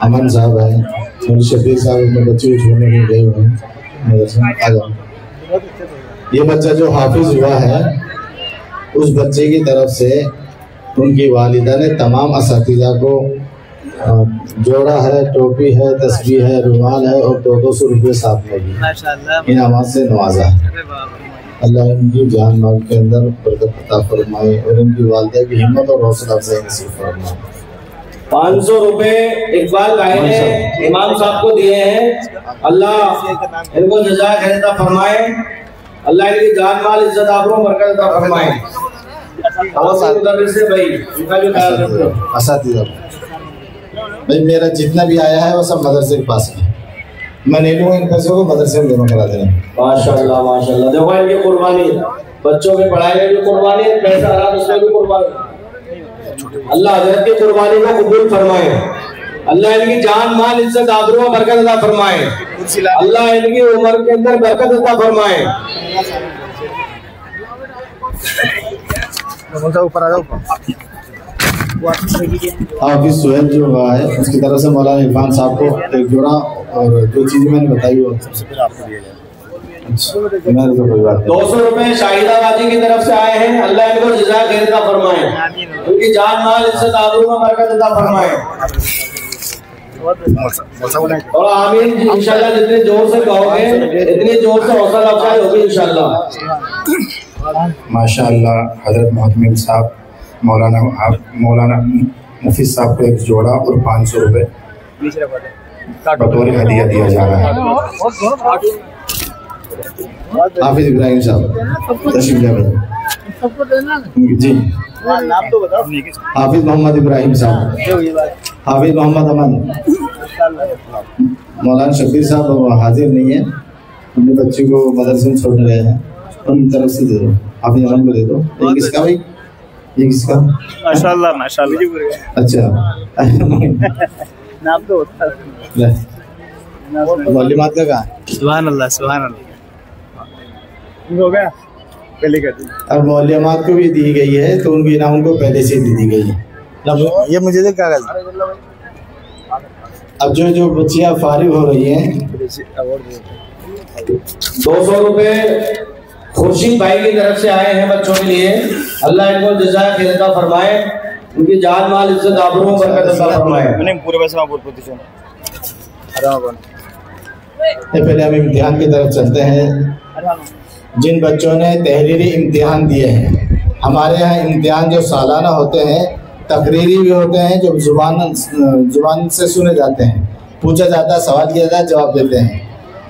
अमन साहब हैं, मौलवी शफीर साहब अपने बच्चे को छोड़ने के लिए गए हुए हैं मदरसे में। आ जाओ। ये बच्चा जो हाफिज हुआ है, उस बच्चे की तरफ से उनकी वालिदा ने तमाम असातिज़ा को जोड़ा है, टोपी है, तस्बीह है, रुमाल है और 200 रुपये साथ में भी इनामात से नवाजा है। अल्लाह इनकी जान माल के अंदर बरकत अता फरमाए और इनकी वालिदा की हिम्मत और हौसला अफजाई नसीब फरमाए। 500 रुपए इकबाल भाई ने इमाम साहब को दिए हैं, अल्लाह इनको जज़ा खैर अता फरमाए, अल्लाह इनकी जान माल इज्जत आबरू बरकत अता फरमाए। असातिज़ा भाई मेरा जितना भी आया है वो सब मदरसे के पास है, मैं नहीं लूँगा इन पैसों को, मदरसे में जमा करा देना। माशाअल्लाह माशाअल्लाह। देखो इनकी कुर्बानी, बच्चों के पढ़ाई में भी कुर्बानी है, पैसा आ रहा है उसमें भी कुर्बानी। अल्लाह हज़रत की कुर्बानी को कबूल फरमाए, अल्लाह इनकी जान माल इज्जत आबरू में बरकत अता फरमाए, अल्लाह इनकी उम्र के अंदर बरकत अता फरमाए। ऊपर आ जाओ। हाफिज सुहेल जो हुआ है उसकी तरफ से मौलाना इरफान साहब को एक जोड़ा और जो चीज़ मैंने बताई वो सबसे पहले आपको दिया जाए। 200 रुपए शाहिदा बाजी की तरफ से आए हैं, अल्लाह इनको जज़ा खैर अता फरमाए, उनकी जान माल इज्जत आबरू में बरकत अता फरमाए। और आमीन इंशाल्लाह, जितने जोर से कहोगे इतनी जोर से हौसला अफजाई होगी इंशाल्लाह। माशाअल्लाह। हजरत मोहतमिम साहब मौलाना मुफीद साहब को एक जोड़ा और 500 रुपए बतौर हदिया दिया जा रहा है। हाफिज इब्राहिम साहब तशरीफ ले आए जी। नाम तो बताओ। हाफिज मोहम्मद इब्राहिम साहब, हाफिज मोहम्मद अमन, मौलाना शफीर साहब हाजिर नहीं है, अपने बच्चे को मदरसे में छोड़ने गए हैं, उनकी तरफ से दे दो। हाफिज अमन को दे दो। ये किसका भाई? ये किसका? माशाअल्लाह माशाअल्लाह। अच्छा नाम तो होता है। मालूमात का कहाँ? सुभान अल्लाह सुभान अल्लाह। हो गया पहले कर दी। अब मालूमात को भी दी गई है तो उनकी इनाम उनको पहले से दी गई है। ये मुझे दे कागज। अब जो बच्चियाँ फारिग हो रही हैं, 200 रुपए खुर्शीद भाई की तरफ से आए हैं बच्चों के लिए, अल्लाह इनको जज़ा खैर अता फरमाए, उनकी जान माल इज्जत आबरू में बरकत अता फरमाए। मैंने पूरे पैसे में पूरी पोजीशन पहले हम इम्तिहान की तरफ चलते हैं। जिन बच्चों ने तहरीरी इम्तिहान दिए हैं, हमारे यहाँ इम्तिहान जो सालाना होते हैं तकरीरी भी होते हैं, जो जुबान से सुने जाते हैं, पूछा जाता है, सवाल किया जाता है, जवाब देते हैं,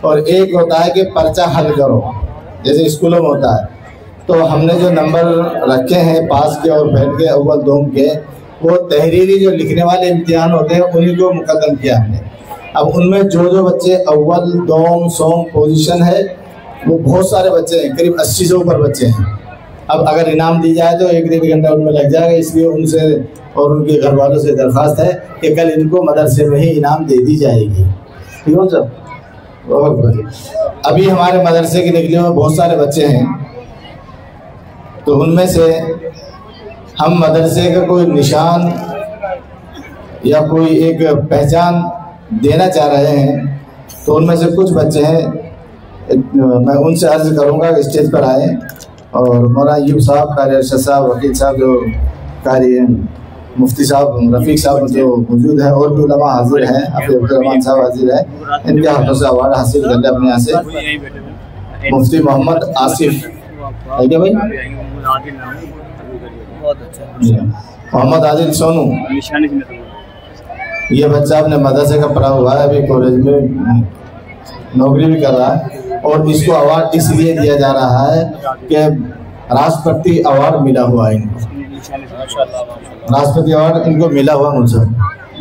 और एक होता है कि पर्चा हल करो जैसे स्कूलों में होता है। तो हमने जो नंबर रखे हैं पास के और फेल के, अव्वल दोम के, वो तहरीरी जो लिखने वाले इम्तिहान होते हैं उन्हीं को मुकद्दम किया हमने। अब उनमें जो बच्चे अव्वल दोम सोम पोजीशन है वो बहुत सारे बच्चे हैं, करीब 80 से ऊपर बच्चे हैं। अब अगर इनाम दी जाए तो 1-1.5 घंटा उनमें लग जाएगा, इसलिए उनसे और उनके घर वालों से दरख्वास्त है कि कल इनको मदरसे में ही इनाम दे दी जाएगी। ठीक हो सर? अभी हमारे मदरसे के निकले हुए बहुत सारे बच्चे हैं, तो उनमें से हम मदरसे का कोई निशान या कोई एक पहचान देना चाह रहे हैं। तो उनमें से कुछ बच्चे हैं, मैं उनसे अर्ज करूंगा कि स्टेज पर आए और मौलाना अय्यूब साहब, कारी अरशद साहब, वकील साहब, जो कारी मुफ्ती साहब, रफ़ीक साहब जो मौजूद हैं, और भी उलमा हाजिर हैं, अब्दुर्रहमान साहब हाजिर हैं, इनके हाथों से अवार्ड हासिल कर ले अपने यहाँ से। मुफ्ती मोहम्मद आसिफ है क्या भाई? मोहम्मद आदिल सोनू, ये बच्चा अपने मदरसे का पढ़ा हुआ है, अभी कॉलेज में नौकरी भी कर रहा है, और इसको अवार्ड इसलिए दिया जा रहा है कि राष्ट्रपति अवार्ड मिला हुआ है इनको, राष्ट्रपति अवार्ड इनको मिला हुआ मुझसे।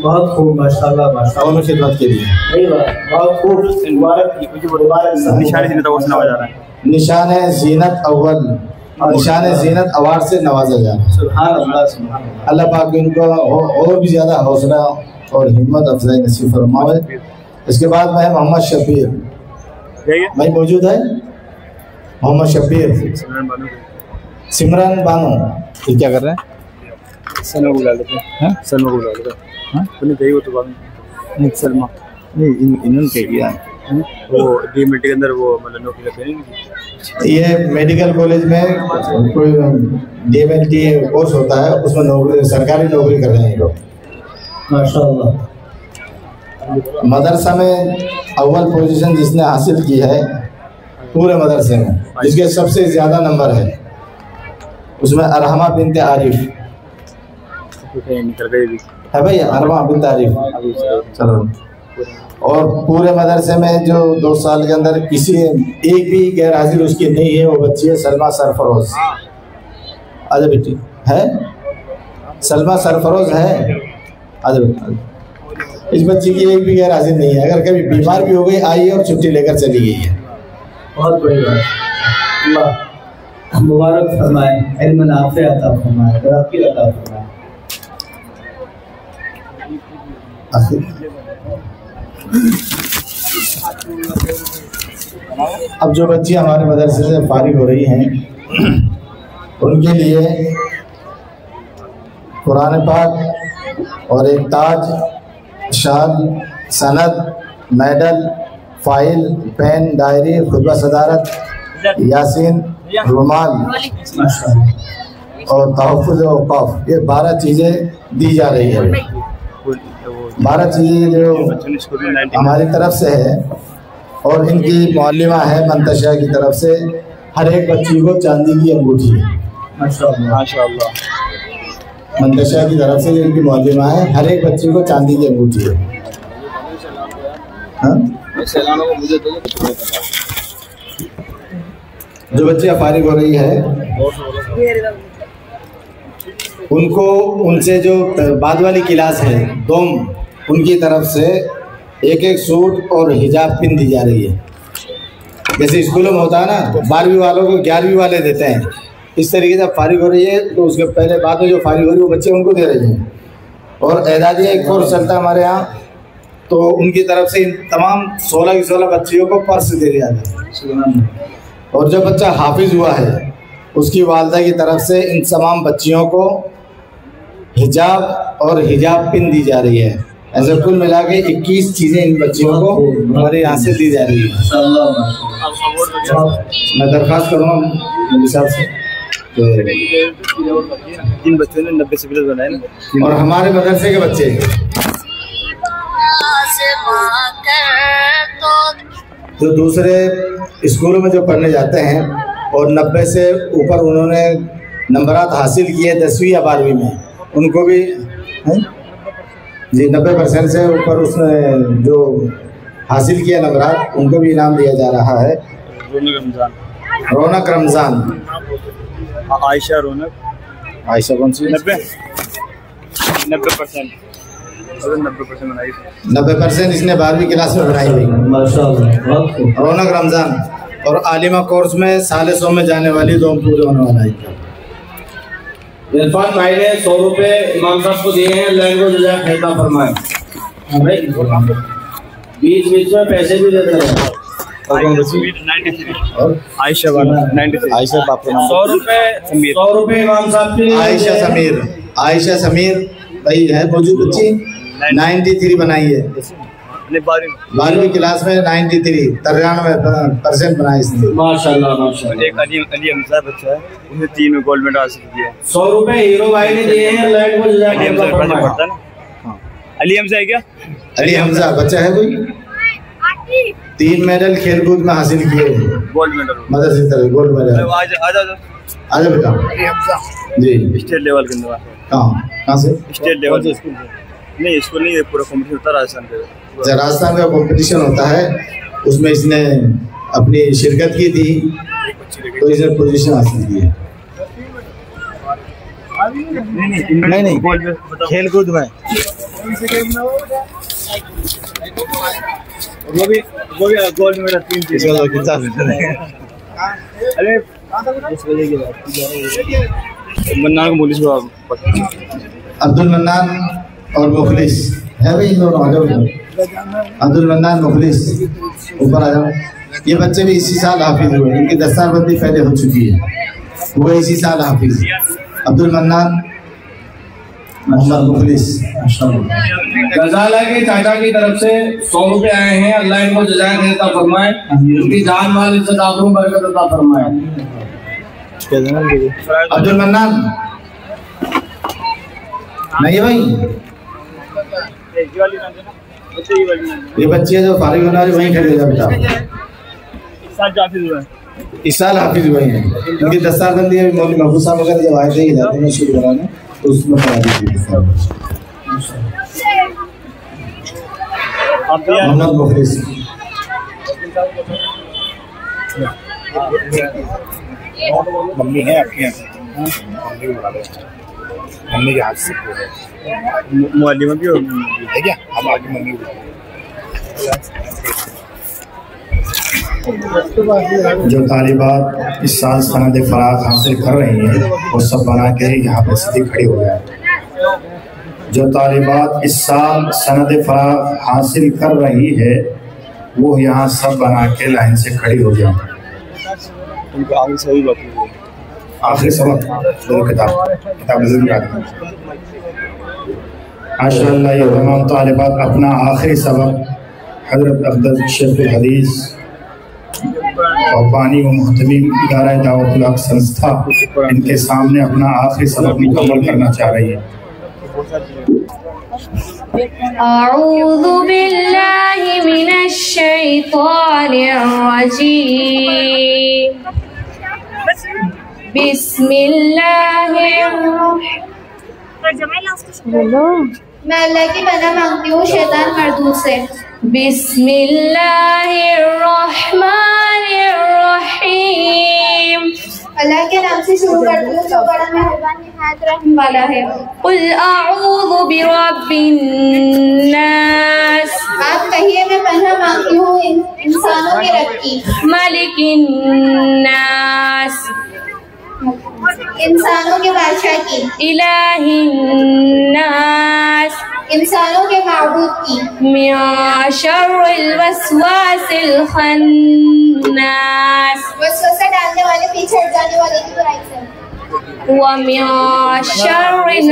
बहुत खूब, माशाल्लाह माशाल्लाह, में खिदमत के लिए बहुत खूब। निशान ज़ीनत अव्वल, निशान ज़ीनत अवार्ड से नवाजा जा रहा है। सुभान अल्लाह, अल्लाह पाक इनको और भी ज़्यादा हौसला और हिम्मत अफजाई नसीब फरमाए। इसके बाद में मोहम्मद शबीर भाई मौजूद है, मोहम्मद शबीर, सिमरन बानो, ये क्या कर रहे हैं? सलमा को बुला लेते हैं, सलमा को बुला लेते हैं, तो नहीं वो तो बाद में सलमा नहीं, इन्होंने क्या किया वो डीएमएलटी के अंदर वो मतलब नौकरी करते हैं। ये मेडिकल कॉलेज में कोई डीएमएलटी कोर्स होता है, उसमें नौकरी, सरकारी नौकरी कर रहे हैं लोग माशाल्लाह। मदरसा में अव्वल पोजीशन जिसने हासिल की है पूरे मदरसे में, जिसके सबसे ज़्यादा नंबर है, उसमें अरहमा बिनत आरिफ है भाई, अरहमा बिनत आरिफ। चलो, और पूरे मदरसे में जो 2 साल के अंदर किसी एक भी गैर हाजिर उसकी नहीं है, वो बच्ची है सलमा सरफरोज। आजा बेटी, है सलमा सरफरोज है, आजा बेटी। इस बच्ची की एक भी गैर हाजिर नहीं है, अगर कभी बीमार भी हो गई आई है और छुट्टी लेकर चली गई है। बहुत बड़ी बात, अल्लाह मुबारक फरमाए, इल्म नाफ़े अता फरमाए, तरक्की अता फरमाए। अब जो बच्ची हमारे मदरसे से फारिग हो रही हैं, उनके लिए कुरान पाक और एक ताज, शाल, सनद, मेडल, फाइल, पेन, डायरी, खुतबा सदारत, यासीन, रुमाल और तहफ़्फ़ुज़ औक़ाफ़, ये 12 चीज़ें दी जा रही है। 12 चीज़ें जो हमारी तरफ से है, और इनकी मौलिमा है मंतशा की तरफ से, हर एक बच्ची को चांदी की अंगूठी है माशाअल्लाह। मंतशा की तरफ से इनकी मौलिमा है, हर एक बच्ची को चांदी की अंगूठी है। जो बच्चियाँ फारिग हो रही है उनको, उनसे जो बाद वाली क्लास है दोम, उनकी तरफ से एक सूट और हिजाब पिन दी जा रही है। जैसे स्कूलों में होता है ना, तो 12वीं वालों को 11वीं वाले देते हैं, इस तरीके से फारिग हो रही है, तो उसके पहले बाद में जो फारिग हो रही है वो बच्चे उनको दे रहे हैं। और एदादिया एक कोर्स चलता है हमारे यहाँ, तो उनकी तरफ से इन तमाम 16 की 16 बच्चियों को पर्स दे दिया जाता है। और जो बच्चा हाफिज हुआ है उसकी वालदा की तरफ से इन तमाम बच्चियों को हिजाब और हिजाब पिन दी जा रही है। ऐसे कुल मिला के 21 चीज़ें इन बच्चियों को हमारे यहाँ से दी जा रही है। मैं दरख्वास्त करूँगा मेरे हिसाब से जिन बच्चों ने 90 सिविल बनाए ना, और हमारे मदरसे के बच्चे जो दूसरे स्कूलों में जो पढ़ने जाते हैं और 90 से ऊपर उन्होंने नंबरात हासिल किए 10वीं या 12वीं में, उनको भी जी 90% से ऊपर उसने जो हासिल किया नंबरात, उनको भी इनाम दिया जा रहा है। रौनक रमज़ान, आयशा रौनक, आयशा कौन सी? 90% 90% इसने 12वीं क्लास में बनाई हुई माशाअल्लाह। रौनक रमज़ान और आलिमा कोर्स में सालिसों में जाने वाली 2 पूरे होने वाला है। इरफान भाई ने 100 रुपये इमाम साहब को दिए हैं, लैंग्वेज फरमाए। बीच बीच में पैसे भी देते हैं। आयशा वाला 93। आयशा बाप का नाम 100 रुपए इमाम साहब के लिए। आयशा समीर भाई है मौजूद बच्ची 93 बनाई है, 12वीं क्लास में 93 93% बनाई इसने। माशाल्लाह माशाल्लाह। एक अली हमजा बच्चा है, उसने 3 में गोल्ड मेडल हासिल किया है। 100 रुपए हीरो भाई ने दिए हैं, लाइट को जजा के पढ़ता ना। अली हमजा है क्या? अली हमजा बच्चा है कोई, 3 मेडल खेलकूद में हासिल किए, गोल्ड मेडल मदरसे तरफ गोल्ड मेडल। आजा बेटा जी। स्टेट लेवल के अंदर कहाँ से? स्टेट लेवल से स्कूल नहीं, स्कूल नहीं, पूरा कॉम्पिटिशन होता राजस्थान पे। राजस्थान का कंपटीशन होता है, उसमें इसने अपनी शिरकत की थी तो इसने पोजीशन हासिल की है। नहीं खेल कूद में वो भी गोल्ड मेडल 3 चीज। अरे इस वजह की बात मन्नान को पुलिस को अब्दुल मन्नान और मुखलिस है भाई, दोनों आ जाओ। अब्दुल मन्नान मुखलिस ऊपर आ जाओ। ये बच्चे भी इसी साल हाफिज हुए, इनकी दस्तारबंदी पहले हो चुकी है, वो इसी साल हाफिज। अब्दुल मन्नान मोहम्मद मुखलिस। गजाला के चाचा की तरफ से 100 रुपए आए हैं, अल्लाह इनको जज़ाए देता फरमाए, उनकी जान माल इज्जत आबरू बरकत अता फरमाए। अब्दुल मन्नान नहीं है भाई, ये बच्चे जो फारिग होना है वहीं खड़े हो जाओ बेटा। इस साल हाफिज हुए हैं, इनकी दस्तारबंदी मौलवी महफूज साहब वगैरह जब आए थे इलाके में शुरू कराने तो उसमें करा दीजिए। मोहम्मद मुखलिस मम्मी है आपके यहाँ? मम्मी के हाथ से मुअल्लिमा भी है क्या? हम आगे मम्मी जो तालिबात इस साल सनद फराग हासिल कर रही हैं वो सब बना के यहाँ पे सीधी खड़ी हो गया। जो तालिबात इस साल सनद फराग हासिल कर रही है वो यहाँ सब बना के लाइन से खड़ी हो जाए। उनको आगे सही बात आखिरी सबक किताब नजर में माशाअल्लाह ये तमाम तालिबात अपना आखिरी सबक हजरत अफजल शेख हदीस और बानी व मुहतमीम इदारा दावतुल हक संस्था इनके सामने अपना आखिरी सबक मुकम्मल करना चाह रही है। अऊज़ु बिल्लाहि मिनश शैतानिर रजीम। मैं अल्लाह की पनाह मांगती हूँ शैतान मरदूद से। बिस्मिल्लाहिर्रहमानिर्रहीम। अल्लाह के नाम से शुरू करती हूँ जो बड़ा मेहरबान निहायत रहम वाला है। कुल अऊज़ु बिरब्बिन नास। आप कहिए मैं पनाह मांगती हूँ इंसानों के रब की। मलिकिन नास। इंसानों के बादशाह की। इलाहिन नास। इंसानों के माबूद की। मिन शर्रिल वसवासिल खन्नास। वसवसा डालने वाले, पीछे हट जाने वाले की बुराई से। व मिन शर्रिल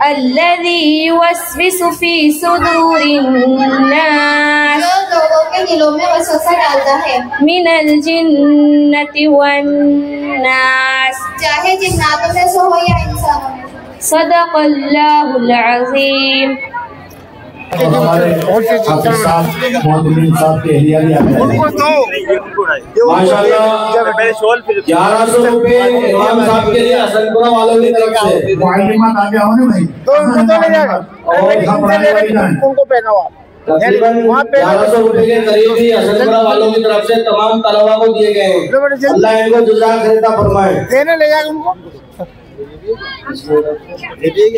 अल्लज़ी युवस्विसु फी सुदूरिन्नास। जो लोगों के दिलों में वसवसा डालता है। मिनल जिन्नति वन्नास। चाहे जिन्नातों में से हो या इंसानों में। सदक़ल्लाहुल अज़ीम। हमारे हाफिज साहब मोहम्मद साहब के एरिया भी आते हैं। माशाल्लाह 1100 रुपए इमाम साहब के लिए हसनपुरा वालों की तरफ से। मुअल्लिमा आगे आओ ना भाई, तो उनको तो ले जाएगा उनको पहना हुआ तकरीबन 1100 रुपए के करीब ही हसनपुरा वालों की तरफ से तमाम तलबा को दिए गए हैं। अल्लाह इनको जज़ा खैर फरमाए। देने ले जाएगा उनको।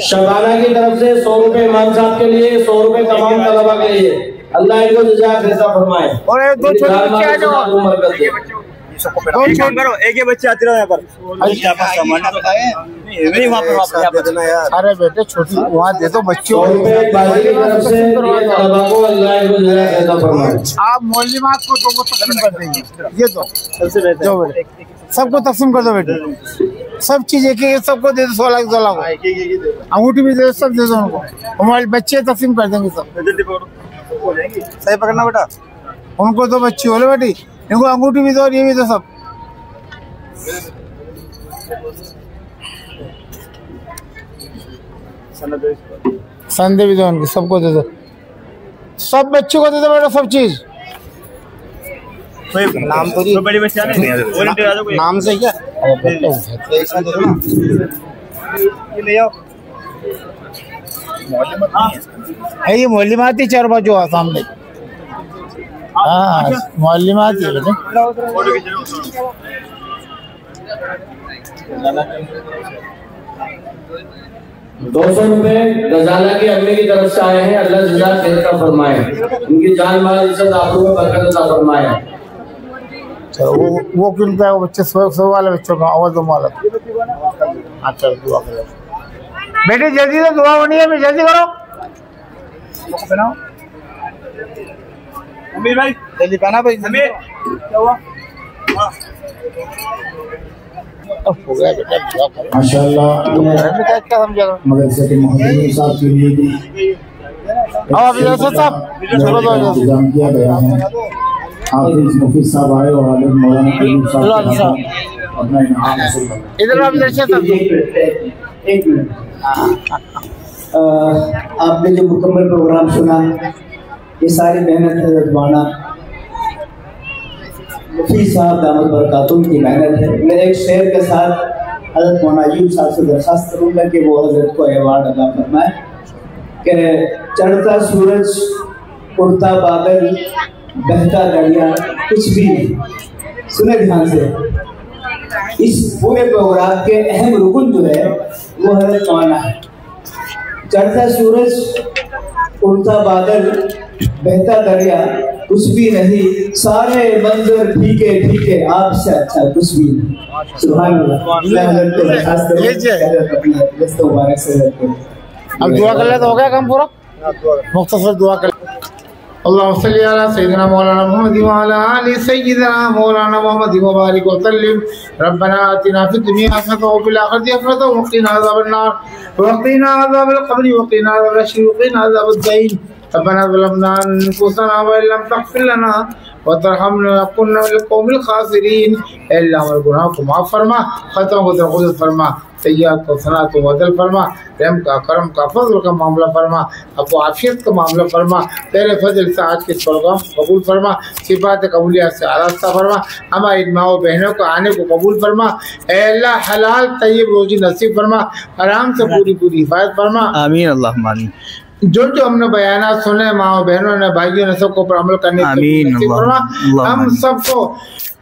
शबाना की तरफ से 100 रुपए इमाम साहब के लिए, 100 रुपए तमाम तलबा के लिए। अल्लाह इनको जज़ा खैर फरमाए। और दो छोटे बच्चे आ जाओ। सबको पहना। एक काम करो, एक ही बच्चे आते रहो यहाँ पर। नहीं वहाँ पर अरे बेटे छोटी वहाँ दे दो बच्चों आप मौलिमात को तो तकसीम कर देंगे। ये दो सबको तकसीम कर दो बेटे, सब चीज एक एक सबको दे दो, 16 को अंगूठी भी दे दो, सब दे दो उनको, हमारे बच्चे तकसीम कर देंगे सब। सही पकड़ना बेटा, उनको दो बच्ची बोले बेटी, इनको अंगूठी भी दो और ये भी दो सब। संदे भी दो उनके, सबको दे दो, सब बच्चों को दे दो बेटा, सब चीज। नाम तो बड़ी बच्चा नहीं, नाम से क्या है, ये मौलिमात ही 4 बाजू सामने। हाँ मौलिमात ही बेटे। 200 रुपए गजाला की अम्मी की तरफ से आए हैं। अल्लाह जज़ा खैर का फरमाए, उनकी जान माल इज्जत आबरू में बरकत अता फरमाए। वो क्यों क्या वो बच्चे 100 वाले बच्चों का आवाज दो मालक। अच्छा दुआ करो बेटे, जल्दी से दुआ होनी है, जल्दी करो। अमीर भाई जल्दी पहना भाई। अमीर क्या हुआ? हो गया बेटा, दुआ करो माशाल्लाह। क्या समझेगा मदरसे के मुहद्दिस साहब के लिए भी इंतजाम किया गया है। हाफिज मुफीद साहब आए और आलिम मौलाना करीम साहब अपना इनाम हासिल कर। इधर आप एक मिनट, आपने जो मुकम्मल प्रोग्राम सुना, ये सारी मेहनत है रजवाना मुफीद साहब दामद बरकातुहू की मेहनत है। मैं एक शेर के साथ हज़रत मौलाना अयूब साहब से दरख्वास्त करूँगा कि वो हज़रत को अवार्ड अदा फरमाए कि चढ़ता सूरज, उड़ता बादल, बहता दरिया, कुछ भी नहीं। सुने ध्यान से, इस पूरे प्रोग्राम के अहम रुकन जो है वो हज़रत मौलाना है। चढ़ता सूरज, उड़ता बादल, बहता दरिया, कुछ भी नहीं, सारे मंजर फीके फीके, आपसे अच्छा कुछ भी नहीं। सुभान अल्लाह। अब दुआ कर ले तो हो गया काम पूरा, मुख्तसर दुआ कर। अल्लाहुम्मा सल्ली अला सय्यिदिना मौलाना मुहम्मद व अला आलि सय्यिदिना मौलाना मुहम्मद व बारिक व सल्लिम। रब्बना आतिना फिद दुनिया हसनतन व फिल आखिरति हसनतन व क़िना अज़ाबन नार व क़िना अज़ाबल क़ब्र व क़िना अज़ाबल हश्र व क़िना अज़ाबद दईन। रब्बना ज़लमना अनफुसना व लम तग़फिर लना व तरहमना लनकुन्ना मिनल क़ौमिल ख़ासिरीन। अल्लाह हमारे गुनाहों को माफ़ फरमा, ख़ताओं को दरगुज़र फरमा, सय्यात को सनात को बदल फरमा, रहम का, करम का, फजल का मामला फरमा, अपो आफियत का मामला फरमा। तेरे फजल से आज के प्रोग्राम कबूल फरमा, सिफात कबूलियत से आरास्ता फरमा, हमारी माओ बहनों को आने को कबूल फरमा। ऐ अल्लाह हलाल तय्यब रोजी नसीब फरमा, आराम से पूरी पूरी हिफाजत फरमा। आमीन अल्लाहुम्मा आमीन। जो हमने बयाना सुने माओ बहनों ने, भाइयों ने, सबको पर अमल करने की नसीब फरमा। हम सबको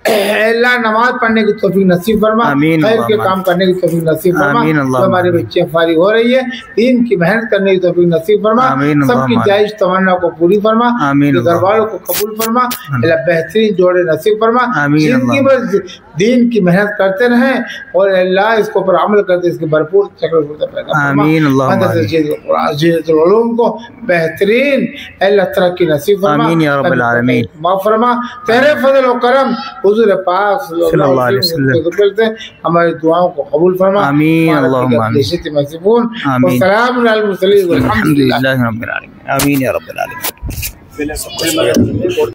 अल्लाह नमाज पढ़ने की तौफीक नसीब फरमा, खैर के काम करने की तौफीक नसीब फरमा। हमारी बच्चियां फारिग हो रही है, दीन की मेहनत करने की तौफीक नसीब फरमा, सबकी जायज तमन्ना को पूरी फरमा, दरबारों को कबूल फरमा, अल्लाह बेहतरीन जोड़े नसीब फरमा, जिंदगी भर दीन की मेहनत करते रहें और अल्लाह इसको पर अमल करते इसकी भरपूर को बेहतरीन अल्लाह तरक्की नसीब फरमा, माफ फरमा। तेरे फजल और करम हुजूर पाक सल्लल्लाहु अलैहि वसल्लम हमारी दुआओं को कबूल फरमा। आमीन अल्लाहुम्मा आमीन। सलाम अलल मुरसलीन वल्हम्दुलिल्लाहि रब्बिल आलमीन। आमीन या रब्बिल आलमीन।